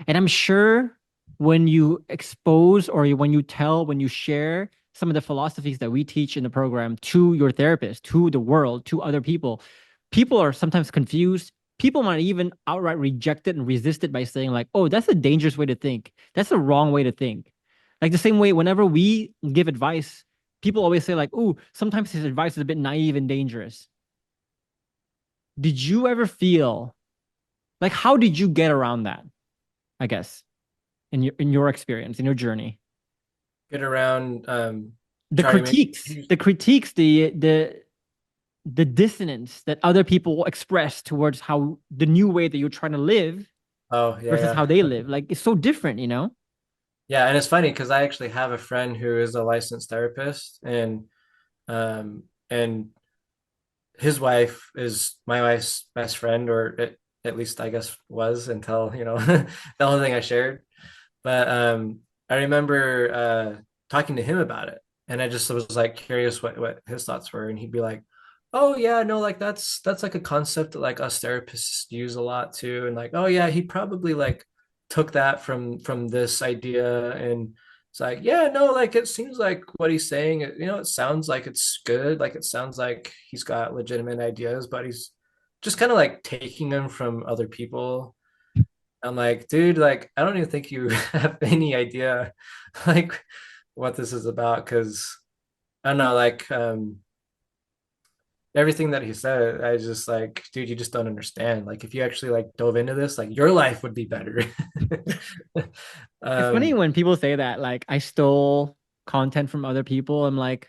And I'm sure when you expose or when you tell, when you share some of the philosophies that we teach in the program to your therapist, to the world, to other people, people are sometimes confused. People might even outright reject it and resist it by saying, like, oh, that's a dangerous way to think. That's the wrong way to think. Like the same way, whenever we give advice, people always say, like, oh, sometimes his advice is a bit naive and dangerous. Did you ever feel like how did you get around that? I guess in your experience, in your journey. Get around The sorry, maybe critiques, the critiques, the dissonance that other people express towards how the new way that you're trying to live oh yeah, versus how yeah. they live. Like it's so different, you know? Yeah, and it's funny because I actually have a friend who is a licensed therapist, and his wife is my wife's best friend, or at least I guess was until, the whole thing I shared. But I remember talking to him about it, and I just was like curious what his thoughts were, and he'd be like, "Oh yeah, no, like that's like a concept that like us therapists use a lot too," and like, "Oh yeah, he probably like took that from this idea," and it's like, "Yeah, no, like it seems like what he's saying, it sounds like it's good, like it sounds like he's got legitimate ideas, but he's just kind of like taking them from other people." I'm like, dude, like, I don't even think you have any idea like what this is about. Cause I don't know, like everything that he said, I just like, dude, you just don't understand. Like if you actually like dove into this, like your life would be better. It's funny um when people say that, like I stole content from other people. I'm like,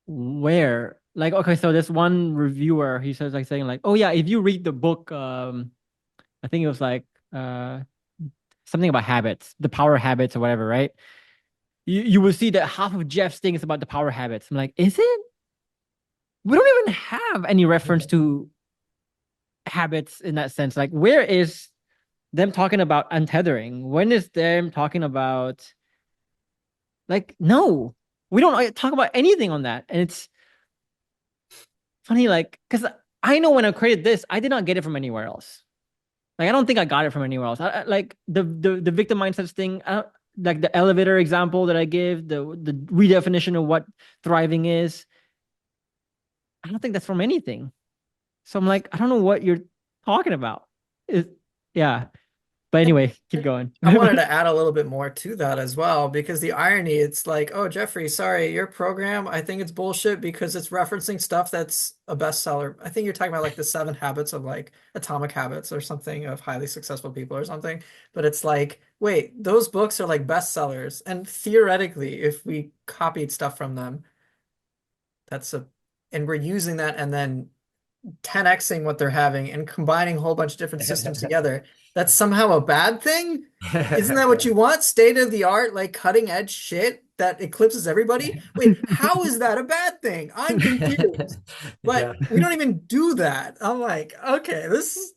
where? Like, okay, so this one reviewer, he says like saying like, oh yeah, if you read the book, I think it was like something about habits, the power habits or whatever, right? You will see that half of Jeff's thing is about the power habits. I'm like, is it? We don't even have any reference to habits in that sense. Like, where is them talking about untethering? When is them talking about like no, we don't talk about anything on that. And it's funny, like, because I know when I created this, I did not get it from anywhere else. Like, I don't think I got it from anywhere else. Like the victim mindsets thing, like the elevator example that I give, the redefinition of what thriving is. I don't think that's from anything. So I'm like, I don't know what you're talking about. Is yeah. But And anyway, keep going. I wanted to add a little bit more to that as well, because the irony, it's like, oh, Jeffrey, sorry, your program, I think it's bullshit because it's referencing stuff that's a bestseller. I think you're talking about like the 7 habits of like atomic habits or something of highly successful people or something. But it's like, wait, those books are like bestsellers. And theoretically, if we copied stuff from them, that's a, and we're using that and then 10xing what they're having and combining a whole bunch of different systems together, that's somehow a bad thing? Isn't that what you want? State of the art, like cutting edge shit that eclipses everybody? Wait, how is that a bad thing? I'm confused. yeah. But we don't even do that. I'm like, okay,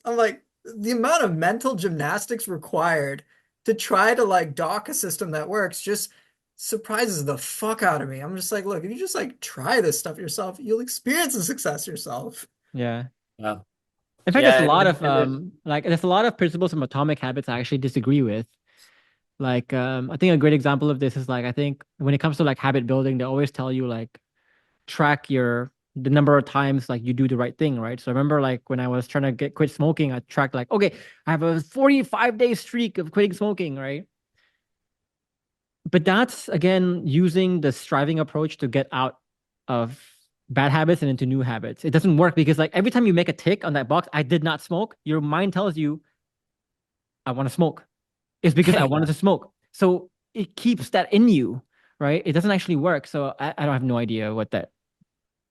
I'm like, the amount of mental gymnastics required to try to like dock a system that works just surprises the fuck out of me. I'm just like, look, if you just like try this stuff yourself, you'll experience the success yourself. Yeah. Yeah. In fact, there's Yeah, a lot and, of and it, like there's a lot of principles from atomic habits I actually disagree with. Like I think a great example of this is like I think when it comes to like habit building, they always tell you like track the number of times like you do the right thing, right? So I remember like when I was trying to get quit smoking, I tracked like, okay, I have a 45-day streak of quitting smoking, right? But that's again using the striving approach to get out of bad habits and into new habits. It doesn't work because like every time you make a tick on that box, I did not smoke, your mind tells you I want to smoke. It's because I wanted to smoke. So it keeps that in you, right? It doesn't actually work. So I don't have no idea what that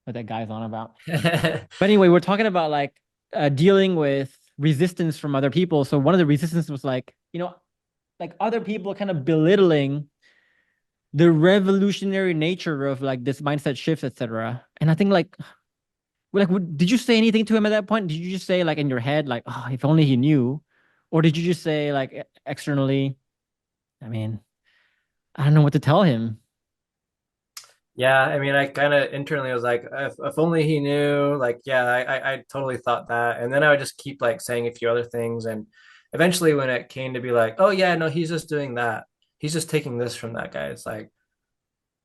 guy's on about. yeah. But anyway, we're talking about like dealing with resistance from other people. So one of the resistance was like, like other people kind of belittling the revolutionary nature of like this mindset shifts, etc. And I think did you say anything to him at that point? Did you just say like in your head, like, oh, if only he knew? Or did you just say like externally, I mean, I don't know what to tell him. Yeah, I mean, I kind of internally was like, if only he knew. Like, yeah, I totally thought that, and then I would just keep like saying a few other things, and eventually when it came to be like, oh yeah, no, he's just doing that. He's just taking this from that guy. It's like,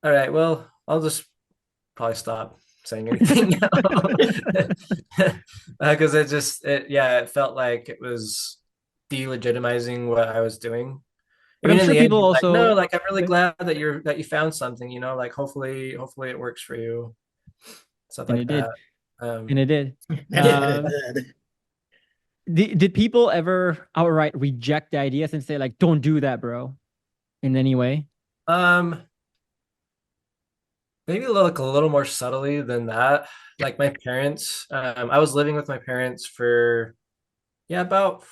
all right, well, I'll just probably stop saying anything now. Because yeah, it felt like it was delegitimizing what I was doing. I But mean, I'm in sure the end, people he's like, no, also, like I'm really okay, glad that you found something, like hopefully it works for you, stuff and like it did, that. Um, and it did. And it Um, did. did people ever outright reject the ideas and say like, "Don't do that, bro," in any way? um, maybe like a little more subtly than that. Like my parents, I was living with my parents for yeah about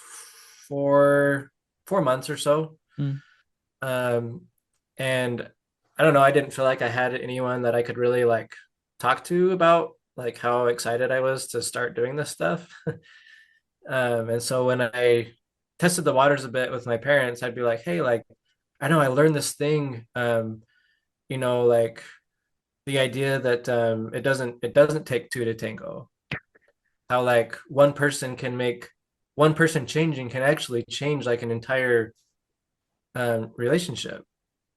four months or so. Mm. Um, and I don't know, I didn't feel like I had anyone that I could really like talk to about like how excited I was to start doing this stuff. And so when I tested the waters a bit with my parents, I'd be like, hey, like, I know I learned this thing, like the idea that it doesn't take two to tango. How like one person changing can actually change like an entire relationship.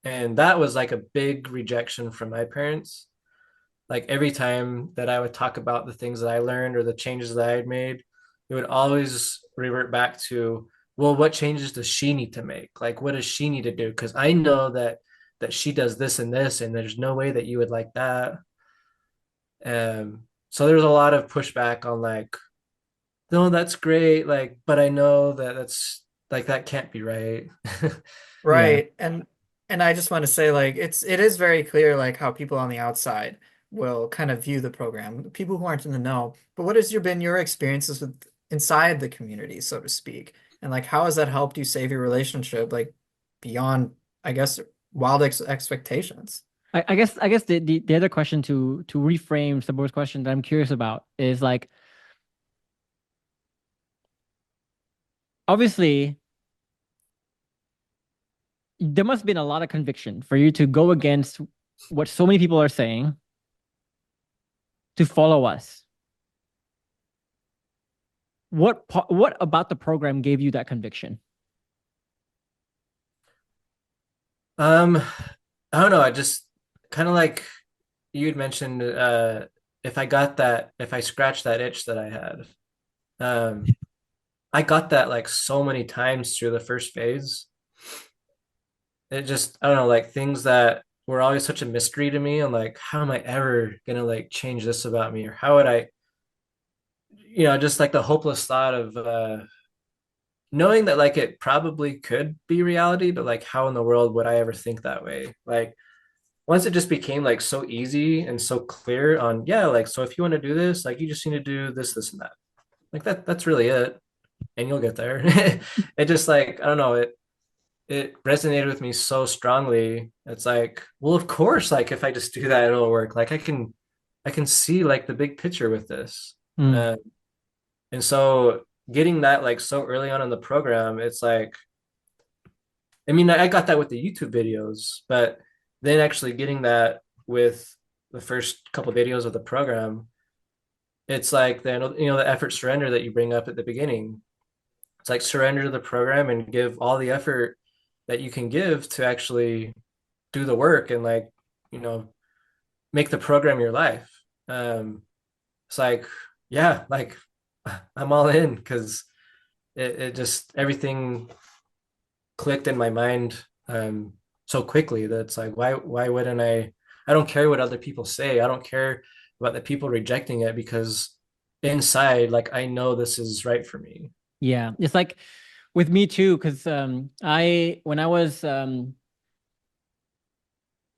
And that was like a big rejection from my parents. Like every time that I would talk about the things that I learned or the changes that I had made, it would always revert back to, well, what changes does she need to make? Like, what does she need to do? Because I know that she does this, and there's no way that you would like that. So there was a lot of pushback on like, no, that's great, like, but I know that that's like that can't be right. Yeah, Right. And I just want to say like it is very clear like how people on the outside will kind of view the program, people who aren't in the know. But what has been your experiences with inside the community, so to speak? And like how has that helped you save your relationship like beyond, I guess, wild expectations? I guess the other question to reframe Sabor's question that I'm curious about is like, obviously there must have been a lot of conviction for you to go against what so many people are saying to follow us. What about the program gave you that conviction? um I don't know, I just kind of like you had mentioned, if I scratched that itch that I had, um, I got that like so many times through the first phase. It just, I don't know, like things that were always such a mystery to me. I'm like, how am I ever gonna like change this about me? Or how would I, just like the hopeless thought of knowing that like it probably could be reality, but like how in the world would I ever think that way? Like once it just became like so easy and so clear on, yeah, like so if you want to do this, like you just need to do this and that. Like that's really it. And you'll get there. It just like, I don't know, it resonated with me so strongly. It's like, well, of course, like if I just do that, it'll work. Like I can see like the big picture with this. Mm. Uh, and so getting that like so early on in the program, it's like, I mean, I got that with the YouTube videos, but then actually getting that with the first couple of videos of the program, it's like the effort surrender that you bring up at the beginning. It's like surrender to the program and give all the effort that you can give to actually do the work and like, you know, make the program your life. It's like, yeah, like I'm all in because it just everything clicked in my mind so quickly that it's like, why wouldn't I don't care what other people say. I don't care about the people rejecting it because inside, like I know this is right for me. Yeah, it's like with me too, because I when I was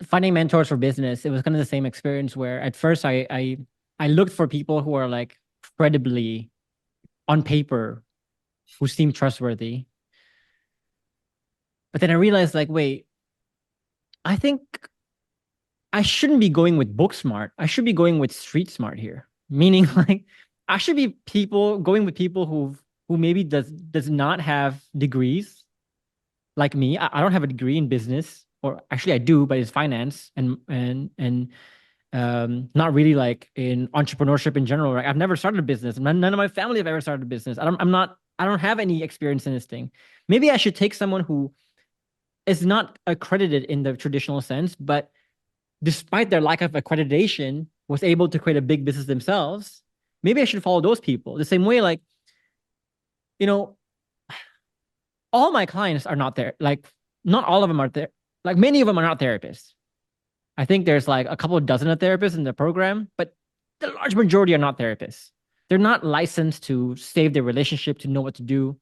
finding mentors for business, it was kind of the same experience where at first I looked for people who are like credibly on paper who seem trustworthy, but then I realized like, wait, I think I shouldn't be going with book smart. I should be going with street smart here. Meaning like I should be people going with people who maybe does not have degrees like me. I don't have a degree in business, or actually I do, but it's finance and not really like in entrepreneurship in general. Right? I've never started a business. None of my family have ever started a business. I don't have any experience in this thing. Maybe I should take someone who is not accredited in the traditional sense, but despite their lack of accreditation, was able to create a big business themselves. Maybe I should follow those people. The same way, like, you know, all my clients are not there. Like, not all of them are there. Like, many of them are not therapists. I think there's like a couple of dozen of therapists in the program, but the large majority are not therapists. They're not licensed to save their relationship, to know what to do.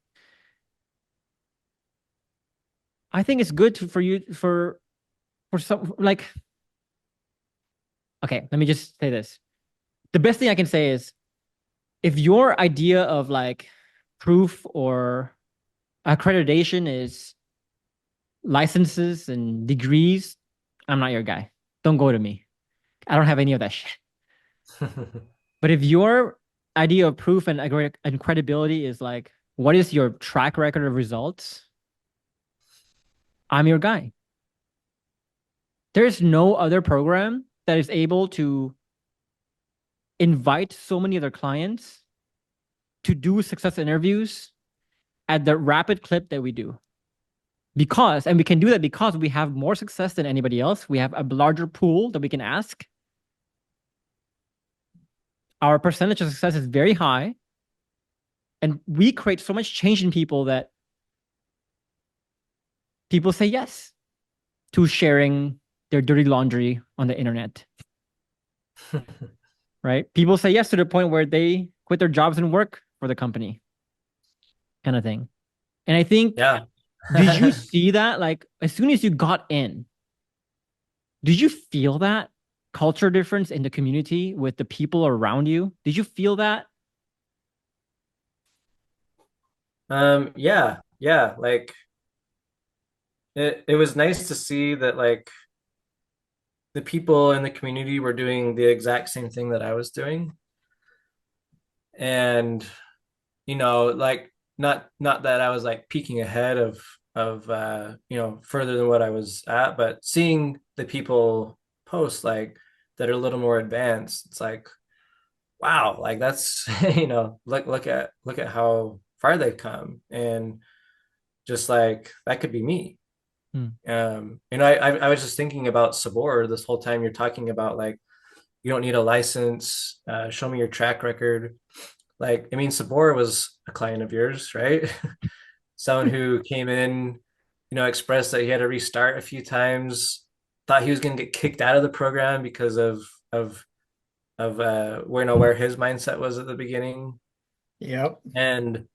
I think it's good for you for some like okay, let me just say this. The best thing I can say is if your idea of like proof or accreditation is licenses and degrees, I'm not your guy. Don't go to me. I don't have any of that shit. But if your idea of proof and credibility is like, what is your track record of results? I'm your guy. There's no other program that is able to invite so many other clients to do success interviews at the rapid clip that we do. Because, and we can do that because we have more success than anybody else. We have a larger pool that we can ask. Our percentage of success is very high. And we create so much change in people that people say yes to sharing their dirty laundry on the internet, right? People say yes to the point where they quit their jobs and work for the company, kind of thing. And I think, Yeah. did you see that? Like, as soon as you got in, did you feel that culture difference in the community with the people around you? Did you feel that? Yeah, yeah. Like it was nice to see that like the people in the community were doing the exact same thing that I was doing. And like not that I was like peeking ahead of further than what I was at, but seeing the people post like that are a little more advanced, it's like, wow, like that's look at how far they've come. And just like that could be me. Hmm. I was just thinking about Sabor this whole time. You're talking about like you don't need a license, show me your track record. Like, I mean, Sabor was a client of yours, right? Someone who came in, expressed that he had to restart a few times, thought he was going to get kicked out of the program because of where his mindset was at the beginning. Yep. And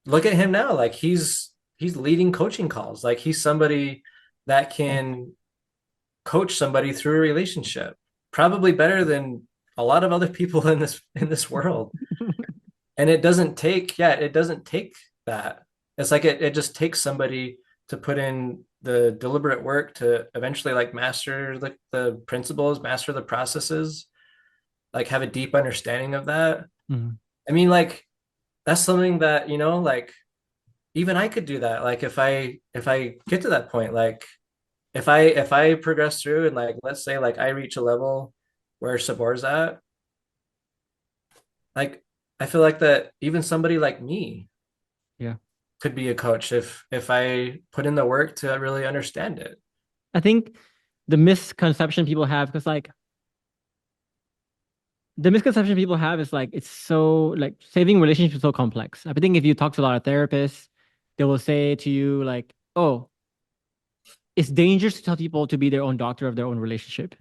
look at him now, like he's leading coaching calls. Like he's somebody that can coach somebody through a relationship, probably better than a lot of other people in this world. And it doesn't take that. It's like it just takes somebody to put in the deliberate work to eventually like master the principles, master the processes, like have a deep understanding of that. Mhm. I mean, like that's something that, like even I could do that. Like if I get to that point, like if I progress through and like let's say like I reach a level where Sabor's at, like I feel like that even somebody like me Yeah. could be a coach if I put in the work to really understand it. I think the misconception people have, because like the misconception people have is like it's so like saving relationships is so complex. I think if you talk to a lot of therapists, they will say to you like, "Oh, it's dangerous to tell people to be their own doctor of their own relationship."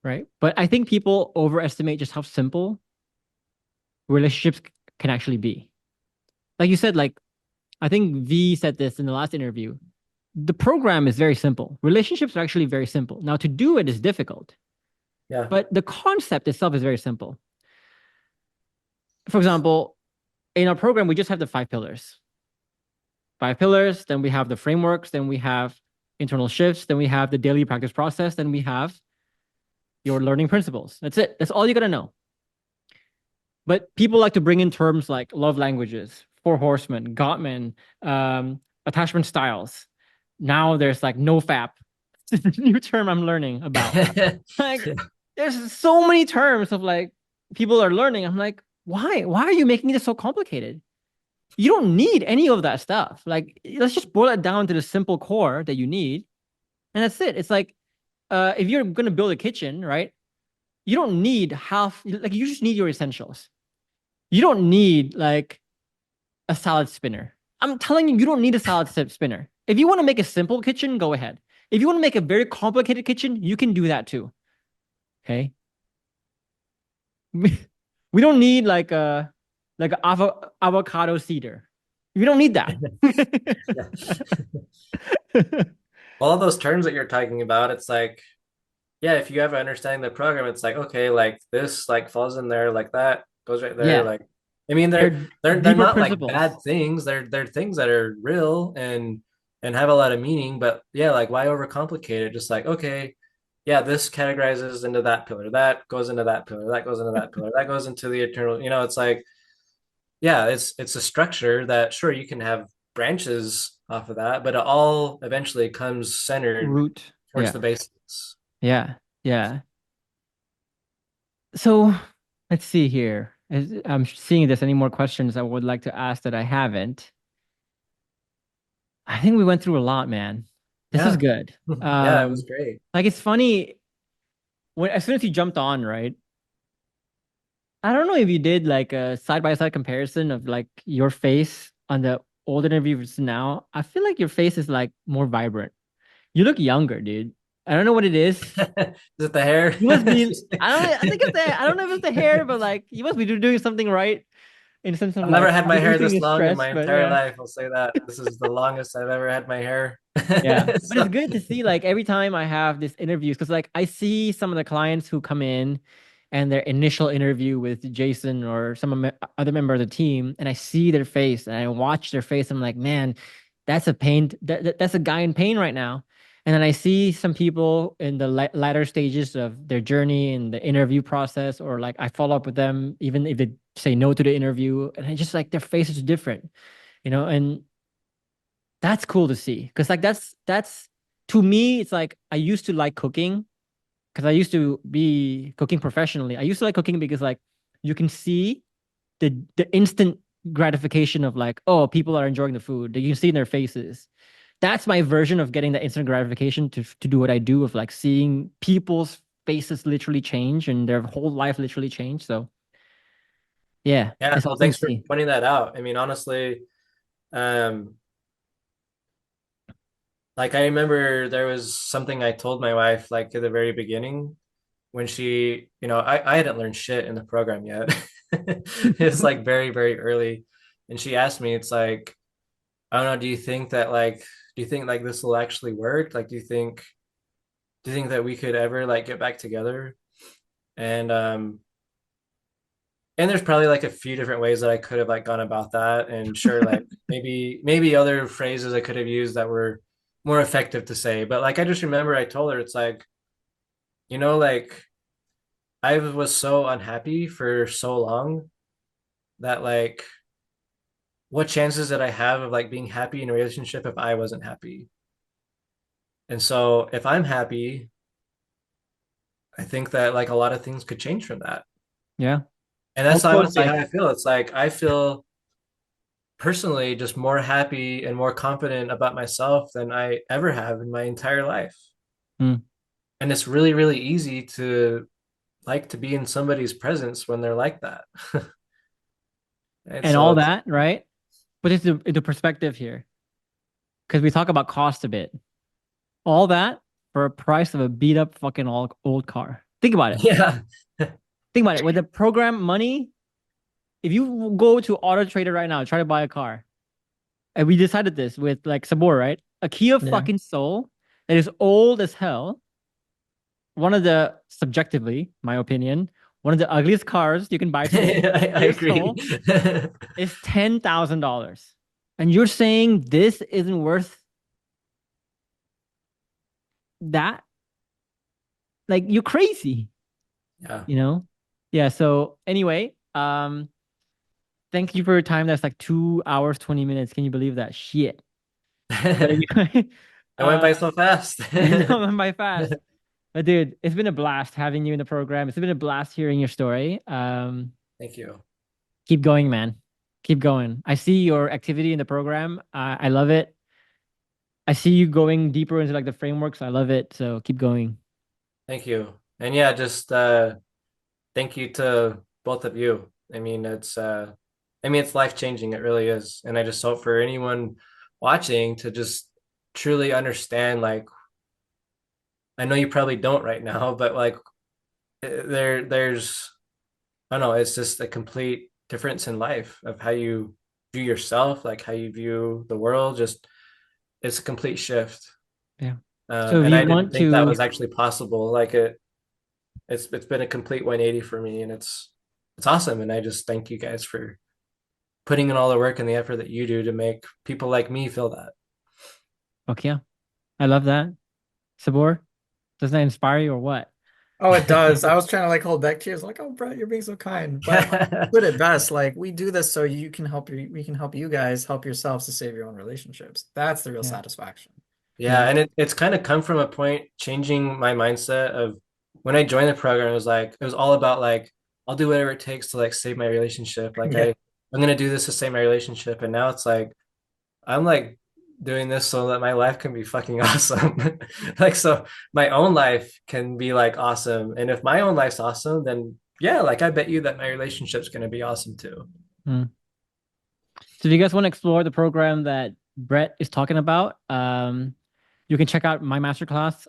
Right? But I think people overestimate just how simple relationships can actually be. Like you said, like I think V said this in the last interview. The program is very simple. Relationships are actually very simple. Now to do it is difficult, Yeah. but the concept itself is very simple. For example, in our program, we just have the five pillars. Five pillars, then we have the frameworks, then we have internal shifts, then we have the daily practice process, then we have your learning principles. That's it. That's all you gotta know. But people like to bring in terms like love languages, four horsemen, Gottman, attachment styles. Now there's like no fap. It's a new term I'm learning about. Like there's so many terms of like people are learning. I'm like, why? Why are you making this so complicated? You don't need any of that stuff. Like, let's just boil it down to the simple core that you need, and that's it. It's like, if you're gonna build a kitchen, right? You don't need half. Like, you just need your essentials. You don't need like a salad spinner. I'm telling you, you don't need a salad spinner. If you want to make a simple kitchen, go ahead. If you want to make a very complicated kitchen, you can do that too. Okay. We don't need like a avocado cedar. We don't need that. Yeah. All of those terms that you're talking about, it's like, yeah, if you have an understanding of the program, it's like, okay, like this like falls in there, like that goes right there. Yeah, Like, I mean, they're they're deeper not like principles. bad things. They're things that are real and have a lot of meaning. But yeah, like why overcomplicate it? Just like, okay, yeah, this categorizes into that pillar, that goes into that pillar, that goes into that pillar, that goes into the eternal. It's like, yeah, it's a structure that sure you can have branches off of that, but it all eventually comes centered Root. towards Yeah. the basics. Yeah. Yeah. So let's see here. I'm seeing if there's any more questions I would like to ask that I haven't. I think we went through a lot, man. This is Yeah. good. Yeah, it was great. Like it's funny when as soon as you jumped on, right? I don't know if you did like a side by side comparison of like your face on the old interview versus now. I feel like your face is like more vibrant. You look younger, dude. I don't know what it is. Is it the hair? You must be. I don't. I think it's the. I don't know if it's the hair, but like you must be doing something right in the sense of I've never like had my hair reducing this the long in stress. my But entire yeah. life. I'll say that. This is the longest I've ever had my hair. Yeah, but it's So, good to see like every time I have this interviews because like I see some of the clients who come in and their initial interview with Jason or other member of the team, and I see their face and I watch their face. I'm like, man, that's a pain. That's a guy in pain right now. And then I see some people in the latter stages of their journey in the interview process, or like I follow up with them even if they say no to the interview, and I just like their face is different, and that's cool to see because like that's to me it's like I used to like cooking because I used to be cooking professionally. I used to like cooking because like you can see the instant gratification of like, oh, people are enjoying the food. You can see in their faces. That's my version of getting the instant gratification to do what I do of like seeing people's faces literally change and their whole life literally change. So yeah, yeah, it's well, awesome to thanks for see. pointing that out. I mean, honestly, um, like I remember there was something I told my wife like at the very beginning when I hadn't learned shit in the program yet. It's like very, very early. And she asked me, it's like, I don't know, do you think like this will actually work? Like, do you think that we could ever like get back together? And and there's probably like a few different ways that I could have like gone about that. And sure, like maybe other phrases I could have used that were more effective to say. But like I just remember I told her it's like, like I was so unhappy for so long that like what chances did I have of like being happy in a relationship if I wasn't happy? And so if I'm happy, I think that like a lot of things could change from that. Yeah. And Well, that's quotes honestly like how I feel. It's like I feel personally just more happy and more confident about myself than I ever have in my entire life. hmm. And it's really, really easy to like to be in somebody's presence when they're like that. And And so all it's that, right? But it's the perspective here because we talk about cost a bit. All that for a price of a beat up fucking old car. Think about it. yeah. Think about it. With the program money, if you go to Auto Trader right now, try to buy a car, and we decided this with like Sabor, right? A Kia Yeah. fucking Soul that is old as hell. One of the subjectively, my opinion, one of the ugliest cars you can buy today. I Kia agree. Soul is $10,000, and you're saying this isn't worth that? Like you're crazy, Yeah. you know? Yeah. So anyway, thank you for your time. That's like 2 hours, 20 minutes. Can you believe that? Shit. But It anyway, went uh, by so fast. I know I'm by fast. But dude, it's been a blast having you in the program. It's been a blast hearing your story. Thank you. Keep going, man. Keep going. I see your activity in the program. I love it. I see you going deeper into like the frameworks. I love it. So keep going. Thank you. And yeah, just thank you to both of you. I mean it's life changing. It really is. And I just hope for anyone watching to just truly understand, like, I know you probably don't right now, but like there's I don't know, it's just a complete difference in life of how you view yourself, like how you view the world. Just it's a complete shift. Yeah. So if And you I didn't want think that to, was actually possible. It's been a complete 180 for me, and it's awesome. And I just thank you guys for putting in all the work and the effort that you do to make people like me feel that. okay, yeah, I love that. Sabor, does that inspire you or what? Oh, it does. I was trying to like hold back tears, like, oh, Brett, you're being so kind. But put it best, like we do this so you can help we can help you guys help yourselves to save your own relationships. That's the real Yeah. satisfaction. Yeah, Yeah. and it's kind of come from a point changing my mindset of when I joined the program, it was all about like I'll do whatever it takes to like save my relationship. Yeah. I'm gonna do this to save my relationship. And now it's like I'm like doing this so that my life can be fucking awesome. Like so my own life can be like awesome. And if my own life's awesome, then yeah, like I bet you that my relationship's gonna be awesome too. Mm. So if you guys want to explore the program that Brett is talking about, you can check out my masterclass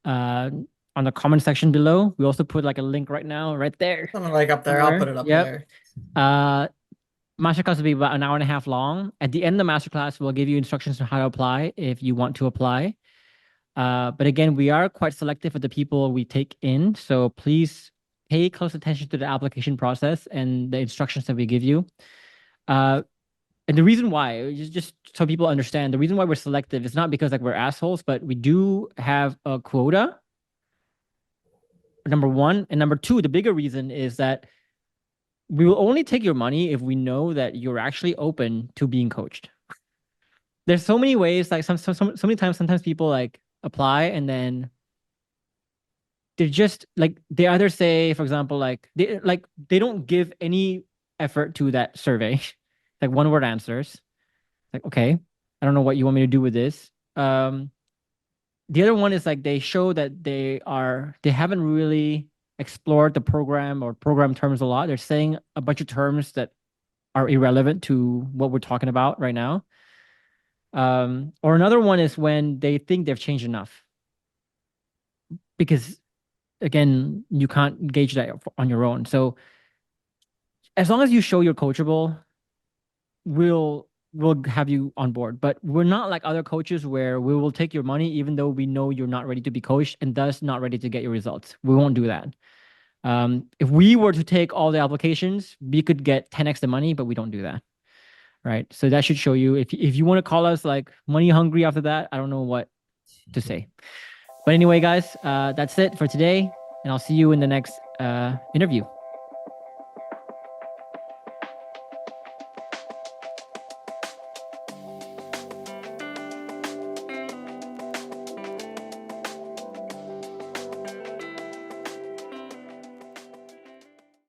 uh on the comment section below. We also put like a link right now, right there, Something like up there. I'll put somewhere. it up Yep. there. Uh, Masterclass will be about an hour and a half long. At the end of the masterclass, we'll give you instructions on how to apply if you want to apply. But again, we are quite selective with the people we take in, so please pay close attention to the application process and the instructions that we give you. Uh, and the reason why, just so people understand, the reason why we're selective is not because like we're assholes, but we do have a quota. Number one, and number two, the bigger reason is that we will only take your money if we know that you're actually open to being coached. There's so many ways, like so many times, sometimes people like apply and then they're just like they either say, for example, they don't give any effort to that survey, like one word answers. Like, okay, I don't know what you want me to do with this. The other one is like they show that they haven't really explored the program or program terms a lot. They're saying a bunch of terms that are irrelevant to what we're talking about right now. Or another one is when they think they've changed enough because again, you can't gauge that on your own. So as long as you show you're coachable, we'll have you on board. But we're not like other coaches where we will take your money even though we know you're not ready to be coached and thus not ready to get your results. We won't do that. If we were to take all the applications, we could get 10x the money, but we don't do that. Right. So that should show you if you want to call us like money hungry after that, I don't know what to say. But anyway, guys, that's it for today. And I'll see you in the next interview.